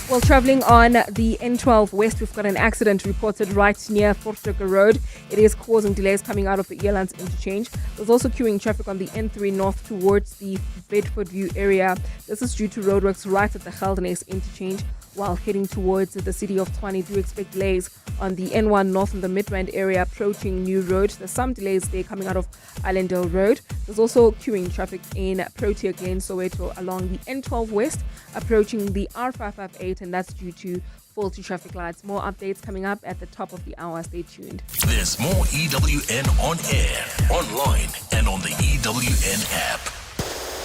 Well, travelling on the N12 West, we've got an accident reported right near Fortuga Road. It is causing delays coming out of the Earlands interchange. There's also queuing traffic on the N3 North towards the Bedford View area. This is due to roadworks right at the Geldenhuys interchange. While heading towards the city of Tshwane, do expect delays on the N1 North in the Midrand area approaching New Road. There's some delays there coming out of Allendale Road. There's also queuing traffic in Protea Glen, Soweto along the N12 West approaching the R558, and that's due to faulty traffic lights. More updates coming up at the top of the hour. Stay tuned. There's more EWN on air, online, and on the EWN app.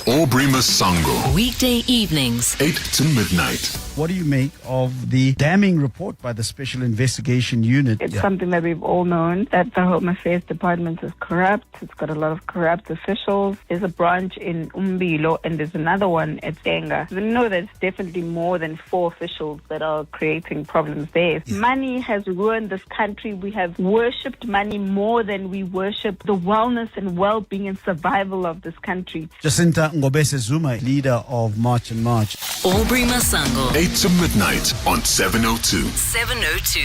Aubrey Masango. Weekday evenings, 8 to midnight. What do you make of the damning report by the Special Investigation Unit? It's something that we've all known, that the Home Affairs Department is corrupt. It's got a lot of corrupt officials. There's a branch in Umbilo and there's another one at Tenga. We know that it's definitely more than 4 officials that are creating problems there. Yeah. Money has ruined this country. We have worshipped money more than we worship the wellness and well-being and survival of this country. Jacinta Ngobese Zuma, leader of March and March. Aubrey Masango. 8 to midnight on 702. 702.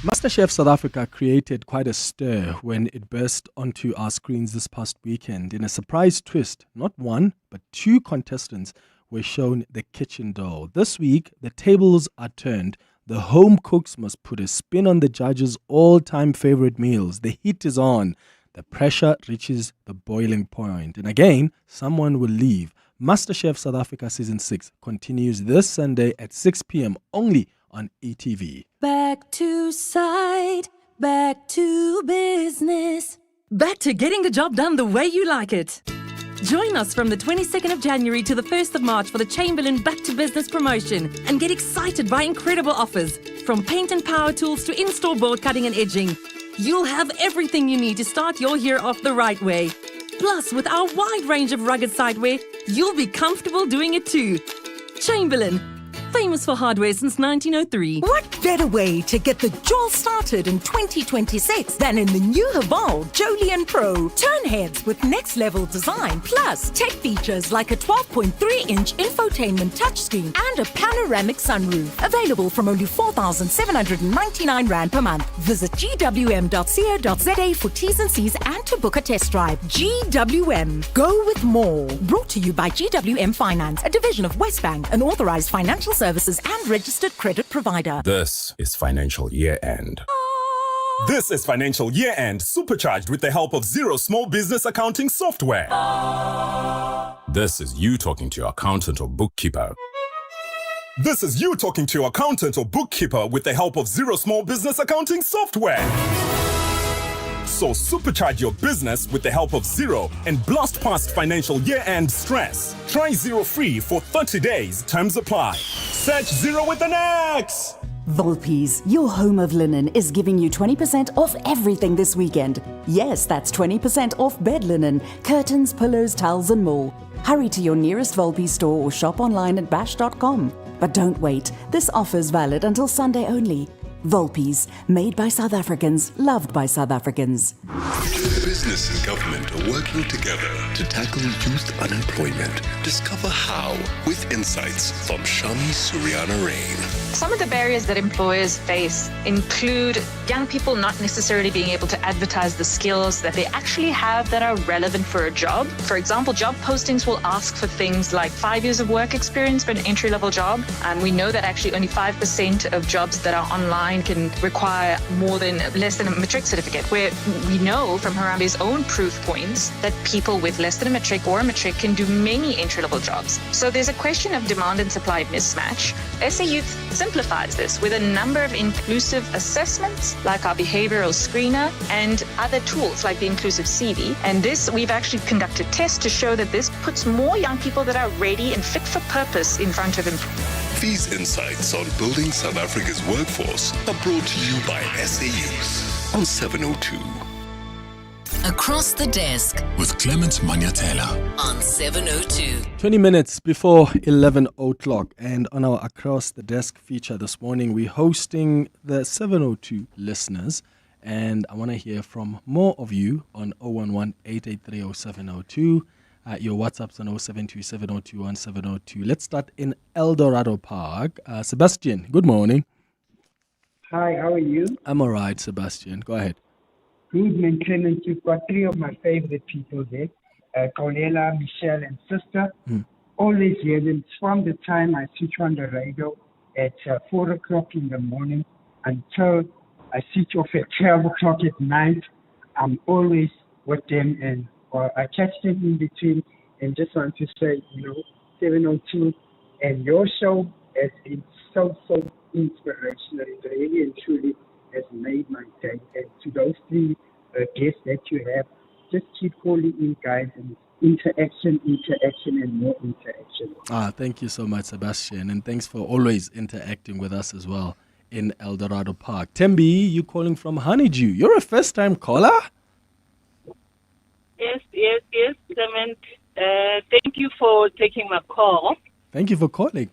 MasterChef South Africa created quite a stir when it burst onto our screens this past weekend. In a surprise twist, not one, but 2 contestants were shown the kitchen door. This week, the tables are turned. The home cooks must put a spin on the judges' all-time favorite meals. The heat is on. The pressure reaches the boiling point. And again, someone will leave. MasterChef South Africa Season 6 continues this Sunday at 6 p.m. only on ETV. Back to side, back to business. Back to getting the job done the way you like it. Join us from the 22nd of January to the 1st of March for the Chamberlain Back to Business promotion and get excited by incredible offers. From paint and power tools to in-store board cutting and edging. You'll have everything you need to start your year off the right way. Plus, with our wide range of rugged sideware, you'll be comfortable doing it too. Chamberlain, famous for hardware since 1903. What better way to get the jewel started in 2026 than in the new Haval Jolian Pro? Turn heads with next level design, plus tech features like a 12.3-inch infotainment touchscreen and a panoramic sunroof. Available from only 4,799 Rand per month. Visit gwm.co.za for T's and C's and to book a test drive. GWM. Go with more. Brought to you by GWM Finance, a division of Westbank, an authorized financial services and registered credit provider. This is financial year end. This is financial year-end supercharged with the help of Zero Small Business Accounting Software. This is you talking to your accountant or bookkeeper. This is you talking to your accountant or bookkeeper with the help of Zero Small Business Accounting Software. So supercharge your business with the help of Zero and blast past financial year-end stress. Try Zero free for 30 days. Terms apply. Search Zero with an X. Volpes, your home of linen, is giving you 20% off everything this weekend. Yes, that's 20% off bed linen, curtains, pillows, towels and more. Hurry to your nearest Volpes store or shop online at bash.com. But don't wait, this offer is valid until Sunday only. Volpes, made by South Africans, loved by South Africans. Business and government are working together to tackle youth unemployment. Discover how with insights from Shami Suriana Rain. Some of the barriers that employers face include young people not necessarily being able to advertise the skills that they actually have that are relevant for a job. For example, job postings will ask for things like 5 years of work experience for an entry-level job. And we know that actually only 5% of jobs that are online can require less than a matric certificate, where we know from Harambe's own proof points that people with less than a matric or a matric can do many entry-level jobs. So there's a question of demand and supply mismatch. SA Youth simplifies this with a number of inclusive assessments like our behavioral screener and other tools like the inclusive CV. And this, we've actually conducted tests to show that this puts more young people that are ready and fit for purpose in front of employers. These insights on building South Africa's workforce are brought to you by SA Youth on 702. Across the Desk with Clement Manyathela on 702. 20 minutes before 11 o'clock, and on our Across the Desk feature this morning, we're hosting the 702 listeners, and I want to hear from more of you on 011-883-0702. Your WhatsApp's on 072-702-1702. Let's start in El Dorado Park. Sebastian, good morning. Hi, how are you? I'm all right, Sebastian. Go ahead. Good, man, Clement. You've got three of my favorite people there. Kaulela, Michelle, and Sister. Always hear them from the time I switch on the radio at 4 o'clock in the morning until I switch off at 12 o'clock at night. I'm always with them, and I catch them in between, and just want to say, 702 and your show has been so inspirational. It really and truly has made my day. And to those three guests that you have, just keep calling in, guys, and interaction, and more interaction. Thank you so much, Sebastian, and thanks for always interacting with us as well in El Dorado Park. Tembi, you calling from Honeydew. You're a first-time caller? Yes, Clement. Thank you for taking my call. Thank you for calling.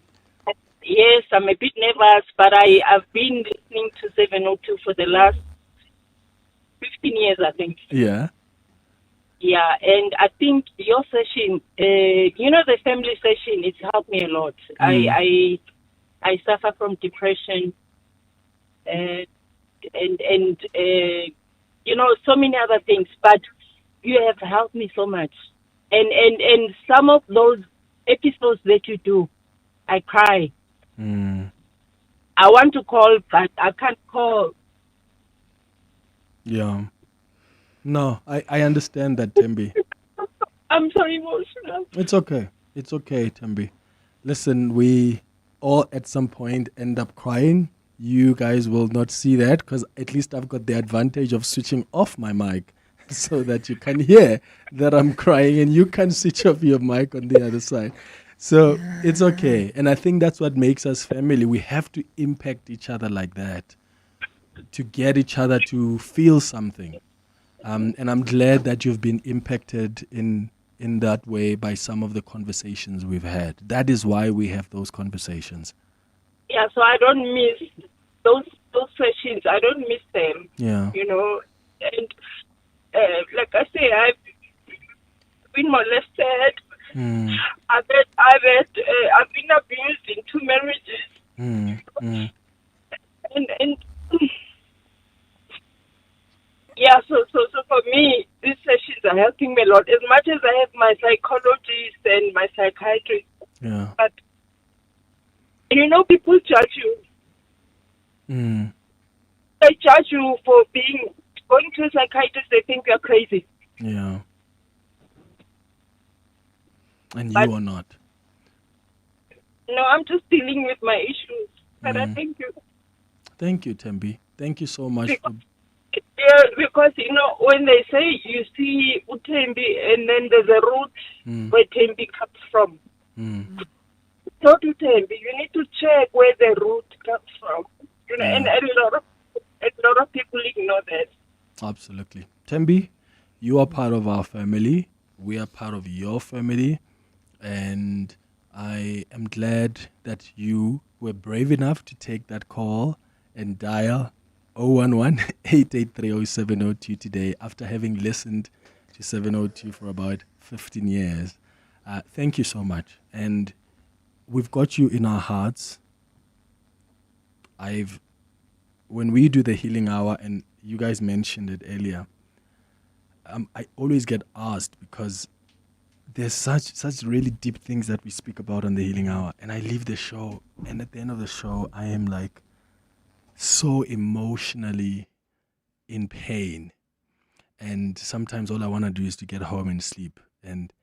Yes, I'm a bit nervous, but I've been listening to 702 for the last 15 years, I think. Yeah. Yeah, and I think your session, the family session, it's helped me a lot. I suffer from depression and so many other things, but you have helped me so much. And some of those episodes that you do, I cry. I want to call, but I can't call. Yeah. No, I understand that, Tembi. I'm so emotional. It's okay, Tembi. Listen, we all at some point end up crying. You guys will not see that because at least I've got the advantage of switching off my mic so that you can hear that I'm crying and you can switch off your mic on the other side. So it's okay. And I think that's what makes us family. We have to impact each other like that to get each other to feel something. And I'm glad that you've been impacted in that way by some of the conversations we've had. That is why we have those conversations. Yeah, so I don't miss those sessions. I don't miss them. Yeah. And like I say, I've been molested. I've been abused in 2 marriages. And yeah, so for me, these sessions are helping me a lot. As much as I have my psychologist and my psychiatrist, but people judge you. they judge you for going to a psychiatrist, they think you're crazy. Yeah. And But- you are not. No, I'm just dealing with my issues. But I thank you. Thank you, Tembi. Thank you so much. For, Yeah, because, when they say you see Utembi and then there's a route where Tembi comes from. Not Utembi. You need to check where the route comes from. And a lot of people ignore that. absolutely. Tembi, you are part of our family. We are part of your family. And I am glad that you were brave enough to take that call and dial 011-883-0702 today after having listened to 702 for about 15 years. Thank you so much. And we've got you in our hearts. When we do the healing hour, and you guys mentioned it earlier, I always get asked because there's such really deep things that we speak about on the healing hour, and I leave the show, and at the end of the show, I am like so emotionally in pain, and sometimes all I want to do is to get home and sleep, and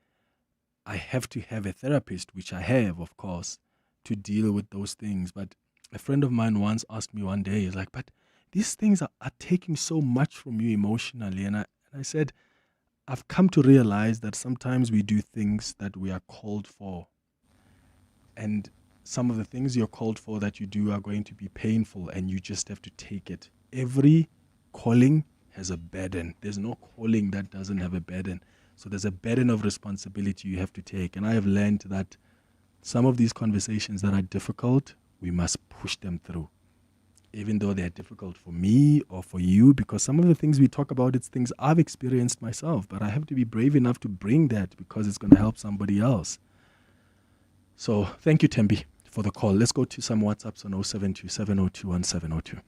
I have to have a therapist, which I have, of course, to deal with those things. But a friend of mine once asked me one day, he's like, but these things are taking so much from you emotionally, and I said, I've come to realize that sometimes we do things that we are called for. And some of the things you're called for that you do are going to be painful, and you just have to take it. Every calling has a burden. There's no calling that doesn't have a burden. So there's a burden of responsibility you have to take. And I have learned that some of these conversations that are difficult, we must push them through. Even though they're difficult for me or for you, because some of the things we talk about, it's things I've experienced myself, but I have to be brave enough to bring that because it's going to help somebody else. So thank you, Tembi, for the call. Let's go to some WhatsApps on 072-702-1702.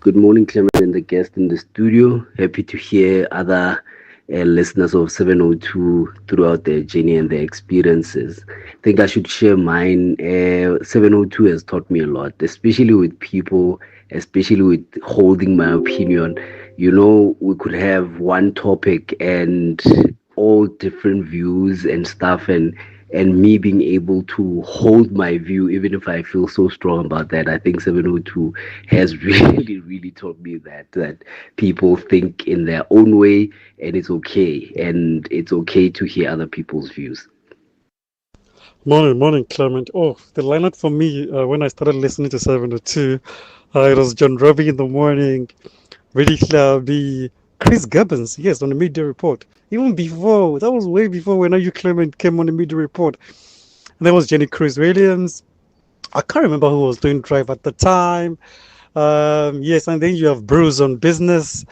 Good morning, Clement and the guest in the studio. Happy to hear other listeners of 702 throughout their journey and their experiences. I think I should share mine. 702 has taught me a lot, especially with people, especially with holding my opinion. We could have one topic and all different views and stuff, and me being able to hold my view, even if I feel so strong about that. I think 702 has really taught me that people think in their own way, and it's okay. And it's okay to hear other people's views. Morning, Clement. Oh, the lineup for me, when I started listening to 702, it was John Robbie in the morning, Really Clubby, Chris Gibbons, yes, on the Midday Report. Even before, that was way before when you, Clement, came on the Midday Report. And there was Jenny Chris Williams. I can't remember who was doing Drive at the time. Yes, and then you have Bruce on Business.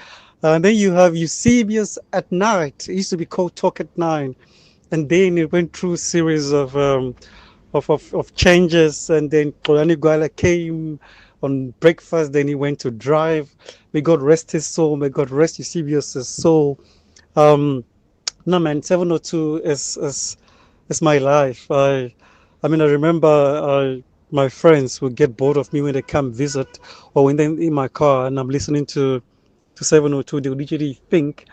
And then you have Eusebius at night. It used to be called Talk at 9. And then it went through a series of changes. And then Kolani Gwala came on breakfast. Then he went to Drive. May God rest his soul. May God rest Eusebius' soul. No, man, 702 is my life. I remember my friends would get bored of me when they come visit, or when they're in my car and I'm listening to 702. They would literally think,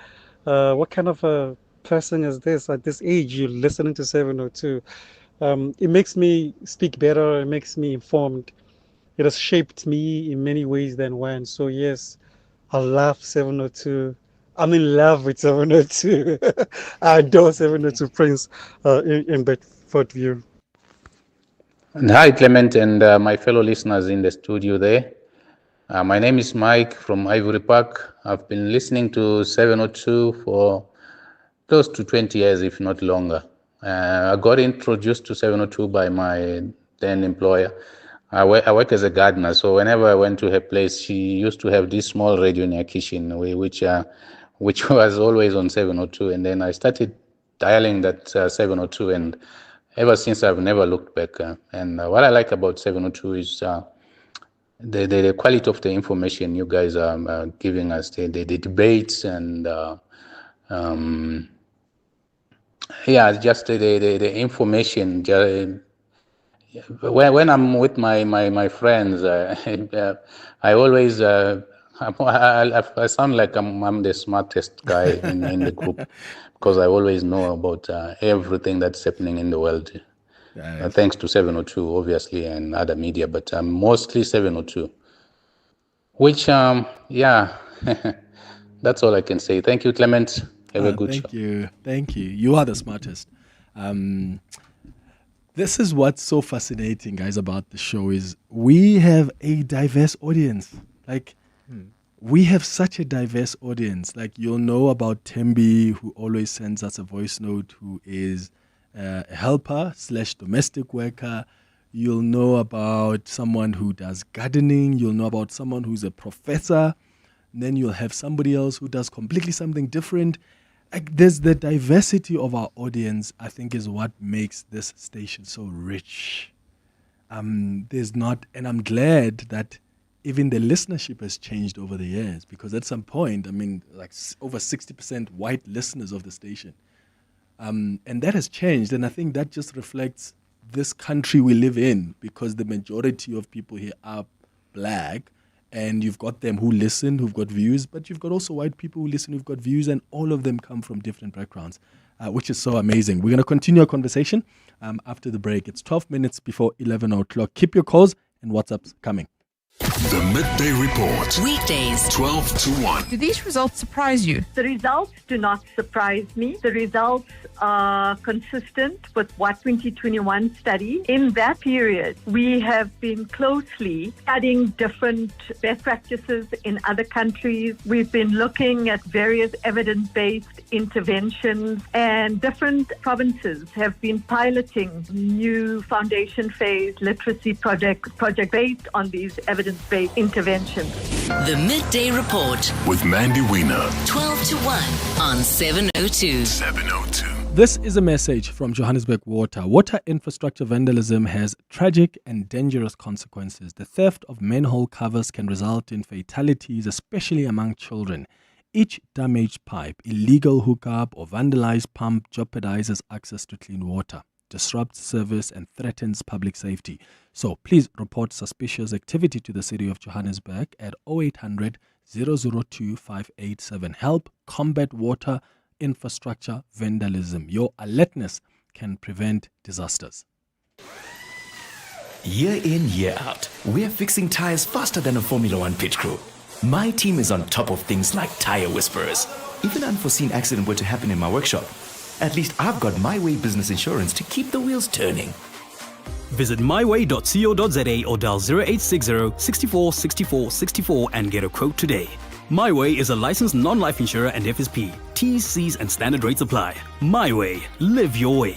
what kind of a person is this at this age? You're listening to 702. It makes me speak better. It makes me informed. It has shaped me in many ways than one. So yes, I love 702. I'm in love with 702. I adore 702 Prince in Bedford View. And hi, Clement, and my fellow listeners in the studio there. My name is Mike from Ivory Park. I've been listening to 702 for close to 20 years, if not longer. I got introduced to 702 by my then employer. I work as a gardener, so whenever I went to her place, she used to have this small radio in her kitchen, which was always on 702. And then I started dialing that 702, and ever since I've never looked back. And what I like about 702 is the quality of the information you guys are giving us, the debates, and just the information. When I'm with my friends, I always I sound like I'm the smartest guy in the group because I always know about everything that's happening in the world. Thanks to 702, obviously, and other media, but mostly 702. Which, yeah, that's all I can say. Thank you, Clement. Have a good show. Thank you. You are the smartest. This is what's so fascinating, guys, about the show is we have a diverse audience. Like, we have such a diverse audience. Like, you'll know about Tembi, who always sends us a voice note, who is a helper / domestic worker. You'll know about someone who does gardening. You'll know about someone who's a professor. And then you'll have somebody else who does completely something different. Like, there's the diversity of our audience, I think, is what makes this station so rich. There's not, and I'm glad that even the listenership has changed over the years, because at some point, I mean, like over 60% white listeners of the station. And that has changed, and I think that just reflects this country we live in, because the majority of people here are black, and you've got them who listen, who've got views, but you've got also white people who listen, who've got views, and all of them come from different backgrounds, which is so amazing. We're going to continue our conversation after the break. It's 12 minutes before 11 o'clock. Keep your calls and WhatsApps coming. The Midday Report. Weekdays, 12 to 1. Do these results surprise you? The results do not surprise me. The results are consistent with what 2021 study. In that period, we have been closely studying different best practices in other countries. We've been looking at various evidence-based interventions, and different provinces have been piloting new foundation phase literacy project based on these evidence-based interventions. The Midday Report with Mandy Wiener. 12 to 1 on 702. 702. This is a message from Johannesburg Water. Water infrastructure vandalism has tragic and dangerous consequences. The theft of manhole covers can result in fatalities, especially among children. Each damaged pipe, illegal hookup, or vandalized pump jeopardizes access to clean water, disrupts service, and threatens public safety. So please report suspicious activity to the City of Johannesburg at 0800 002 587. Help combat water infrastructure vandalism. Your alertness can prevent disasters. Year in, year out, we're fixing tires faster than a Formula One pit crew. My team is on top of things like tire whisperers. If an unforeseen accident were to happen in my workshop, at least I've got My Way business insurance to keep the wheels turning. Visit myway.co.za or dial 0860 64 64 64 and get a quote today. My Way is a licensed non-life insurer and FSP. T's, C's and standard rates apply. My Way. Live your way.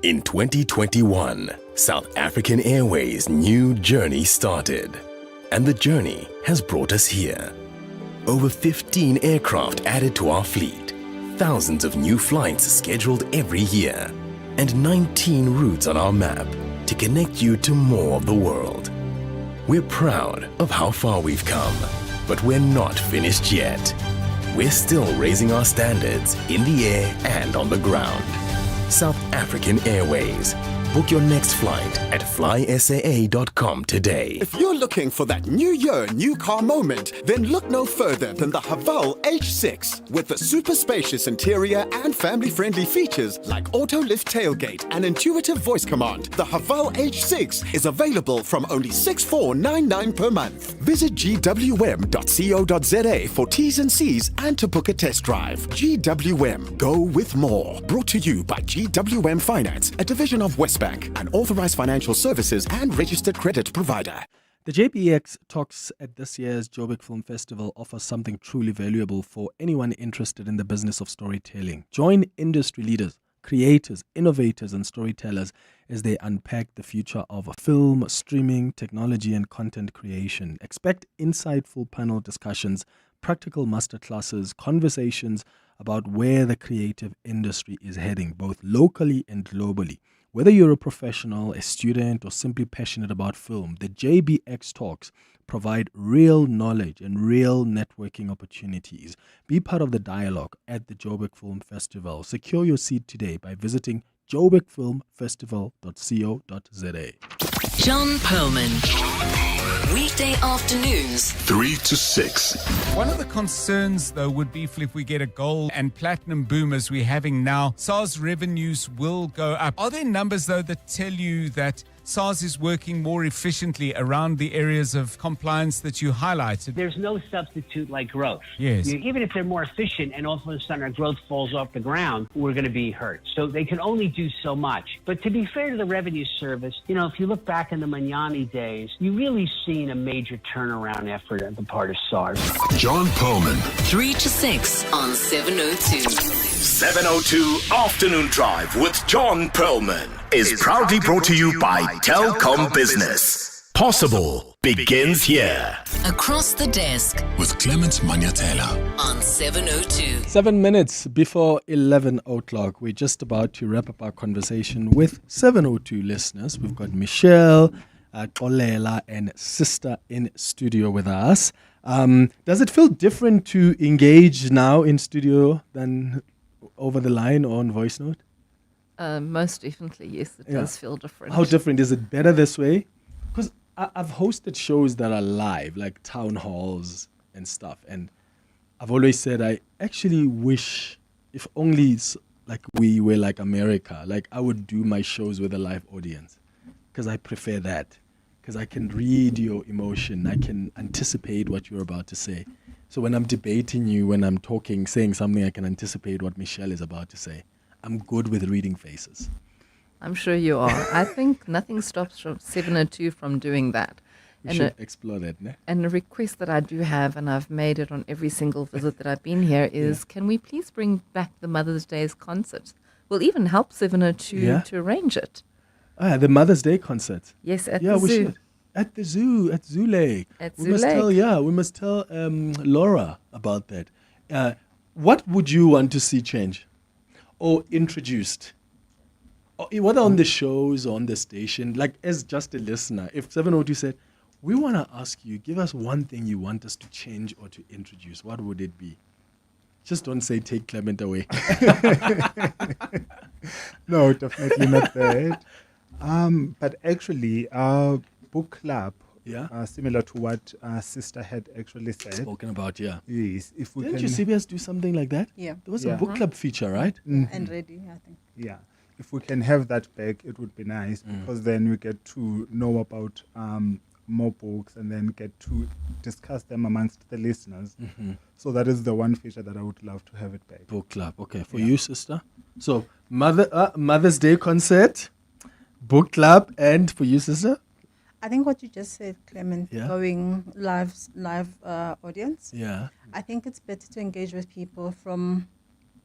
In 2021, South African Airways' new journey started. And the journey has brought us here. Over 15 aircraft added to our fleet, thousands of new flights scheduled every year, and 19 routes on our map to connect you to more of the world. We're proud of how far we've come, but we're not finished yet. We're still raising our standards in the air and on the ground. South African Airways. Book your next flight at flysaa.com today. If you're looking for that new year, new car moment, then look no further than the Haval H6. With the super spacious interior and family-friendly features like auto-lift tailgate and intuitive voice command, the Haval H6 is available from only $6,499 per month. Visit gwm.co.za for T's and C's and to book a test drive. GWM, go with more. Brought to you by GWM Finance, a division of West Bank, an authorized financial services and registered credit provider. The JBX talks at this year's Joburg Film Festival offer something truly valuable for anyone interested in the business of storytelling. Join industry leaders, creators, innovators, and storytellers as they unpack the future of film, streaming, technology, and content creation. Expect insightful panel discussions, practical masterclasses, conversations about where the creative industry is heading, both locally and globally. Whether you're a professional, a student, or simply passionate about film, the JBX Talks provide real knowledge and real networking opportunities. Be part of the dialogue at the Joburg Film Festival. Secure your seat today by visiting joburgfilmfestival.co.za. John Perlman. Weekday afternoons, 3 to 6. One of the concerns, though, would be if we get a gold and platinum boom as we're having now, SARS revenues will go up. Are there numbers, though, that tell you that SARS is working more efficiently around the areas of compliance that you highlighted? There's no substitute like growth. Yes. Even if they're more efficient and all of a sudden our growth falls off the ground, we're going to be hurt. So they can only do so much. But to be fair to the Revenue Service, if you look back in the Manyathela days, you really seen a major turnaround effort on the part of SARS. John Perlman. 3 to 6 on 702. 702 Afternoon Drive with John Perlman is proudly brought to you by Telkom Business. Possible begins here. Across the desk with Clement Manyathela on 702. 7 minutes before 11 o'clock. We're just about to wrap up our conversation with 702 listeners. We've got Michelle, Kolela, and Sister in studio with us. Does it feel different to engage now in studio than over the line or on voice note? Most definitely, yes, it does feel different. How different? Is it better this way? Because I've hosted shows that are live, like town halls and stuff. And I've always said I actually wish if only like we were like America, like I would do my shows with a live audience. Because I prefer that. Because I can read your emotion. I can anticipate what you're about to say. So when I'm debating you, when I'm talking, saying something, I can anticipate what Michelle is about to say. I'm good with reading faces. I'm sure you are. I think nothing stops from 702 from doing that. We should explore that, ne? And a request that I do have, and I've made it on every single visit that I've been here, is can we please bring back the Mother's Day's concert? We'll even help 702 to arrange it. The Mother's Day concert. Yes, at the zoo. We should. At the zoo, at Zoo Lake. At we Zoo must Lake. We must tell Laura about that. What would you want to see change or introduced? Or whether on the shows or on the station, like as just a listener, if 702 said, we want to ask you, give us one thing you want us to change or to introduce, what would it be? Just don't say take Clement away. No, definitely not that. But actually, our book club, similar to what Sister had actually said. Spoken about, Yes. If we Didn't can, UCBS do something like that? Yeah. There was a book club feature, right? And ready, I think. Yeah. If we can have that back, it would be nice because then we get to know about more books and then get to discuss them amongst the listeners. So that is the one feature that I would love to have it back. Book club. Okay. For you, Sister? So Mother's Day concert, book club, and for you, Sister? I think what you just said, Clement, Yeah. going live audience. Yeah. I think it's better to engage with people from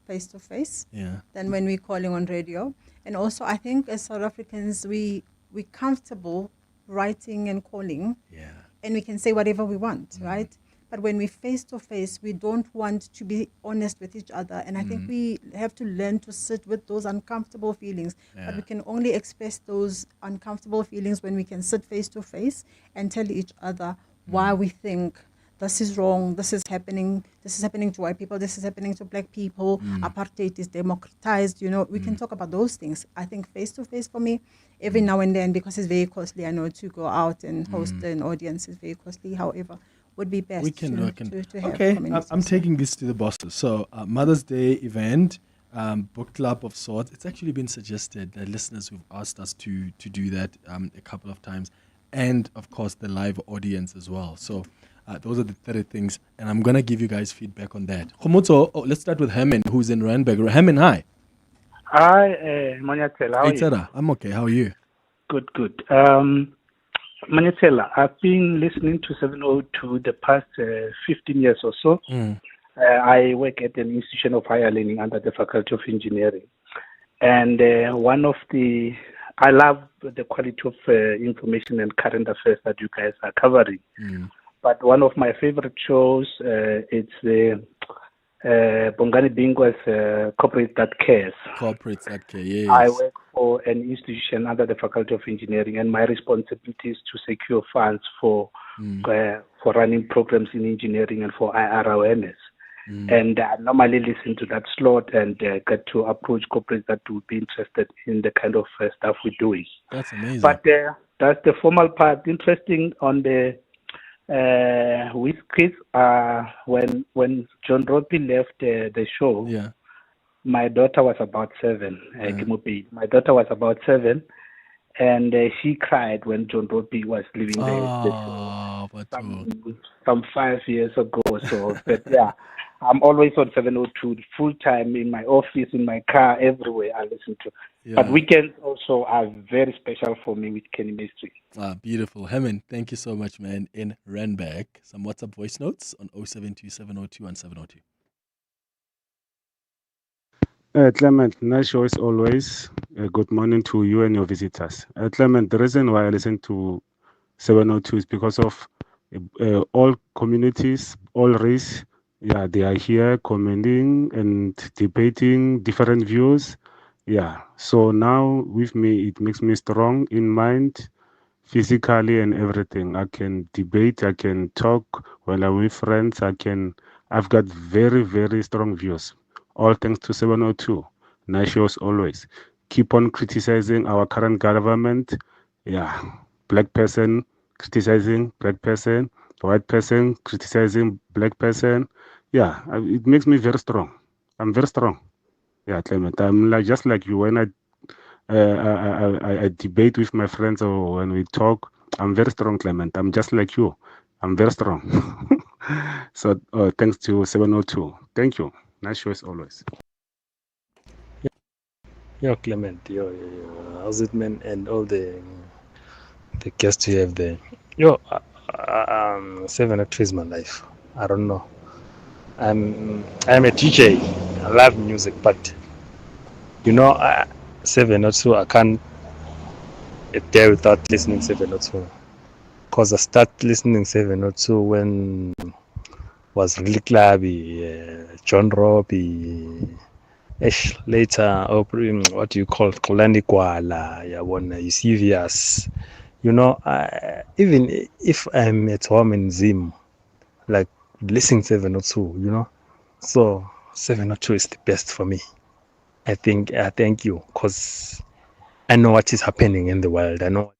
face to face Yeah. than when we're calling on radio. And also, I think as South Africans, we're comfortable writing and calling. Yeah. And we can say whatever we want, right? But when we're face to face, we don't want to be honest with each other. And I think we have to learn to sit with those uncomfortable feelings. But we can only express those uncomfortable feelings when we can sit face to face and tell each other why we think this is wrong, this is happening to white people, this is happening to black people, apartheid is democratized, we can talk about those things. I think face to face for me, every now and then, because it's very costly, I know to go out and host an audience is very costly, however, would be best to have Okay, I'm taking this to the bosses. So Mother's Day event, book club of sorts. It's actually been suggested that listeners who've asked us to do that a couple of times, and of course the live audience as well. So those are the 30 things, and I'm gonna give you guys feedback on that. Khomotso, let's start with Herman, who's in Randburg. Herman, hi. Hi, Manyathela. How are you? I'm okay. How are you? Good. Manyathela, I've been listening to 702 the past 15 years or so. I work at an institution of higher learning under the Faculty of Engineering. And I love the quality of information and current affairs that you guys are covering. But one of my favorite shows, it's Bongani Bingwa's Corporate That Cares. Corporate That Cares, yes. I work for an institution under the Faculty of Engineering, and my responsibility is to secure funds for running programs in engineering and for IR awareness. And I normally listen to that slot and get to approach corporates that would be interested in the kind of stuff we're doing. That's amazing. But that's the formal part. Interesting on the with kids, when John Ropi left the show, my daughter was about 7. My daughter was about 7, and she cried when John Ropi was leaving the show some 5 years ago. So, but yeah, I'm always on 702 full time in my office, in my car, everywhere I listen to. But weekends also are very special for me with Kenny Mystery. Beautiful. Herman, thank you so much, man. In Randburg, some WhatsApp voice notes on 072702 and 702. Clement, nice show as always. Good morning to you and your visitors. Clement, the reason why I listen to 702 is because of all communities, all race. Yeah, they are here commenting and debating different views. Yeah, so now with me, it makes me strong in mind, physically and everything. I can debate, I can talk when I'm with friends. I've got very, very strong views. All thanks to 702. Nice shows always. Keep on criticizing our current government. Yeah, black person criticizing black person, white person criticizing black person. Yeah, it makes me very strong. I'm very strong. Yeah, Clement. I'm just like you. When I debate with my friends or when we talk, I'm very strong, Clement. I'm just like you. I'm very strong. So thanks to 702. Thank you. Nice show as always. Yo, Clement. Yo. How's it, man? And all the guests you have there. Yo, 702 is my life. I don't know. I'm a DJ. I love music, but 702, I can't a day without listening 702. Because I started listening 702 when was really clubby, John Robbie, later, what do you call it, Kolani Kwala, Eusebius. Even if I'm at home in Zim, like listening 702, so 702 is the best for me. I thank you, because I know what is happening in the world. I know.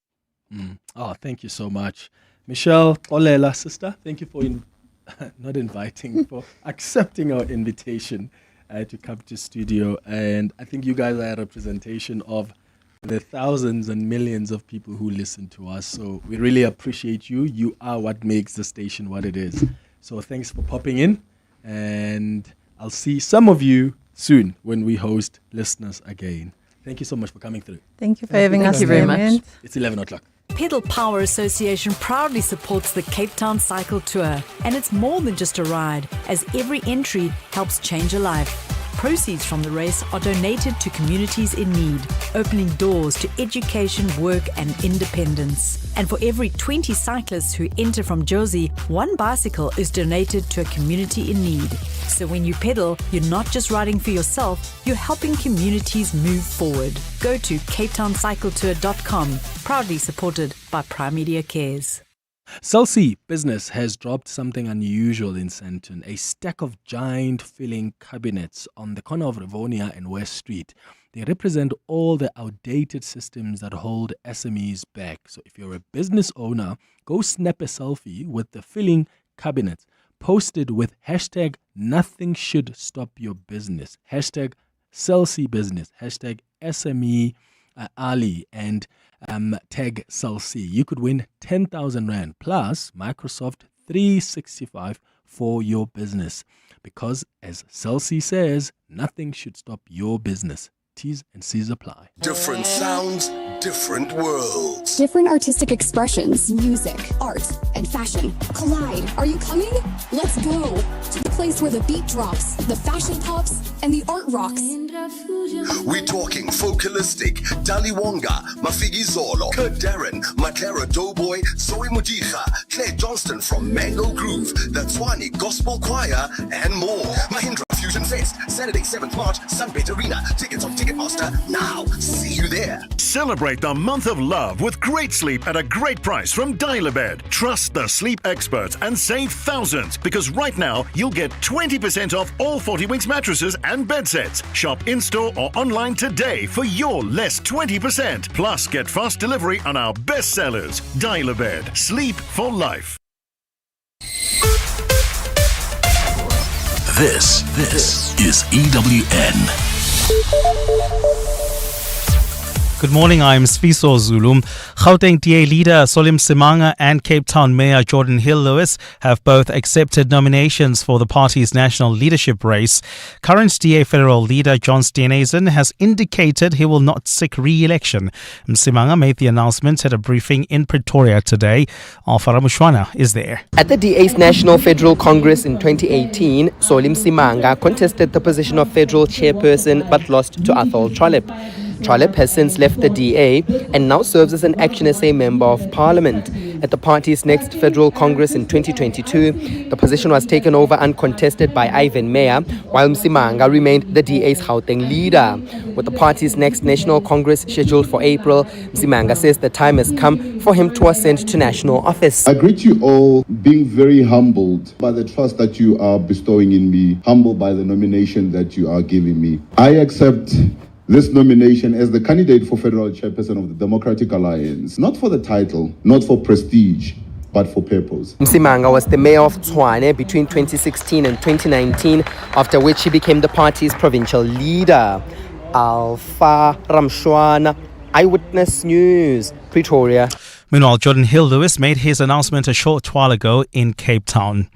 Oh, thank you so much. Michelle Olela, sister, thank you for for accepting our invitation to come to studio. And I think you guys are a representation of the thousands and millions of people who listen to us. So we really appreciate you. You are what makes the station what it is. So thanks for popping in. And I'll see some of you soon when we host listeners again. Thank you so much for coming through. Thank you for having us. Thank you very much. It's 11 o'clock. Pedal Power Association proudly supports the Cape Town Cycle Tour, and it's more than just a ride, as every entry helps change a life. Proceeds from the race are donated to communities in need, opening doors to education, work and independence. And for every 20 cyclists who enter from Jozi, one bicycle is donated to a community in need. So when you pedal, you're not just riding for yourself, you're helping communities move forward. Go to CapetownCycletour.com, proudly supported by Prime Media Cares. Celsi Business has dropped something unusual in Sandton, a stack of giant filing cabinets on the corner of Rivonia and West Street. They represent all the outdated systems that hold SMEs back. So if you're a business owner, go snap a selfie with the filling cabinets, posted with hashtag nothing should stop your business, hashtag Celsi Business, hashtag SME Ali, and tag Celsi. You could win 10,000 Rand plus Microsoft 365 for your business. Because as Celsi says, nothing should stop your business. T's and C's apply. Different sounds, different worlds. Different artistic expressions, music, art, and fashion collide. Are you coming? Let's go to the place where the beat drops, the fashion pops, and the art rocks. We're talking Focalistic, Dali Wonga, Mafigi Zolo, Kurt Darren, Matera Doughboy, Zoe Mujija, Claire Johnston from Mango Groove, the Tswani Gospel Choir, and more. Mahindra Fusion Fest, Saturday 7th March, Sunbet Arena. Tickets on Ticketmaster now. See you there. Celebrate the month of love with great sleep at a great price from Dial-A-Bed. Trust the sleep experts and save thousands, because right now you'll get 20% off all 40 Winks mattresses and bed sets. Shop in-store or online today for your less 20%. Plus, get fast delivery on our best sellers. Dial-A-Bed. Sleep for life. This is EWN. Good morning, I'm Sfiso Zulu. Gauteng DA leader Solim Simanga and Cape Town Mayor Jordan Hill-Lewis have both accepted nominations for the party's national leadership race. Current DA federal leader John Steenhuisen has indicated he will not seek re-election. Simanga made the announcement at a briefing in Pretoria today. Alfara Mushwana is there. At the DA's National Federal Congress in 2018, Solim Simanga contested the position of federal chairperson but lost to Athol Trollip. Trollip has since left the DA and now serves as an Action SA Member of Parliament. At the party's next Federal Congress in 2022, the position was taken over uncontested by Ivan Meyer, while Msimanga remained the DA's Gauteng leader. With the party's next National Congress scheduled for April, Msimanga says the time has come for him to ascend to national office. I greet you all, being very humbled by the trust that you are bestowing in me, humbled by the nomination that you are giving me. I accept this nomination as the candidate for federal chairperson of the Democratic Alliance, not for the title, not for prestige, but for purpose. Msimanga was the mayor of Tshwane between 2016 and 2019, after which he became the party's provincial leader. Alpha Ramshwana, Eyewitness News, Pretoria. Meanwhile, Jordan Hill-Lewis made his announcement a short while ago in Cape Town.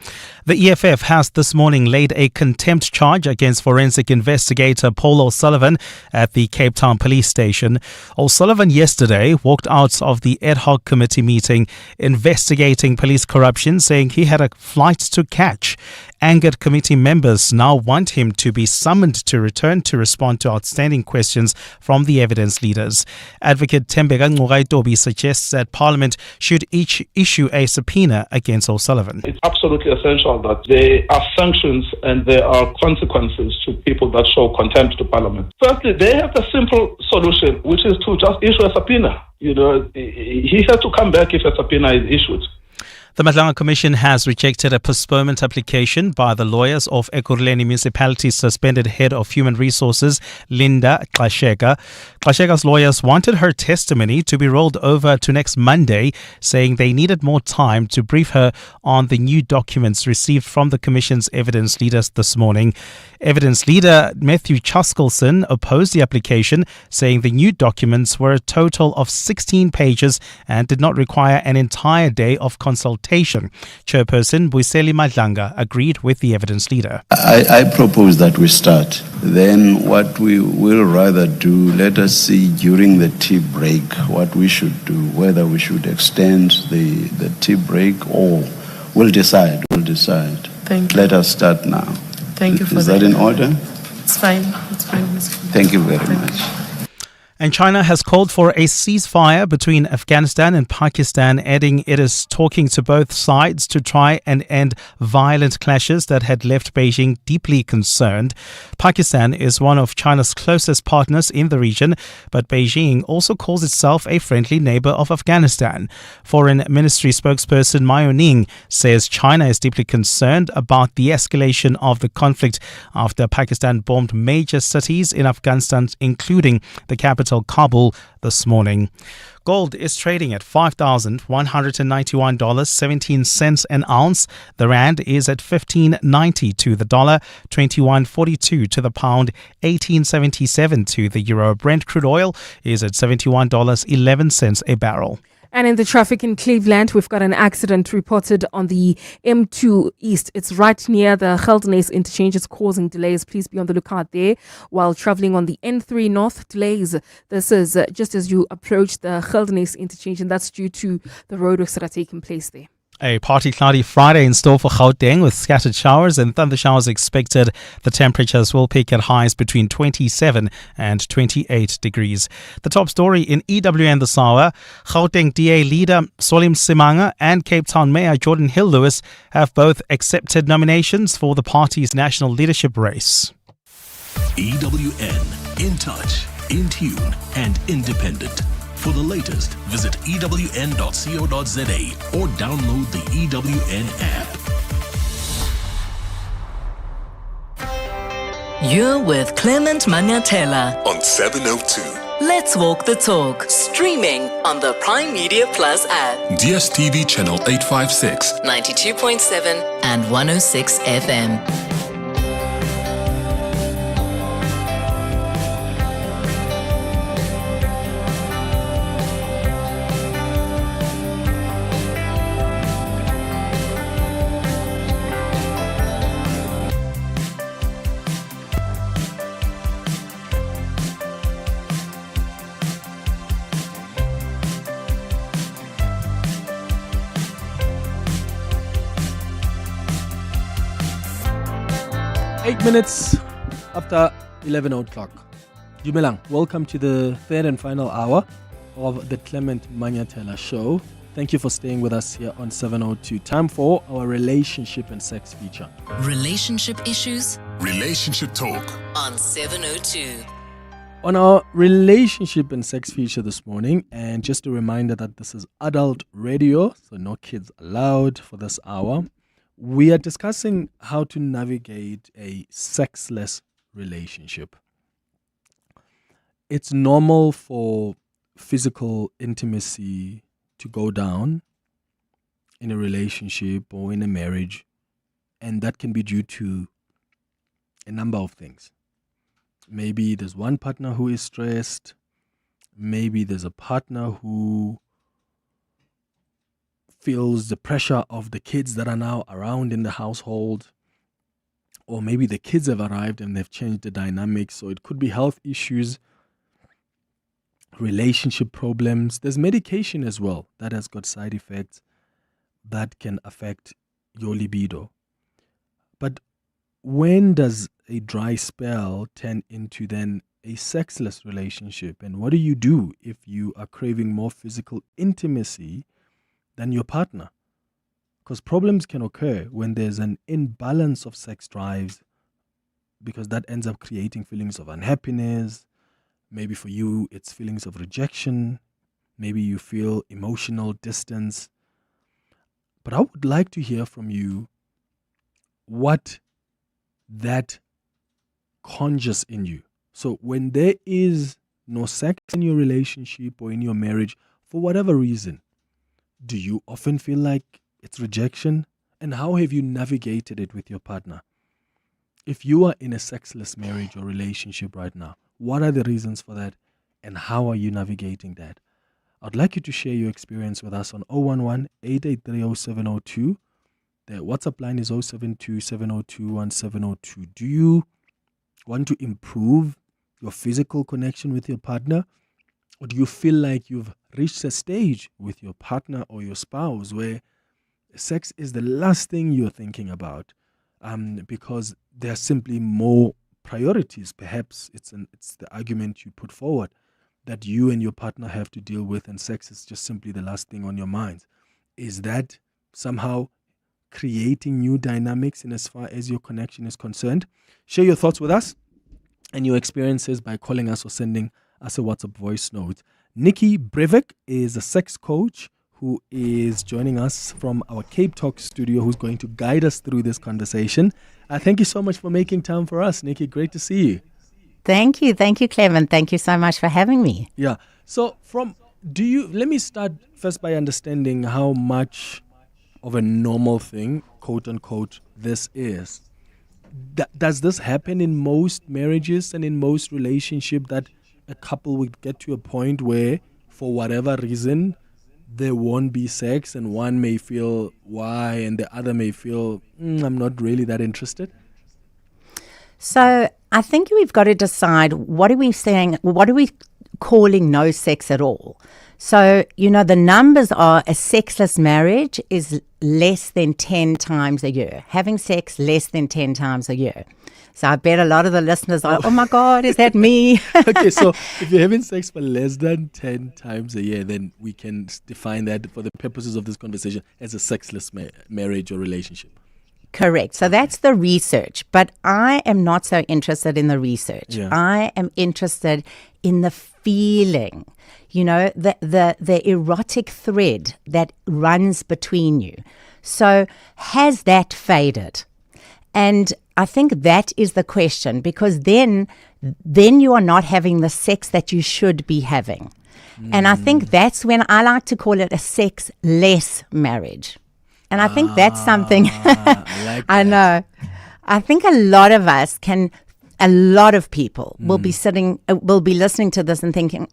The EFF has this morning laid a contempt charge against forensic investigator Paul O'Sullivan at the Cape Town police station. O'Sullivan yesterday walked out of the ad hoc committee meeting investigating police corruption, saying he had a flight to catch. Angered committee members now want him to be summoned to return to respond to outstanding questions from the evidence leaders. Advocate Tembeka Ncukaitobi suggests that Parliament should each issue a subpoena against O'Sullivan. It's absolutely essential that there are sanctions and there are consequences to people that show contempt to Parliament. Firstly, they have a simple solution, which is to just issue a subpoena. He has to come back if a subpoena is issued. The Madlanga Commission has rejected a postponement application by the lawyers of Ekurhuleni Municipality's suspended head of human resources, Linda Xasheka. Xasheka's lawyers wanted her testimony to be rolled over to next Monday, saying they needed more time to brief her on the new documents received from the Commission's evidence leaders this morning. Evidence leader Matthew Chaskelson opposed the application, saying the new documents were a total of 16 pages and did not require an entire day of consultation. Chairperson Buiseli Madlanga agreed with the evidence leader. I propose that we start. Then what we will rather do, let us see during the tea break what we should do, whether we should extend the tea break or we'll decide. Thank you. Let us start now. Thank you for Is that in order? It's fine. Thank you very much. And China has called for a ceasefire between Afghanistan and Pakistan, adding it is talking to both sides to try and end violent clashes that had left Beijing deeply concerned. Pakistan is one of China's closest partners in the region, but Beijing also calls itself a friendly neighbor of Afghanistan. Foreign Ministry spokesperson Mao Ning says China is deeply concerned about the escalation of the conflict after Pakistan bombed major cities in Afghanistan, including the capital Kabul this morning. Gold is trading at $5,191.17 an ounce. The rand is at 15.90 to the dollar, 21.42 to the pound, 18.77 to the euro. Brent crude oil is at $71.11 a barrel. And in the traffic in Cleveland, we've got an accident reported on the M2 East. It's right near the Geldenhuys interchange. It's causing delays. Please be on the lookout there. While traveling on the N3 North, delays. This is just as you approach the Geldenhuys interchange, and that's due to the roadworks that are taking place there. A partly cloudy Friday in store for Gauteng with scattered showers and thunder showers expected. The temperatures will peak at highs between 27 and 28 degrees. The top story in EWN this hour, Gauteng DA leader Solim Simanga and Cape Town Mayor Jordan Hill-Lewis have both accepted nominations for the party's national leadership race. EWN, in touch, in tune and independent. For the latest, visit ewn.co.za or download the EWN app. You're with Clement Manyathela On 702. Let's Walk the Talk. Streaming on the Prime Media Plus app. DSTV channel 856. 92.7 and 106 FM. 8 minutes after 11 o'clock. Dumelang, welcome to the third and final hour of the Clement Manyathela Show. Thank you for staying with us here on 702. Time for our relationship and sex feature. Relationship issues Relationship talk. on 702. On our relationship and sex feature this morning, and just a reminder that this is adult radio, so no kids allowed for this hour, we are discussing how to navigate a sexless relationship. It's normal for physical intimacy to go down in a relationship or in a marriage, and that can be due to a number of things. Maybe there's one partner who is stressed. Maybe there's a partner who feels the pressure of the kids that are now around in the household. Or maybe the kids have arrived and they've changed the dynamics. So it could be health issues, relationship problems. There's medication as well that has got side effects that can affect your libido. But when does a dry spell turn into then a sexless relationship? And what do you do if you are craving more physical intimacy than your partner? Because problems can occur when there's an imbalance of sex drives, because that ends up creating feelings of unhappiness. Maybe for you, it's feelings of rejection. Maybe you feel emotional distance. But I would like to hear from you what that conjures in you. So when there is no sex in your relationship or in your marriage, for whatever reason, do you often feel like it's rejection? And how have you navigated it with your partner? If you are in a sexless marriage or relationship right now, what are the reasons for that? And how are you navigating that? I'd like you to share your experience with us on 011-883-0702. The WhatsApp line is 072-702-1702. Do you want to improve your physical connection with your partner? Or do you feel like you've reached a stage with your partner or your spouse where sex is the last thing you're thinking about because there are simply more priorities? Perhaps it's the argument you put forward that you and your partner have to deal with, and sex is just simply the last thing on your minds. Is that somehow creating new dynamics in as far as your connection is concerned? Share your thoughts with us and your experiences by calling us or sending us a WhatsApp voice note. Nikki Breivik is a sex coach who is joining us from our Cape Talk studio, who's going to guide us through this conversation. Thank you so much for making time for us, Nikki. Great to see you. Thank you, Clement. Thank you so much for having me. Yeah. So let me start first by understanding how much of a normal thing, quote unquote, this is. Does this happen in most marriages and in most relationships, that a couple would get to a point where, for whatever reason, there won't be sex, and one may feel why and the other may feel, I'm not really that interested? So I think we've got to decide, what are we saying, what are we calling no sex at all? So, the numbers are a sexless marriage is less than 10 times a year. Having sex less than 10 times a year. So I bet a lot of the listeners are, oh my God, is that me? Okay, so if you're having sex for less than 10 times a year, then we can define that for the purposes of this conversation as a sexless marriage or relationship. Correct. So that's the research. But I am not so interested in the research. Yeah. I am interested in the feeling, the erotic thread that runs between you. So has that faded? And I think that is the question, because then you are not having the sex that you should be having. And I think that's when I like to call it a sexless marriage. And I think that's something I know. I think a lot of us a lot of people will be listening to this and thinking,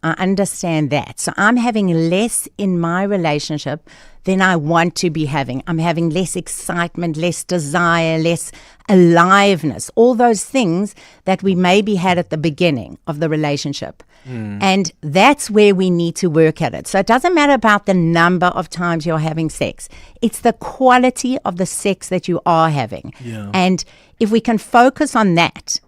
I understand that. So I'm having less in my relationship than I'm having less excitement, less desire, less aliveness, all those things that we maybe had at the beginning of the relationship. And that's where we need to work at it. So it doesn't matter about the number of times you're having sex. It's the quality of the sex that you are having. Yeah. And if we can focus on that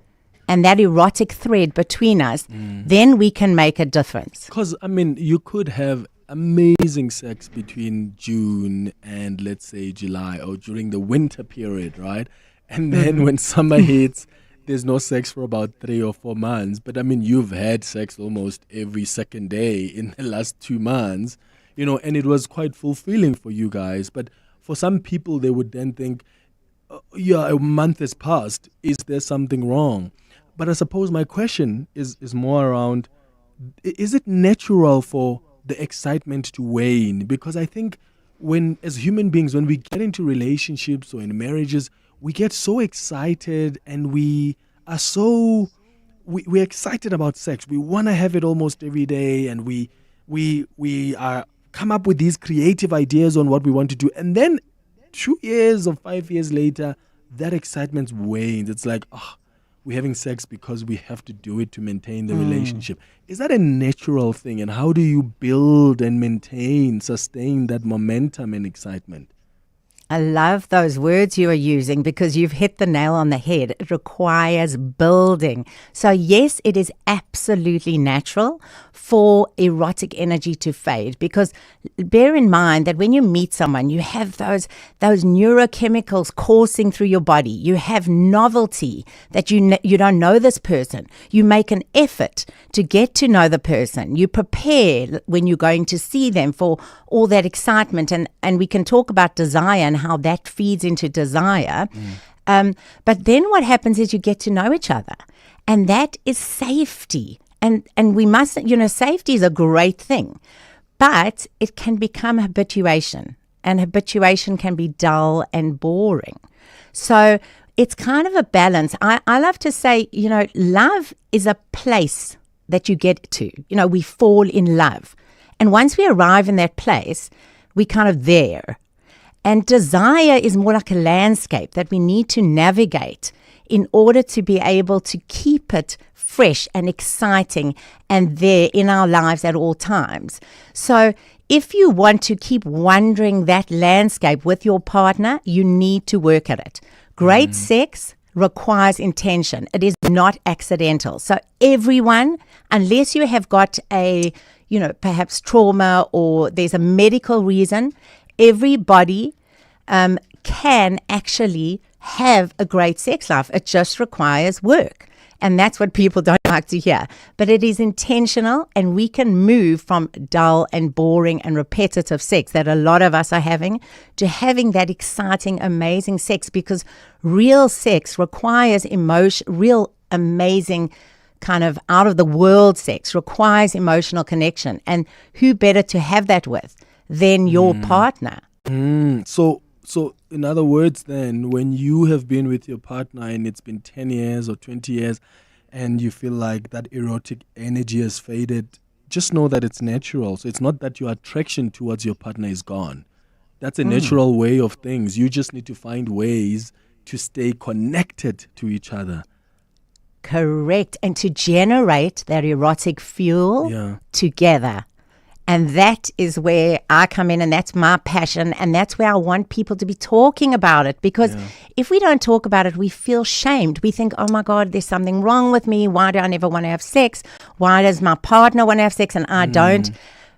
and that erotic thread between us, then we can make a difference. Because, I mean, you could have amazing sex between June and, let's say, July, or during the winter period, right? And then when summer hits, there's no sex for about 3 or 4 months. But, I mean, you've had sex almost every second day in the last 2 months, and it was quite fulfilling for you guys. But for some people, they would then think, a month has passed. Is there something wrong? But I suppose my question is more around, is it natural for the excitement to wane? Because I think as human beings, when we get into relationships or in marriages, we get so excited and we're excited about sex. We want to have it almost every day, and we come up with these creative ideas on what we want to do. And then 2 years or 5 years later, that excitement wanes. It's like, we're having sex because we have to do it to maintain the relationship. Is that a natural thing? And how do you build and sustain that momentum and excitement? I love those words you are using because you've hit the nail on the head. It requires building. So yes, it is absolutely natural for erotic energy to fade, because bear in mind that when you meet someone, you have those neurochemicals coursing through your body. You have novelty that you don't know this person. You make an effort to get to know the person. You prepare when you're going to see them for all that excitement, and we can talk about desire and how that feeds into desire. But then what happens is you get to know each other, and that is safety. And we must, safety is a great thing, but it can become habituation, and habituation can be dull and boring. So it's kind of a balance. I love to say, love is a place that you get to. We fall in love. And once we arrive in that place, we're kind of there. And desire is more like a landscape that we need to navigate in order to be able to keep it fresh and exciting and there in our lives at all times. So if you want to keep wandering that landscape with your partner, you need to work at it. Great sex requires intention. It is not accidental. So everyone, unless you have got a, perhaps trauma or there's a medical reason, everybody can actually have a great sex life. It just requires work. And that's what people don't like to hear. But it is intentional, and we can move from dull and boring and repetitive sex that a lot of us are having to having that exciting, amazing sex, because real sex requires emotion, real amazing kind of out of the world sex requires emotional connection. And who better to have that with than your partner? So in other words, then, when you have been with your partner and it's been 10 years or 20 years and you feel like that erotic energy has faded, just know that it's natural. So it's not that your attraction towards your partner is gone. That's a natural way of things. You just need to find ways to stay connected to each other. Correct. And to generate that erotic fuel together. And that is where I come in, and that's my passion, and that's where I want people to be talking about it. Because if we don't talk about it, we feel shamed. We think, oh my God, there's something wrong with me. Why do I never want to have sex? Why does my partner want to have sex and I don't?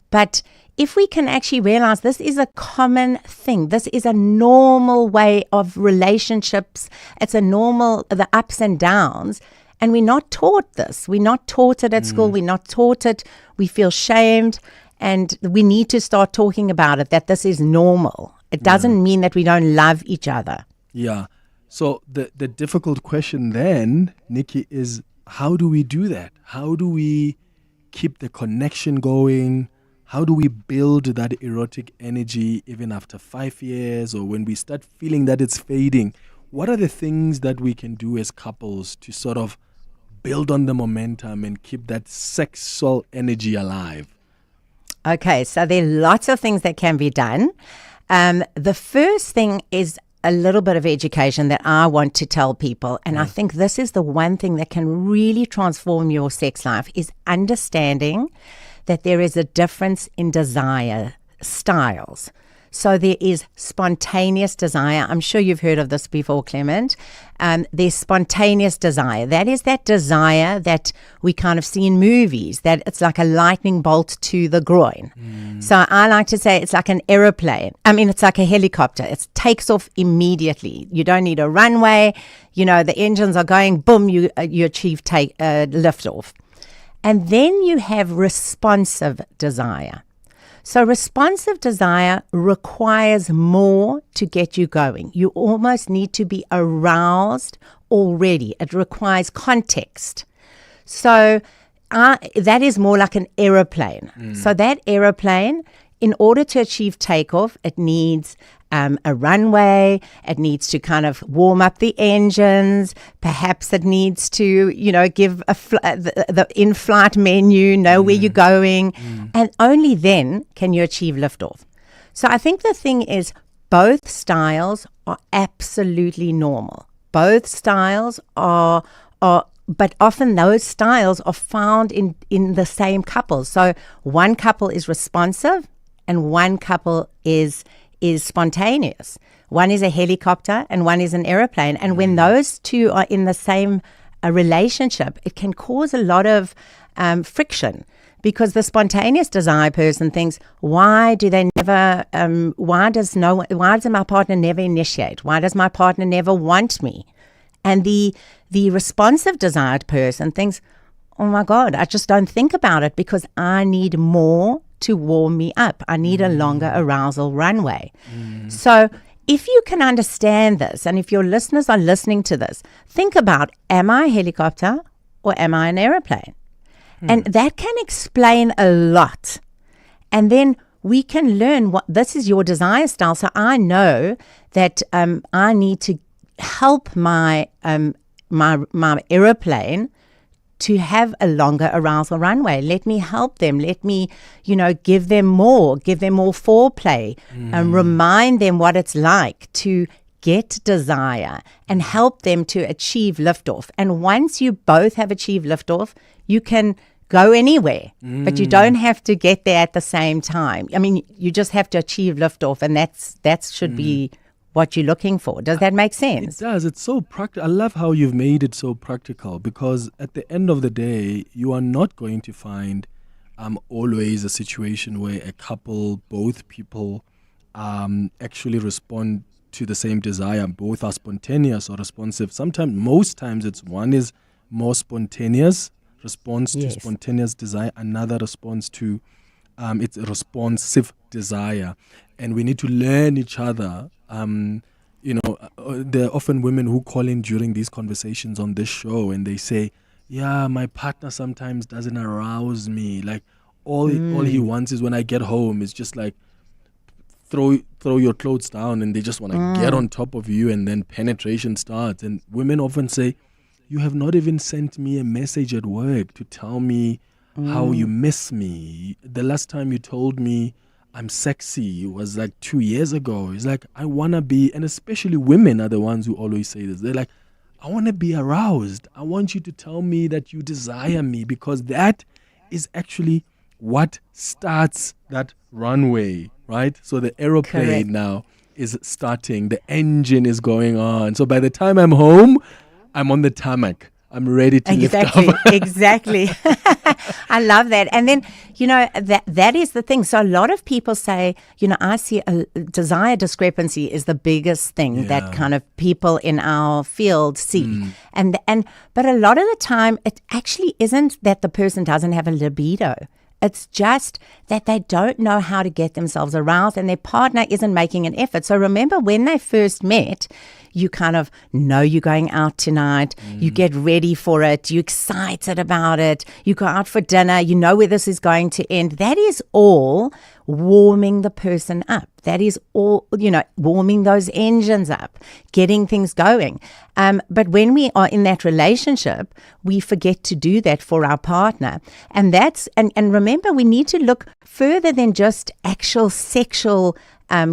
But if we can actually realize this is a common thing, this is a normal way of relationships, it's the ups and downs. And we're not taught this. We're not taught it at school. We're not taught it. We feel shamed. And we need to start talking about it, that this is normal. It doesn't mean that we don't love each other. Yeah. So the difficult question then, Nikki, is how do we do that? How do we keep the connection going? How do we build that erotic energy even after 5 years, or when we start feeling that it's fading? What are the things that we can do as couples to sort of build on the momentum and keep that sexual energy alive? Okay, so there are lots of things that can be done. The first thing is a little bit of education that I want to tell people, and I think this is the one thing that can really transform your sex life, is understanding that there is a difference in desire styles. So there is spontaneous desire. I'm sure you've heard of this before, Clement. There's spontaneous desire. That is that desire that we kind of see in movies, that it's like a lightning bolt to the groin. So I like to say it's like an aeroplane. I mean, it's like a helicopter. It takes off immediately. You don't need a runway. You know, the engines are going, boom, you achieve lift off. And then you have responsive desire. So responsive desire requires more to get you going. You almost need to be aroused already. It requires context. So that is more like an aeroplane. So that aeroplane, in order to achieve takeoff, it needs a runway. It needs to kind of warm up the engines. Perhaps it needs to, give the in-flight menu, know where you're going. And only then can you achieve liftoff. So I think the thing is, both styles are absolutely normal. Both styles are but often those styles are found in the same couple. So one couple is responsive and one couple is spontaneous. One is a helicopter and one is an aeroplane. And when those two are in the same relationship, it can cause a lot of friction, because the spontaneous desire person thinks, why does my partner never initiate? Why does my partner never want me? And the responsive desired person thinks, oh my God, I just don't think about it because I need more to warm me up. I need a longer arousal runway. So if you can understand this, and if your listeners are listening to this, think about, am I a helicopter or am I an aeroplane? And that can explain a lot. And then we can learn what this is your desire style. So I know that I need to help my aeroplane to have a longer arousal runway. Let me help them. Let me, give them more foreplay, and remind them what it's like to get desire and help them to achieve liftoff. And once you both have achieved liftoff, you can go anywhere, but you don't have to get there at the same time. I mean, you just have to achieve liftoff, and that should be what you're looking for. Does that make sense? It does. It's so practical. I love how you've made it so practical, because at the end of the day, you are not going to find always a situation where a couple, both people actually respond to the same desire. Both are spontaneous or responsive. Most times it's one is more spontaneous, response to spontaneous desire, another response to it's a responsive desire. And we need to learn each other. There are often women who call in during these conversations on this show and they say, yeah, my partner sometimes doesn't arouse me. Like all he wants is when I get home, it's just like throw your clothes down, and they just want to get on top of you, and then penetration starts. And women often say, you have not even sent me a message at work to tell me how you miss me. The last time you told me I'm sexy was like 2 years ago. It's like, I want to be, and especially women are the ones who always say this. They're like, I want to be aroused. I want you to tell me that you desire me, because that is actually what starts that runway, right? So the aeroplane now is starting. The engine is going on. So by the time I'm home, I'm on the tarmac. I'm ready to lift off. Exactly. I love that. And then, that is the thing. So a lot of people say, I see a desire discrepancy is the biggest thing that kind of people in our field see. But a lot of the time, it actually isn't that the person doesn't have a libido. It's just that they don't know how to get themselves aroused, and their partner isn't making an effort. So remember, when they first met, you kind of know you're going out tonight, you get ready for it, you're excited about it, you go out for dinner, you know where this is going to end. That is all warming the person up. That is all, warming those engines up, getting things going. But when we are in that relationship, we forget to do that for our partner. And and remember, we need to look further than just actual sexual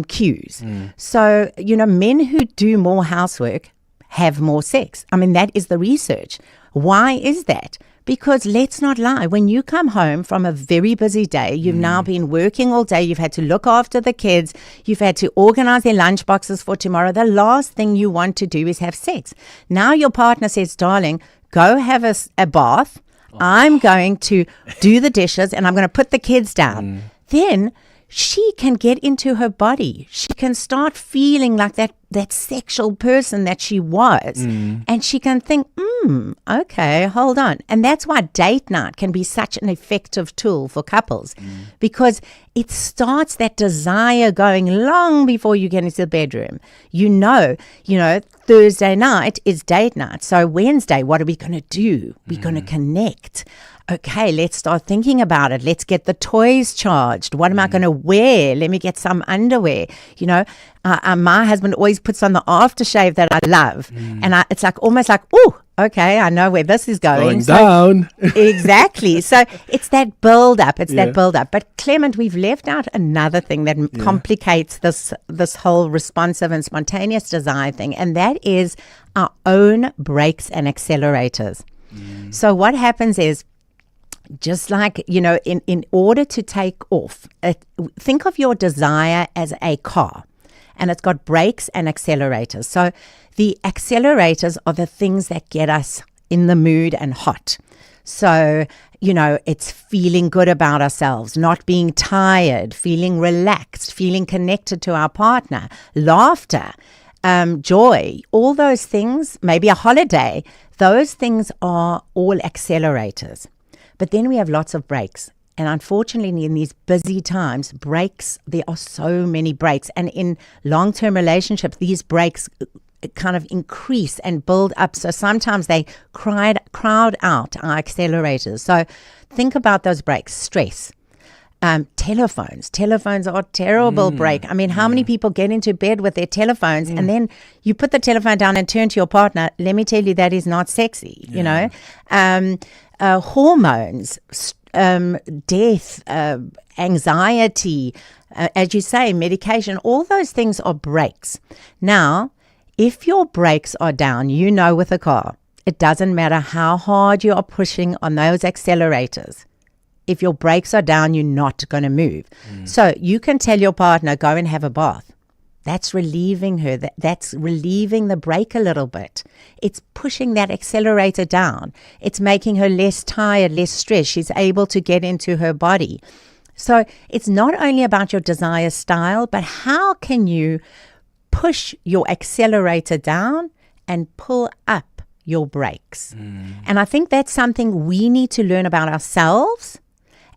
cues. So, men who do more housework have more sex. I mean, that is the research. Why is that? Because let's not lie, when you come home from a very busy day, you've now been working all day, you've had to look after the kids, you've had to organize their lunch boxes for tomorrow. The last thing you want to do is have sex. Now your partner says, darling, go have a bath. I'm going to do the dishes and I'm going to put the kids down. Then she can get into her body. She can start feeling like that sexual person that she was. And she can think, okay, hold on. And that's why date night can be such an effective tool for couples, because it starts that desire going long before you get into the bedroom. Thursday night is date night. So Wednesday, what are we going to do? We're going to connect. Okay, let's start thinking about it. Let's get the toys charged. What am I going to wear? Let me get some underwear. My husband always puts on the aftershave that I love. And it's like almost like, oh, okay, I know where this is going. Down. Exactly. So it's that build-up. That build-up. But Clement, we've left out another thing that complicates this whole responsive and spontaneous desire thing, and that is our own brakes and accelerators. So what happens is, just like, in order to take off, think of your desire as a car, and it's got brakes and accelerators. So the accelerators are the things that get us in the mood and hot. So, it's feeling good about ourselves, not being tired, feeling relaxed, feeling connected to our partner, laughter, joy, all those things, maybe a holiday. Those things are all accelerators. But then we have lots of brakes. And unfortunately, in these busy times, there are so many brakes. And in long-term relationships, these brakes kind of increase and build up. So sometimes they crowd out our accelerators. So think about those brakes. Stress. Telephones are a terrible brake. I mean, how many people get into bed with their telephones and then you put the telephone down and turn to your partner? Let me tell you, that is not sexy, hormones, death, anxiety, as you say, medication, all those things are brakes. Now, if your brakes are down, with a car, it doesn't matter how hard you are pushing on those accelerators. If your brakes are down, you're not going to move. So you can tell your partner, go and have a bath. That's relieving her. That's relieving the brake a little bit. It's pushing that accelerator down. It's making her less tired, less stressed. She's able to get into her body. So it's not only about your desire style, but how can you push your accelerator down and pull up your brakes? And I think that's something we need to learn about ourselves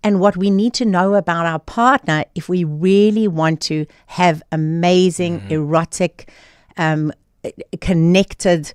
and what we need to know about our partner if we really want to have amazing, erotic, connected,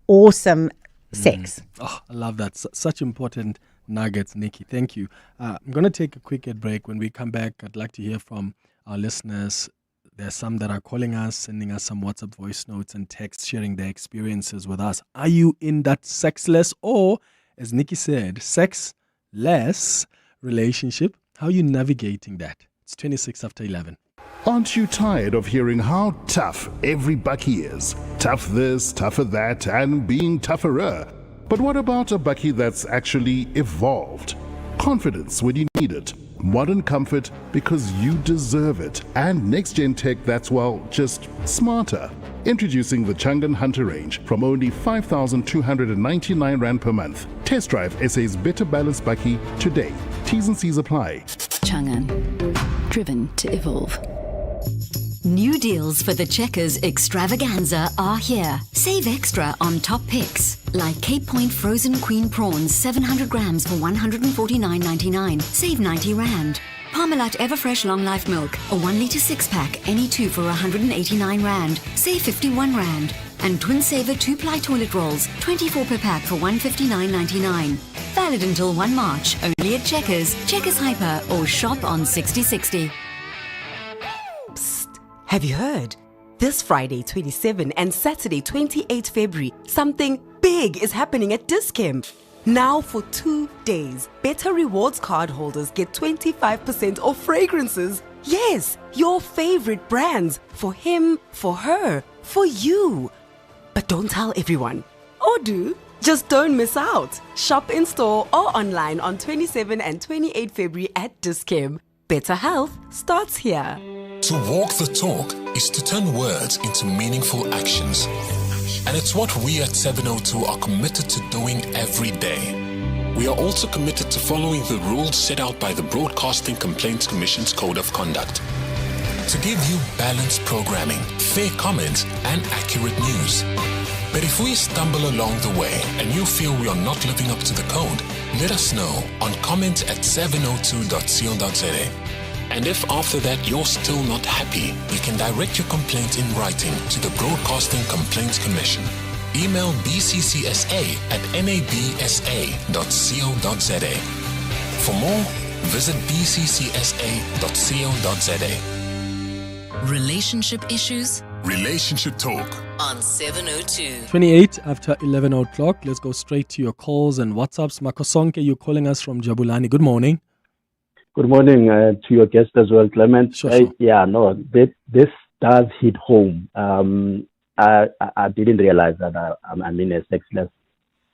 awesome sex. Oh, I love that. Such important nuggets, Nikki. Thank you. I'm going to take a quick ad break. When we come back, I'd like to hear from our listeners. There's some that are calling us, sending us some WhatsApp voice notes and texts, sharing their experiences with us. Are you in that sexless or, as Nikki said, sexless relationship? How are you navigating that? It's 26 after 11. Aren't you tired of hearing how tough every bucky is? Tough this, tougher that, and being tougherer. But what about a bucky that's actually evolved? Confidence when you need it. Modern comfort because you deserve it. And next-gen tech that's, well, just smarter. Introducing the Changan Hunter range from only 5,299 Rand per month. Test drive SA's Better Balanced Bucky today. T's and C's apply. Changan. Driven to evolve. New deals for the Checkers Extravaganza are here. Save extra on top picks, like Cape Point frozen queen prawns 700 grams for $149.99. Save 90 Rand. Parmalat Everfresh Long Life Milk, a 1 litre 6-pack, any two for 189 Rand. Save 51 Rand. And Twin Saver 2-ply toilet rolls, 24 per pack for $159.99. Valid until 1 March, only at Checkers, Checkers Hyper, or shop on 6060. Have you heard? This Friday 27 and Saturday 28 February, something big is happening at Dis-Chem. Now for 2 days, Better Rewards card holders get 25% off fragrances. Yes, your favorite brands. For him, for her, for you. But don't tell everyone. Or do. Just don't miss out. Shop in store or online on 27 and 28 February at Dis-Chem. Better health starts here. To walk the talk is to turn words into meaningful actions. And it's what we at 702 are committed to doing every day. We are also committed to following the rules set out by the Broadcasting Complaints Commission's Code of Conduct. To give you balanced programming, fair comments, and accurate news. But if we stumble along the way and you feel we are not living up to the code, let us know on comment@702.co.za. And if after that you're still not happy, you can direct your complaint in writing to the Broadcasting Complaints Commission. Email bccsa@nabsa.co.za. For more, visit bccsa.co.za. Relationship issues? Relationship Talk On 702. 28 after 11 o'clock. Let's go straight to your calls and WhatsApps. Makosonke, you're calling us from Jabulani. Good morning. Good morning to your guest as well, Clement. Sure. This does hit home. I didn't realize that I'm in a sexless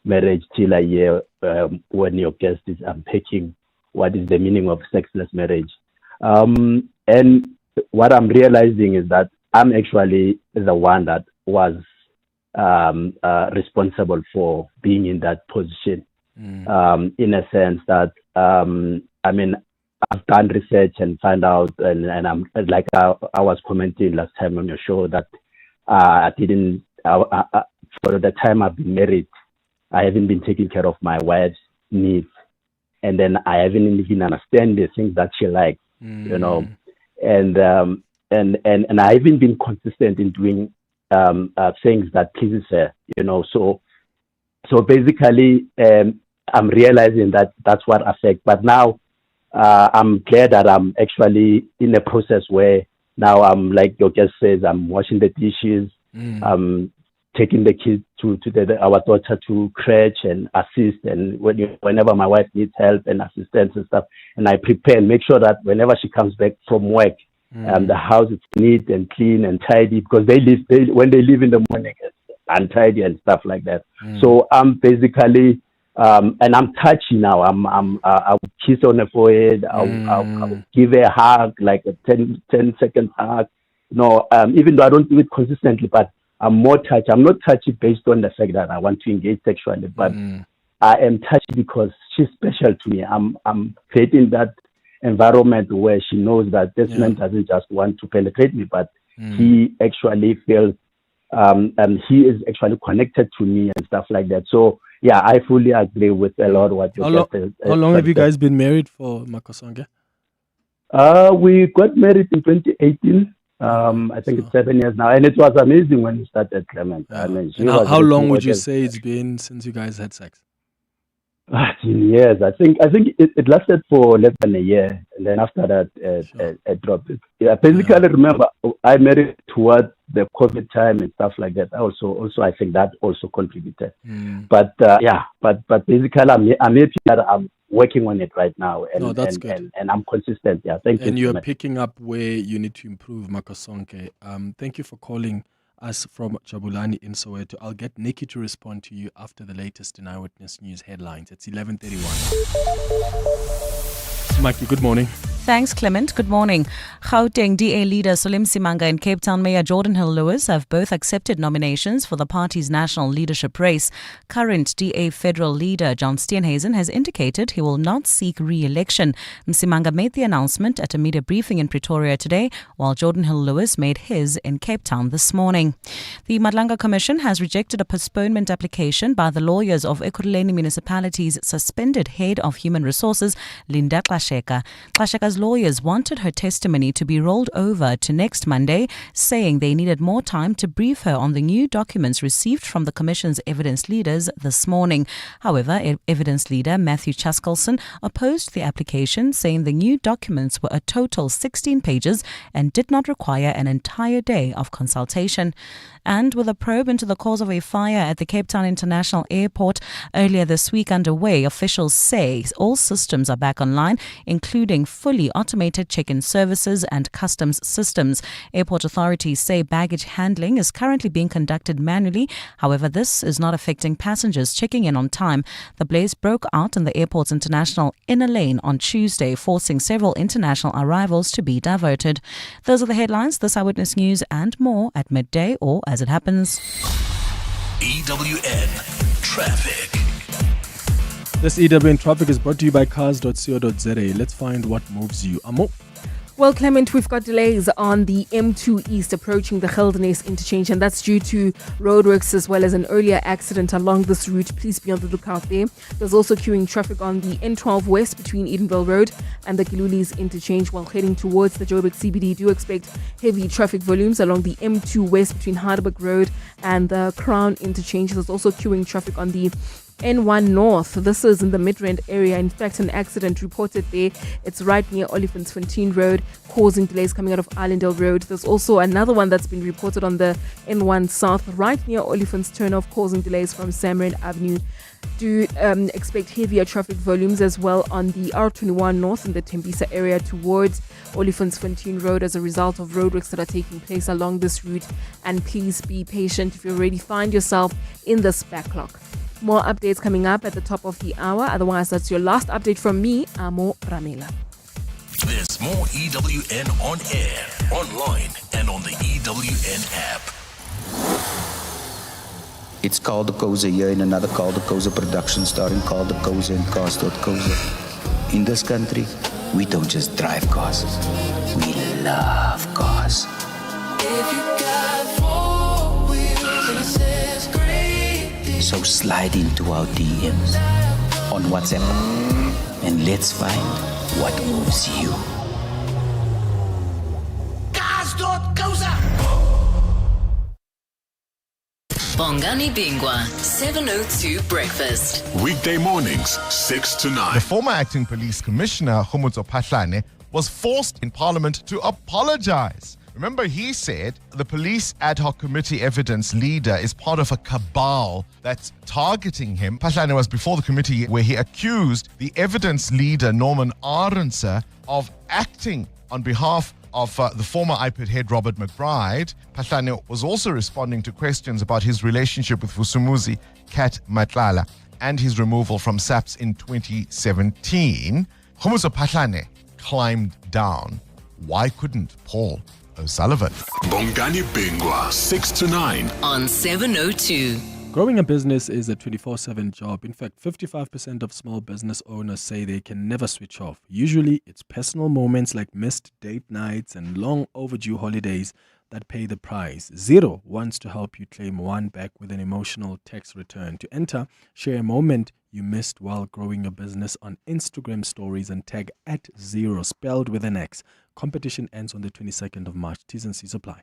marriage till I hear when your guest is unpacking what is the meaning of sexless marriage. And what I'm realizing is that I'm actually the one that was responsible for being in that position. In a sense that, I've done research and found out, and I'm like I was commenting last time on your show that for the time I've been married, I haven't been taking care of my wife's needs, and then I haven't even understand the things that she likes, and I haven't been consistent in doing things that pleases her, So basically, I'm realizing that that's what affects. But now I'm glad that I'm actually in a process where now I'm, like your guest says, I'm washing the dishes, I'm taking the kids to our daughter to crèche and assist, and whenever my wife needs help and assistance and stuff, and I prepare and make sure that whenever she comes back from work, the house is neat and clean and tidy, because when they leave in the morning, it's untidy and stuff like that. So I'm basically and I'm touchy now. I'll kiss on the forehead. I'll give her a hug, like a 10-second hug. Even though I don't do it consistently, but I'm more touchy. I'm not touchy based on the fact that I want to engage sexually, but I am touchy because she's special to me. I'm creating that environment where she knows that this man doesn't just want to penetrate me, but he actually feels he is actually connected to me and stuff like that. So yeah, I fully agree with a lot of what you said. How long have you guys been married for, Makosonke? We got married in 2018. I think it's 7 years now, and it was amazing when we started, Clement. How long would you say it's been since you guys had sex? 10 years. I think it lasted for less than a year, and then after that, it dropped. Basically, remember, I married towards the COVID time and stuff like that. Also, I think that also contributed. But basically, I'm happy that I'm working on it right now, and that's good. And I'm consistent. Yeah, thank you. And you're picking up where you need to improve, Makosonke. Thank you for calling us from Jabulani in Soweto. I'll get Nikki to respond to you after the latest in Eyewitness News headlines. It's 11:31. Mikey, good morning. Thanks, Clement. Good morning. Gauteng DA leader Solim Simanga and Cape Town Mayor Jordan Hill-Lewis have both accepted nominations for the party's national leadership race. Current DA federal leader John Steenhuisen has indicated he will not seek re-election. Simanga made the announcement at a media briefing in Pretoria today, while Jordan Hill-Lewis made his in Cape Town this morning. The Madlanga Commission has rejected a postponement application by the lawyers of Ekurhuleni Municipality's suspended head of human resources, Linda Xasheka, Xhaka. Xhaka's lawyers wanted her testimony to be rolled over to next Monday, saying they needed more time to brief her on the new documents received from the Commission's evidence leaders this morning. However, evidence leader Matthew Chaskelson opposed the application, saying the new documents were a total 16 pages and did not require an entire day of consultation. And with a probe into the cause of a fire at the Cape Town International Airport earlier this week underway, officials say all systems are back online, including fully automated check-in services and customs systems. Airport authorities say baggage handling is currently being conducted manually. However, this is not affecting passengers checking in on time. The blaze broke out in the airport's international inner lane on Tuesday, forcing several international arrivals to be diverted. Those are the headlines. This Eyewitness News and more at midday or as it happens. EWN Traffic. This EWN Traffic is brought to you by cars.co.za. Let's find what moves you. Amo. Well, Clement, we've got delays on the M2 East approaching the Geldenhuys interchange, and that's due to roadworks as well as an earlier accident along this route. Please be on the lookout there. There's also queuing traffic on the N12 West between Edenville Road and the Gilulis interchange while heading towards the Joburg CBD. Do expect heavy traffic volumes along the M2 West between Heidelberg Road and the Crown interchange. There's also queuing traffic on the N1 North. This is in the Midrand area. In fact, an accident reported there. It's right near Olifantsfontein Road, causing delays coming out of Allendale Road. There's also another one that's been reported on the N1 South, right near Olifants Turnoff, causing delays from Samrand Avenue. Do expect heavier traffic volumes as well on the R21 North in the Tembisa area towards Olifantsfontein Road as a result of roadworks that are taking place along this route. And please be patient if you already find yourself in this backlog. More updates coming up at the top of the hour. Otherwise, that's your last update from me, Amo Ramela. There's more EWN on air, online, and on the EWN app. It's Carl de Koza here in another Carl de Koza production starring Carl de Koza and Cars.Koza. In this country, we don't just drive cars, we love cars. If you got 4 wheels and it says great, so slide into our DMs on WhatsApp and let's find what moves you. Cars.Koza. Bongani Bingwa, 702 Breakfast. Weekday mornings, 6 to 9. The former acting police commissioner, Khomotso Phahlane, was forced in Parliament to apologize. Remember, he said the police ad hoc committee evidence leader is part of a cabal that's targeting him. Phahlane was before the committee where he accused the evidence leader, Norman Arendse, of acting on behalf of the former IPID head Robert McBride. Phahlane was also responding to questions about his relationship with Vusumuzi Kat Matlala and his removal from SAPS in 2017. Khomotso Phahlane climbed down. Why couldn't Paul O'Sullivan? Bongani Bingwa, 6 to 9 on 702. Growing a business is a 24/7 job. In fact, 55% of small business owners say they can never switch off. Usually, it's personal moments like missed date nights and long overdue holidays that pay the price. Zero wants to help you claim one back with an emotional tax return. To enter, share a moment you missed while growing your business on Instagram stories and tag @Zero, spelled with an X. Competition ends on the 22nd of March. T's and C's apply.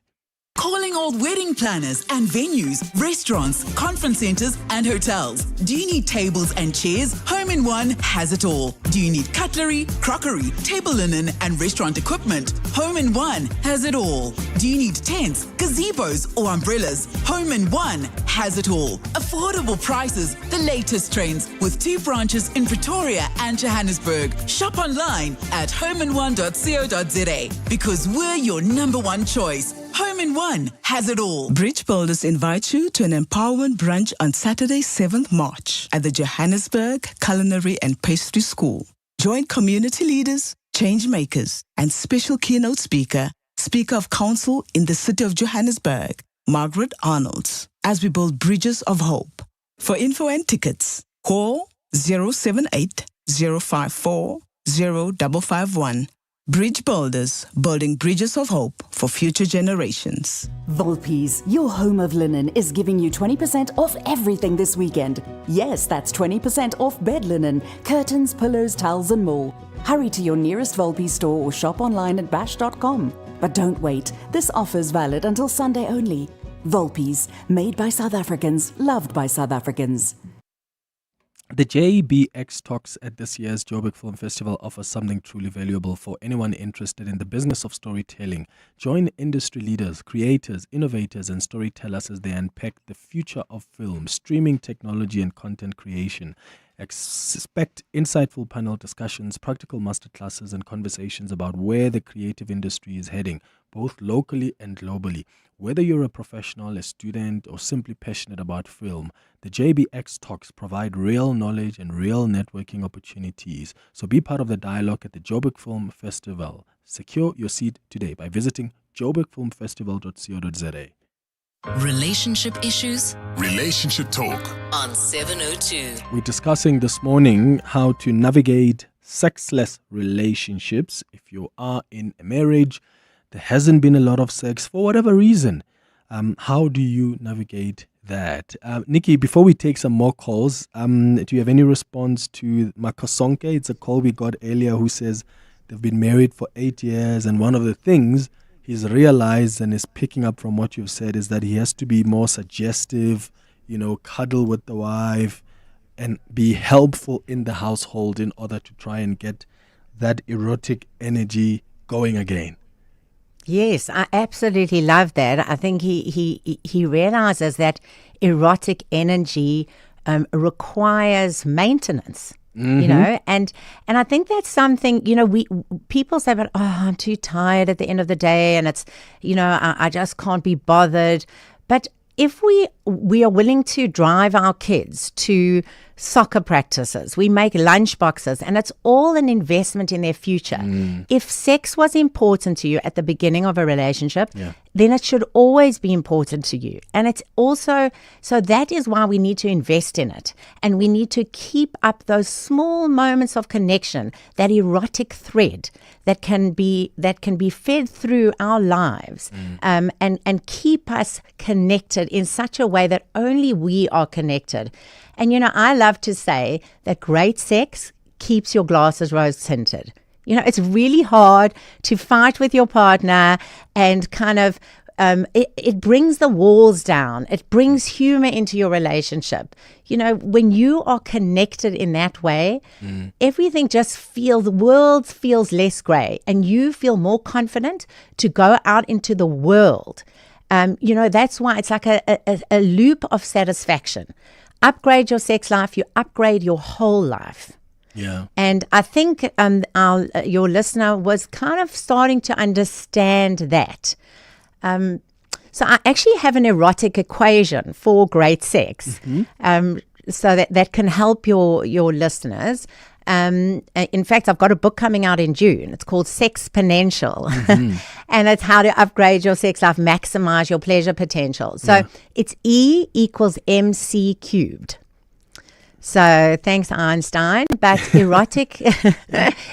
Calling all wedding planners and venues, restaurants, conference centers, and hotels. Do you need tables and chairs? Home in One has it all. Do you need cutlery, crockery, table linen, and restaurant equipment? Home in One has it all. Do you need tents, gazebos, or umbrellas? Home in One has it all. Affordable prices, the latest trends, with 2 branches in Pretoria and Johannesburg. Shop online at homein1.co.za because we're your #1 choice. Home in One has it all. Bridge Builders invite you to an empowerment brunch on Saturday, 7th March at the Johannesburg Culinary and Pastry School. Join community leaders, change makers, and special keynote speaker, Speaker of Council in the City of Johannesburg, Margaret Arnolds, as we build bridges of hope. For info and tickets, call 078 054 0551. Bridge Builders, building bridges of hope for future generations. Volpe's, your home of linen, is giving you 20% off everything this weekend. Yes, that's 20% off bed linen, curtains, pillows, towels, and more. Hurry to your nearest Volpe store or shop online at bash.com. But don't wait. This offer is valid until Sunday only. Volpe's, made by South Africans, loved by South Africans. The JBX Talks at this year's Joburg Film Festival offers something truly valuable for anyone interested in the business of storytelling. Join industry leaders, creators, innovators, and storytellers as they unpack the future of film, streaming technology, and content creation. Expect insightful panel discussions, practical masterclasses, and conversations about where the creative industry is heading, both locally and globally. Whether you're a professional, a student, or simply passionate about film, the JBX Talks provide real knowledge and real networking opportunities. So be part of the dialogue at the Joburg Film Festival. Secure your seat today by visiting joburgfilmfestival.co.za. Relationship issues? Relationship talk On 702. We're discussing this morning how to navigate sexless relationships. If you are in a marriage, there hasn't been a lot of sex for whatever reason. How do you navigate that? Nikki, before we take some more calls, do you have any response to Makosonke? It's a call we got earlier who says they've been married for 8 years, and one of the things he's realized and is picking up from what you've said is that he has to be more suggestive, cuddle with the wife and be helpful in the household in order to try and get that erotic energy going again. Yes, I absolutely love that. I think he realizes that erotic energy requires maintenance. And I think that's something, people say, but I'm too tired at the end of the day, and it's, I just can't be bothered. But if we are willing to drive our kids to soccer practices, we make lunch boxes, and it's all an investment in their future. If sex was important to you at the beginning of a relationship, then it should always be important to you. And it's also, so that is why we need to invest in it. And we need to keep up those small moments of connection, that erotic thread that can be fed through our lives, and keep us connected in such a way that only we are connected. And, I love to say that great sex keeps your glasses rose-tinted. It's really hard to fight with your partner and kind of, it brings the walls down. It brings humor into your relationship. When you are connected in that way, everything just the world feels less gray, and you feel more confident to go out into the world. That's why it's like a loop of satisfaction. Upgrade your sex life, you upgrade your whole life. Yeah. And I think your listener was kind of starting to understand that. So I actually have an erotic equation for great sex, so that can help your listeners. In fact, I've got a book coming out in June. It's called Sexponential. And it's how to upgrade your sex life, maximize your pleasure potential. So it's E equals MC cubed. So thanks, Einstein. But eroticism,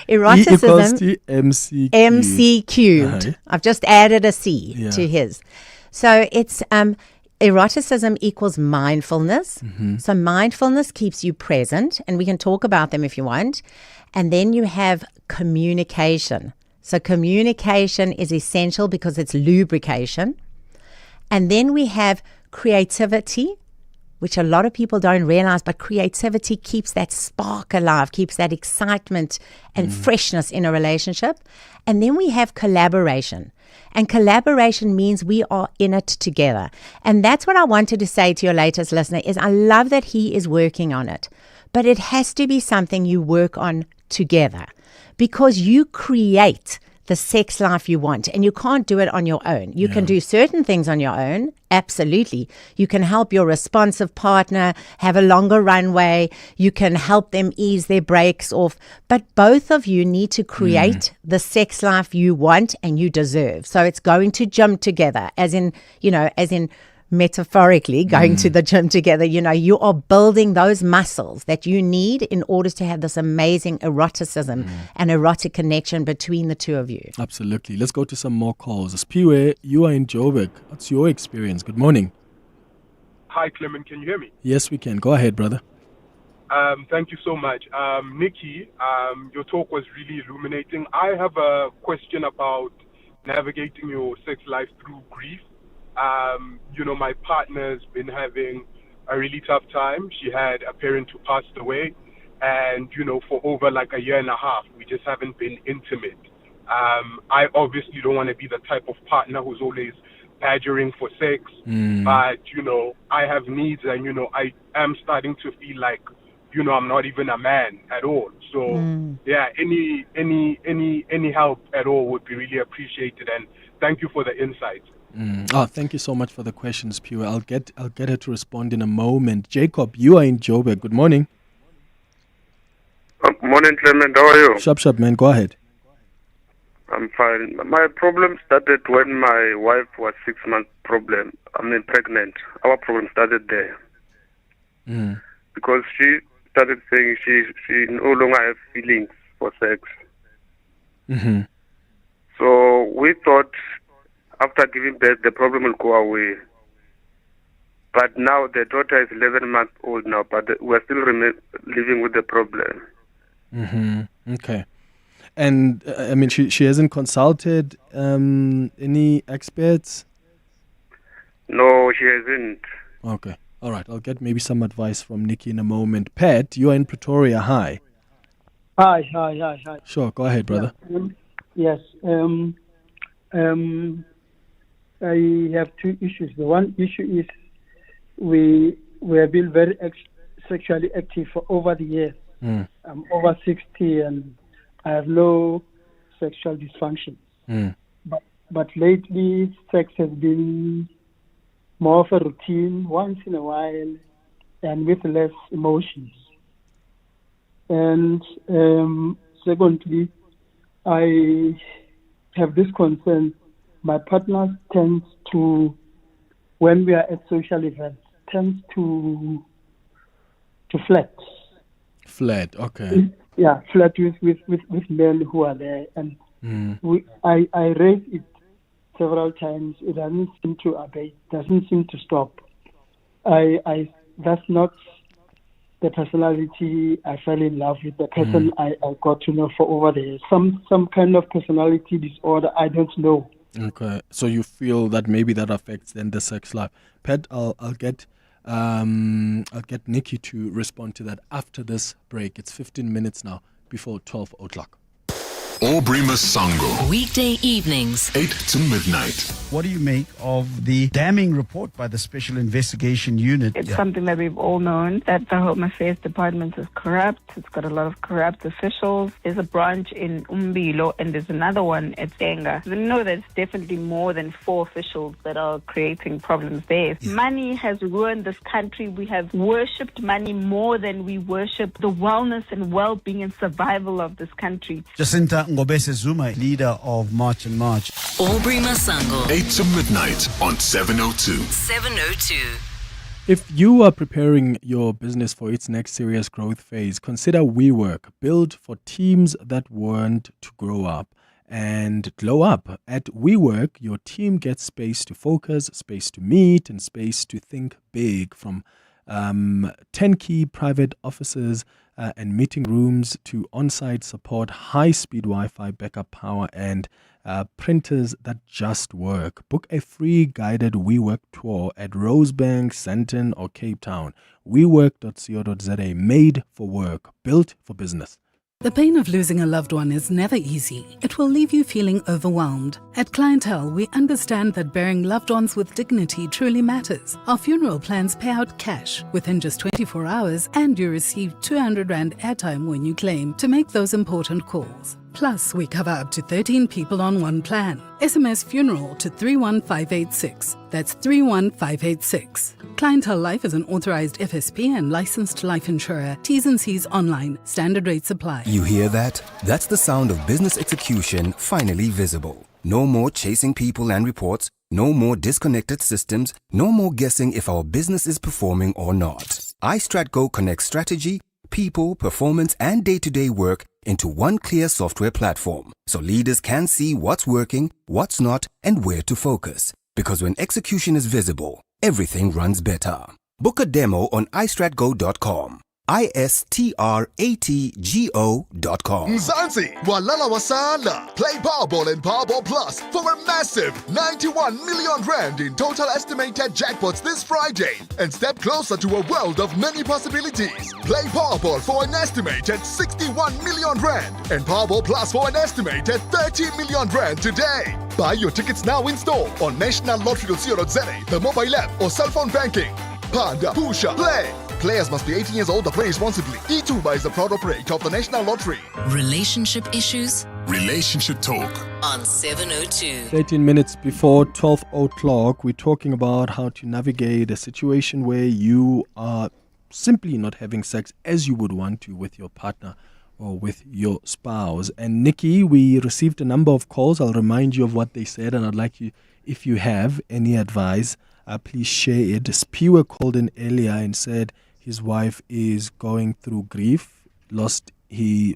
E equals to MC cubed. I've just added a C to his. So it's eroticism equals mindfulness. So mindfulness keeps you present, and we can talk about them if you want. And then you have communication. So communication is essential because it's lubrication. And then we have creativity, which a lot of people don't realize, but creativity keeps that spark alive, keeps that excitement and freshness in a relationship. And then we have collaboration. And collaboration means we are in it together. And that's what I wanted to say to your latest listener is I love that he is working on it. But it has to be something you work on together, because you create the sex life you want, and you can't do it on your own. You can do certain things on your own, absolutely. You can help your responsive partner have a longer runway. You can help them ease their brakes off. But both of you need to create the sex life you want and you deserve. So it's going to gym together, as in metaphorically going to the gym together. You are building those muscles that you need in order to have this amazing eroticism and erotic connection between the two of you. Absolutely. Let's go to some more calls. Spiwe, you are in Joburg. What's your experience? Good morning. Hi, Clement. Can you hear me? Yes, we can. Go ahead, brother. Thank you so much. Nikki, your talk was really illuminating. I have a question about navigating your sex life through grief. My partner's been having a really tough time. She had a parent who passed away, and, for over like a year and a half, we just haven't been intimate. I obviously don't want to be the type of partner who's always badgering for sex, but, I have needs, and, I am starting to feel like, I'm not even a man at all. So, yeah, any help at all would be really appreciated, and thank you for the insights. Thank you so much for the questions, Pew. I'll get her to respond in a moment. Jacob, you are in Joburg. Good morning. Morning, Clement. How are you? Sharp, man. Go ahead. I'm fine. My problem started when my wife was 6 months pregnant. Our problem started there. Because she started saying she no longer has feelings for sex. So we thought after giving birth the problem will go away. But now the daughter is 11 months old now, but we're still living with the problem. Okay. And she hasn't consulted any experts? No, she hasn't. Okay. All right. I'll get maybe some advice from Nikki in a moment. Pat, you are in Pretoria. Hi. Hi. Sure. Go ahead, brother. Yes. I have two issues. The one issue is we have been very sexually active for over the years. I'm over 60 and I have no sexual dysfunction. But lately, sex has been more of a routine, once in a while, and with less emotions. And secondly, I have this concern. My partner tends to, when we are at social events, tends to flirt. Flirt, okay. Yeah, flirt with men who are there. And I raised it several times. It doesn't seem to abate, doesn't seem to stop. That's not the personality I fell in love with, the person I got to know for over the years. Some kind of personality disorder, I don't know. Okay, so you feel that maybe that affects then the sex life. Pat, I'll get Nikki to respond to that after this break. It's 15 minutes now before 12 o'clock. Aubrey Masango. Weekday evenings, 8 to midnight. What do you make of the damning report by the Special Investigation Unit? It's something that we've all known, that the Home Affairs Department is corrupt. It's got a lot of corrupt officials. There's a branch in Umbilo and there's another one at Tenga. We know that it's definitely more than 4 officials that are creating problems there. Yeah. Money has ruined this country. We have worshipped money more than we worship the wellness and well-being and survival of this country. Jacinta Ngobese Zuma, leader of March and March. Aubrey Masango. 8 to midnight on 702. 702. If you are preparing your business for its next serious growth phase, consider WeWork, built for teams that want to grow up and glow up. At WeWork, your team gets space to focus, space to meet, and space to think big, from 10-key private offices and meeting rooms to on-site support, high-speed Wi-Fi, backup power, and printers that just work. Book a free guided WeWork tour at Rosebank, Sandton, or Cape Town. WeWork.co.za, made for work, built for business. The pain of losing a loved one is never easy. It will leave you feeling overwhelmed. At Clientele, we understand that burying loved ones with dignity truly matters. Our funeral plans pay out cash within just 24 hours, and you receive 200 Rand airtime when you claim to make those important calls. Plus, we cover up to 13 people on one plan. SMS funeral to 31586. That's 31586. Clientele Life is an authorized FSP and licensed life insurer. T's and C's online. Standard rates apply. You hear that? That's the sound of business execution finally visible. No more chasing people and reports. No more disconnected systems. No more guessing if our business is performing or not. iStratGo connects strategy, people, performance, and day-to-day work into one clear software platform, so leaders can see what's working, what's not, and where to focus. Because when execution is visible, everything runs better. Book a demo on iStratGo.com. ISTRATGO.com. Mzansi, Walala Wasala. Play Powerball and Powerball Plus for a massive 91 million rand in total estimated jackpots this Friday and step closer to a world of many possibilities. Play Powerball for an estimated 61 million rand and Powerball Plus for an estimated 30 million rand today. Buy your tickets now in store on nationallottery.co.za, the mobile app or cell phone banking. Panda, Pusha, play. Players must be 18 years old or play responsibly. E2 is the proud operator of the National Lottery. Relationship issues? Relationship Talk on 702. 13 minutes before 12 o'clock, we're talking about how to navigate a situation where you are simply not having sex as you would want to with your partner or with your spouse. And Nikki, we received a number of calls. I'll remind you of what they said, and I'd like you, if you have any advice, please share it. Spiwa called in earlier and said his wife is going through grief, lost her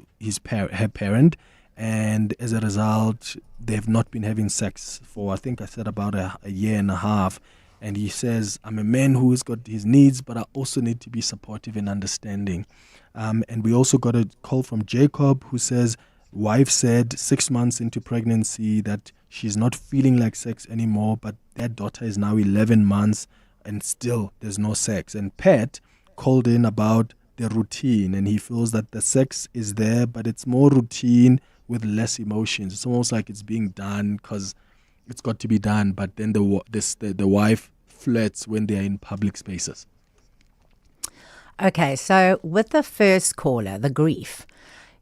parent, and as a result, they've not been having sex for, I think I said about a year and a half. And he says, I'm a man who's got his needs, but I also need to be supportive and understanding. And we also got a call from Jacob who says, wife said 6 months into pregnancy that she's not feeling like sex anymore, but their daughter is now 11 months and still there's no sex. And Pat called in about the routine, and he feels that the sex is there, but it's more routine with less emotions. It's almost like it's being done because it's got to be done, but then the wife flirts when they're in public spaces. Okay, so with the first caller, the grief.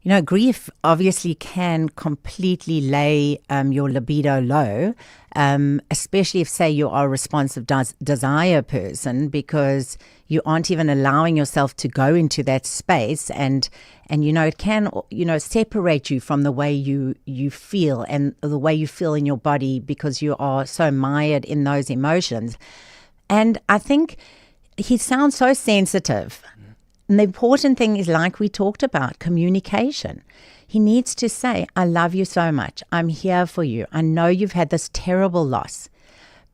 You know, grief obviously can completely lay your libido low, especially if, say, you are a responsive desire person, because you aren't even allowing yourself to go into that space. And you know, it can, you know, separate you from the way you feel and the way you feel in your body because you are so mired in those emotions. And I think he sounds so sensitive. And the important thing is, like we talked about, communication. He needs to say, I love you so much. I'm here for you. I know you've had this terrible loss,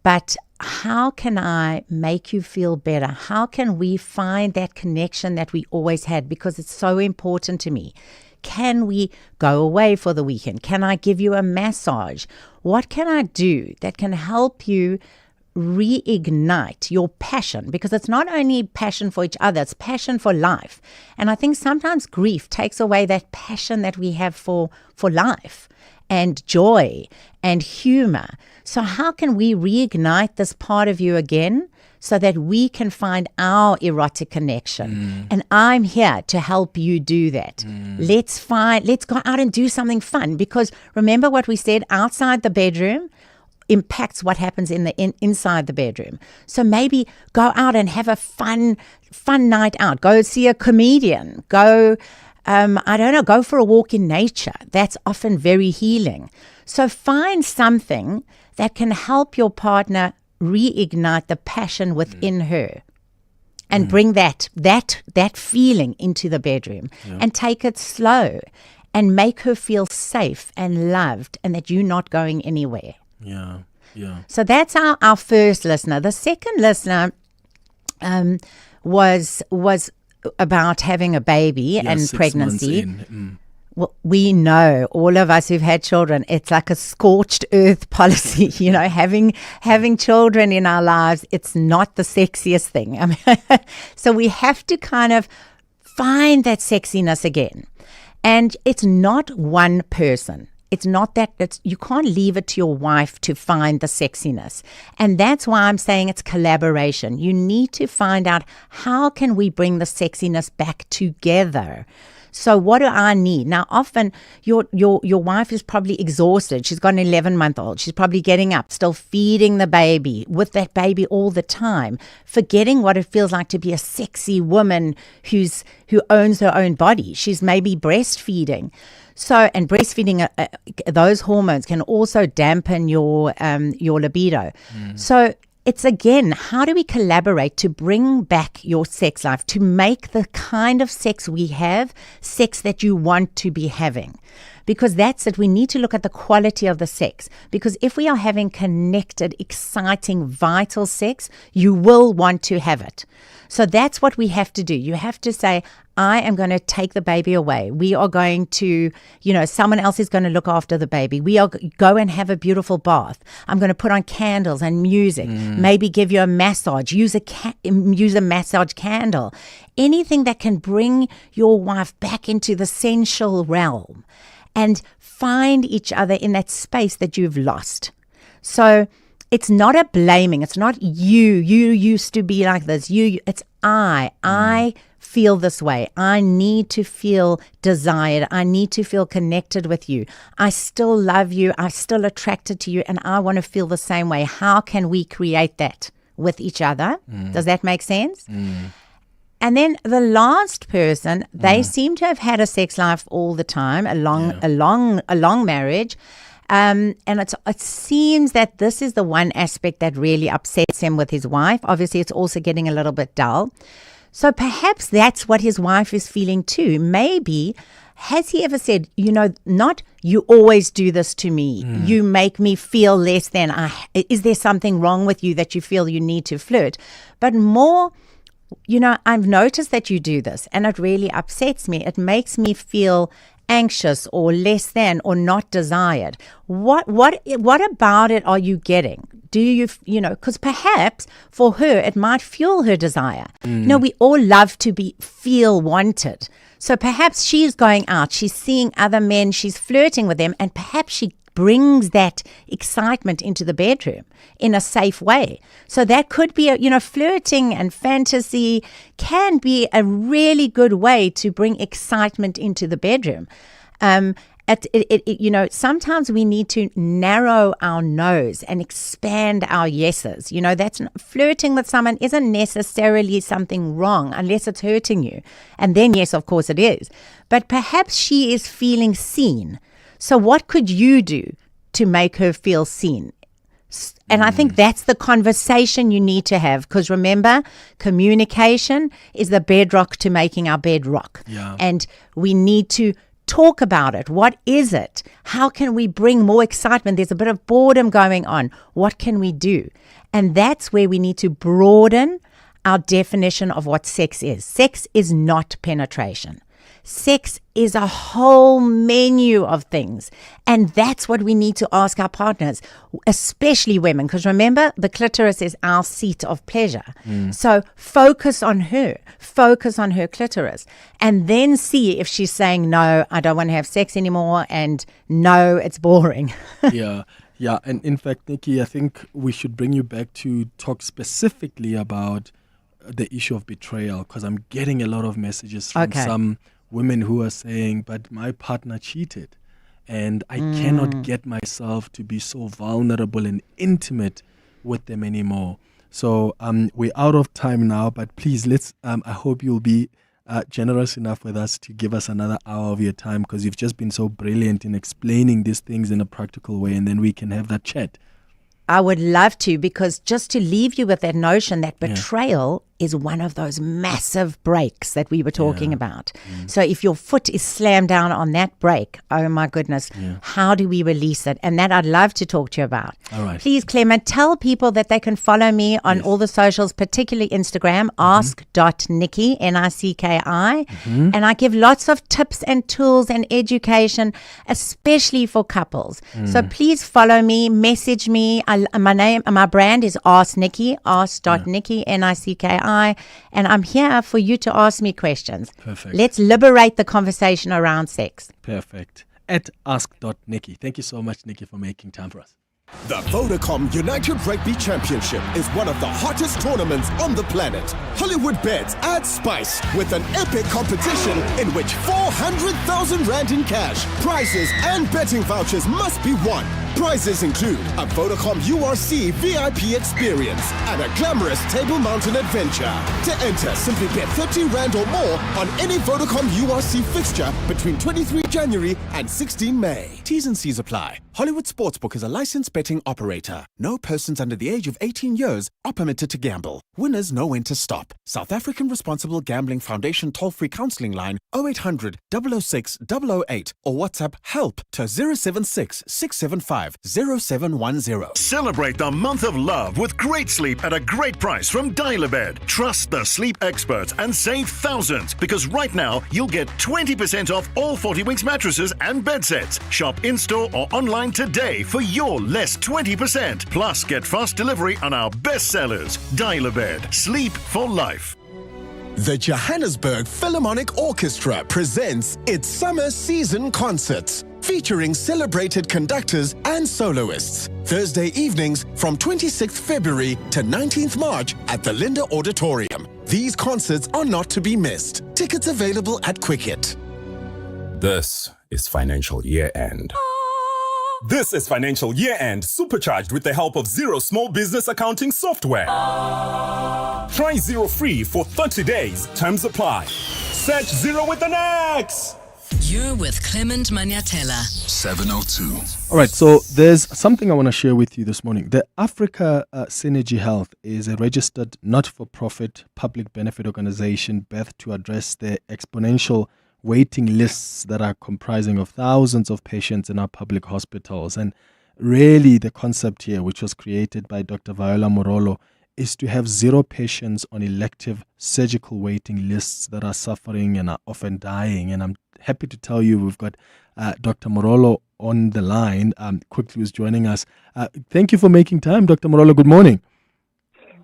but how can I make you feel better? How can we find that connection that we always had? Because it's so important to me. Can we go away for the weekend? Can I give you a massage? What can I do that can help you reignite your passion? Because it's not only passion for each other, it's passion for life. And I think sometimes grief takes away that passion that we have for life and joy and humor. So how can we reignite this part of you again so that we can find our erotic connection? And I'm here to help you do that. Let's go out and do something fun, because remember what we said, outside the bedroom impacts what happens inside the bedroom. So maybe go out and have a fun night out. Go see a comedian. Go, go for a walk in nature. That's often very healing. So find something that can help your partner reignite the passion within her and bring that feeling into the bedroom and take it slow and make her feel safe and loved and that you're not going anywhere. Yeah. So that's our first listener. The second listener was about having a baby and pregnancy. Well, we know, all of us who've had children, it's like a scorched earth policy. You know, having children in our lives, it's not the sexiest thing. I mean, so we have to kind of find that sexiness again. And it's not one person. It's not that you can't leave it to your wife to find the sexiness. And that's why I'm saying it's collaboration. You need to find out, how can we bring the sexiness back together? So what do I need? Now, often your wife is probably exhausted. She's got an 11-month-old. She's probably getting up, still feeding the baby, with that baby all the time, forgetting what it feels like to be a sexy woman who owns her own body. She's maybe breastfeeding. So, and breastfeeding, those hormones can also dampen your libido. So it's, again, how do we collaborate to bring back your sex life, to make the kind of sex we have, sex that you want to be having? Because that's it. We need to look at the quality of the sex. Because if we are having connected, exciting, vital sex, you will want to have it. So that's what we have to do. You have to say, I am going to take the baby away. We are going to, someone else is going to look after the baby. We are go and have a beautiful bath. I'm going to put on candles and music, maybe give you a massage, use a massage candle, anything that can bring your wife back into the sensual realm and find each other in that space that you've lost. So it's not a blaming. It's not you used to be like this. It's I feel this way. I need to feel desired. I need to feel connected with you. I still love you. I'm still attracted to you, and I want to feel the same way. How can we create that with each other? Does that make sense? And then the last person, they seem to have had a sex life all the time, a long marriage. And it seems that this is the one aspect that really upsets him with his wife. Obviously, it's also getting a little bit dull. So perhaps that's what his wife is feeling too. Maybe, has he ever said, not you always do this to me, you make me feel less than, is there something wrong with you that you feel you need to flirt? But more, I've noticed that you do this and it really upsets me. It makes me feel anxious or less than or not desired. What about it are you getting? Do you, because perhaps for her, it might fuel her desire. We all love to feel wanted. So perhaps she's going out, she's seeing other men, she's flirting with them, and perhaps she brings that excitement into the bedroom in a safe way. So that could be, flirting and fantasy can be a really good way to bring excitement into the bedroom. Sometimes we need to narrow our no's and expand our yeses. That's flirting with someone isn't necessarily something wrong unless it's hurting you. And then, yes, of course it is. But perhaps she is feeling seen. So what could you do to make her feel seen? And I think that's the conversation you need to have, because remember, communication is the bedrock to making our bed rock. Yeah. And we need to talk about it. What is it? How can we bring more excitement? There's a bit of boredom going on. What can we do? And that's where we need to broaden our definition of what sex is. Sex is not penetration. Sex is a whole menu of things. And that's what we need to ask our partners, especially women. Because remember, the clitoris is our seat of pleasure. So focus on her clitoris, and then see if she's saying, no, I don't want to have sex anymore, and no, it's boring. Yeah. And in fact, Nikki, I think we should bring you back to talk specifically about the issue of betrayal, because I'm getting a lot of messages from some women who are saying, but my partner cheated and I cannot get myself to be so vulnerable and intimate with them anymore. So we're out of time now, but please I hope you'll be generous enough with us to give us another hour of your time, because you've just been so brilliant in explaining these things in a practical way, and then we can have that chat. I would love to, because just to leave you with that notion that betrayal is one of those massive breaks that we were talking about. So if your foot is slammed down on that break, oh my goodness, how do we release it? And that I'd love to talk to you about. All right. Please, Clement, tell people that they can follow me on all the socials, particularly Instagram, ask.nikki, N-I-C-K-I. And I give lots of tips and tools and education, especially for couples. So please follow me, message me. My brand is Ask Nikki, ask.nikki, N-I-C-K-I. And I'm here for you to ask me questions. Perfect. Let's liberate the conversation around sex. Perfect. At ask.nikki. Thank you so much, Nikki, for making time for us. The Vodacom United Rugby Championship is one of the hottest tournaments on the planet. Hollywood Bets adds spice with an epic competition in which 400,000 Rand in cash, prizes and betting vouchers must be won. Prizes include a Vodacom URC VIP experience and a glamorous Table Mountain adventure. To enter, simply bet 30 Rand or more on any Vodacom URC fixture between 23 January and 16 May. T's and C's apply. Hollywood Sportsbook is a licensed betting operator. No persons under the age of 18 years are permitted to gamble. Winners know when to stop. South African Responsible Gambling Foundation toll-free counseling line 0800 006 008 or WhatsApp HELP to 076 675 0710. Celebrate the month of love with great sleep at a great price from Dial-A-Bed. Trust the sleep experts and save thousands, because right now you'll get 20% off all 40 Winks mattresses and bed sets. Shop in-store or online today for your less 20%. Plus, get fast delivery on our best sellers. Dial-A-Bed. Sleep for life. The Johannesburg Philharmonic Orchestra presents its summer season concerts, featuring celebrated conductors and soloists. Thursday evenings from 26th February to 19th March at the Linda Auditorium. These concerts are not to be missed. Tickets available at Quicket. This is financial year end. This is financial year end supercharged with the help of Zero Small Business Accounting Software. Try Zero free for 30 days. Terms apply. Search Zero with an X. You're with Clement Manyathela. 702. All right, so there's something I want to share with you this morning. The Africa Synergy Health is a registered not-for-profit public benefit organization birthed to address the exponential waiting lists that are comprising of thousands of patients in our public hospitals. And really the concept here, which was created by Dr. Viola Morolo, is to have zero patients on elective surgical waiting lists that are suffering and are often dying. And I'm happy to tell you we've got Dr. Morolo on the line. Quickly who's joining us. Thank you for making time, Dr. Morolo. Good morning.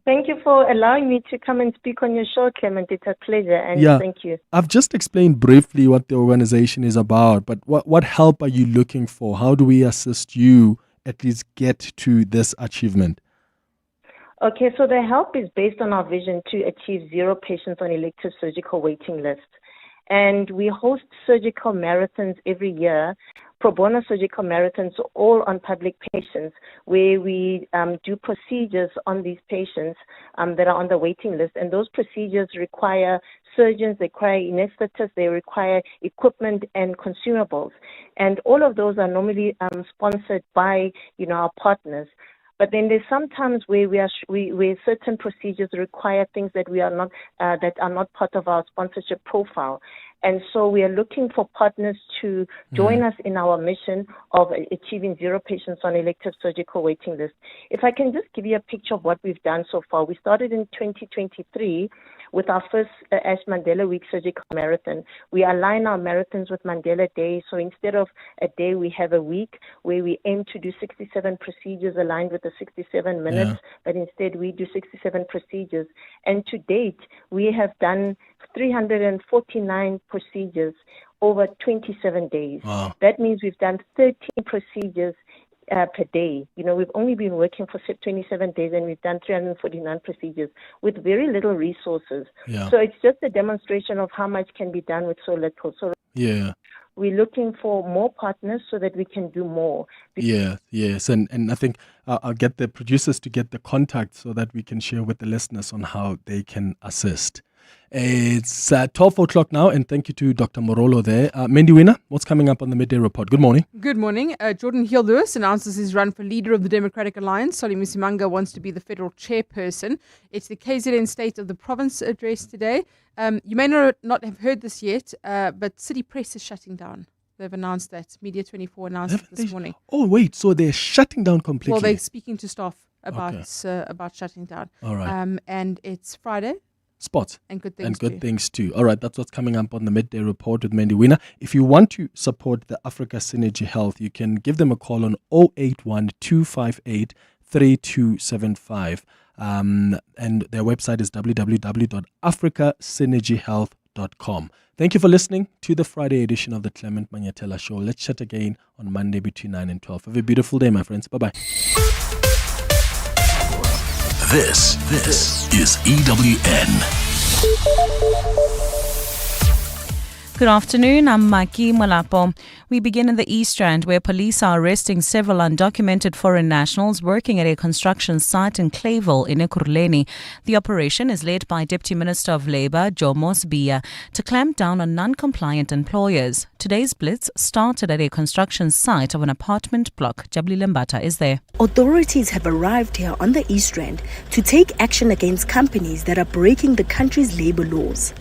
Thank you for allowing me to come and speak on your show, Clement. It's a pleasure, and thank you. I've just explained briefly what the organization is about, but what help are you looking for? How do we assist you at least get to this achievement? Okay, so the help is based on our vision to achieve zero patients on elective surgical waiting lists. And we host surgical marathons every year, pro bono surgical marathons, all on public patients, where we do procedures on these patients that are on the waiting list. And those procedures require surgeons, they require anesthetists, they require equipment and consumables. And all of those are normally sponsored by, our partners. But then there's sometimes where where certain procedures require things that that are not part of our sponsorship profile. And so we are looking for partners to join us in our mission of achieving zero patients on elective surgical waiting lists. If I can just give you a picture of what we've done so far. We started in 2023 with our first Ash Mandela Week surgical marathon. We align our marathons with Mandela Day. So instead of a day, we have a week where we aim to do 67 procedures aligned with the 67 minutes, but instead we do 67 procedures. And to date, we have done 349 procedures over 27 days. Wow. That means we've done 13 procedures per day. We've only been working for 27 days and we've done 349 procedures with very little resources. Yeah. So it's just a demonstration of how much can be done with so little. So we're looking for more partners so that we can do more. Yes. And I think I'll get the producers to get the contact so that we can share with the listeners on how they can assist. It's 12 o'clock now, and thank you to Dr. Morolo there. Mandy Winner, what's coming up on the Midday Report? Good morning. Good morning. Jordan Hill-Lewis announces his run for leader of the Democratic Alliance. Solly Musimanga wants to be the federal chairperson. It's the KZN State of the Province address today. You may not have heard this yet, but City Press is shutting down. They've announced that. Media 24 announced it this morning. Oh, wait, so they're shutting down completely? Well, they're speaking to staff about shutting down. All right. And it's Friday. Spots. And good things too. All right, that's what's coming up on the Midday Report with Mandy Winner. If you want to support the Africa Synergy Health, you can give them a call on 081 258 3275. And their website is www.africasynergyhealth.com. Thank you for listening to the Friday edition of the Clement Manyathela Show. Let's chat again on Monday between 9 and 12. Have a beautiful day, my friends. Bye-bye. This is EWN. Good afternoon, I'm Maki Malapo. We begin in the East Rand, where police are arresting several undocumented foreign nationals working at a construction site in Clayville in Ekurhuleni. The operation is led by Deputy Minister of Labour, Jomo Sibiya, to clamp down on non-compliant employers. Today's blitz started at a construction site of an apartment block. Jabli Lembata is there. Authorities have arrived here on the East Rand to take action against companies that are breaking the country's labour laws.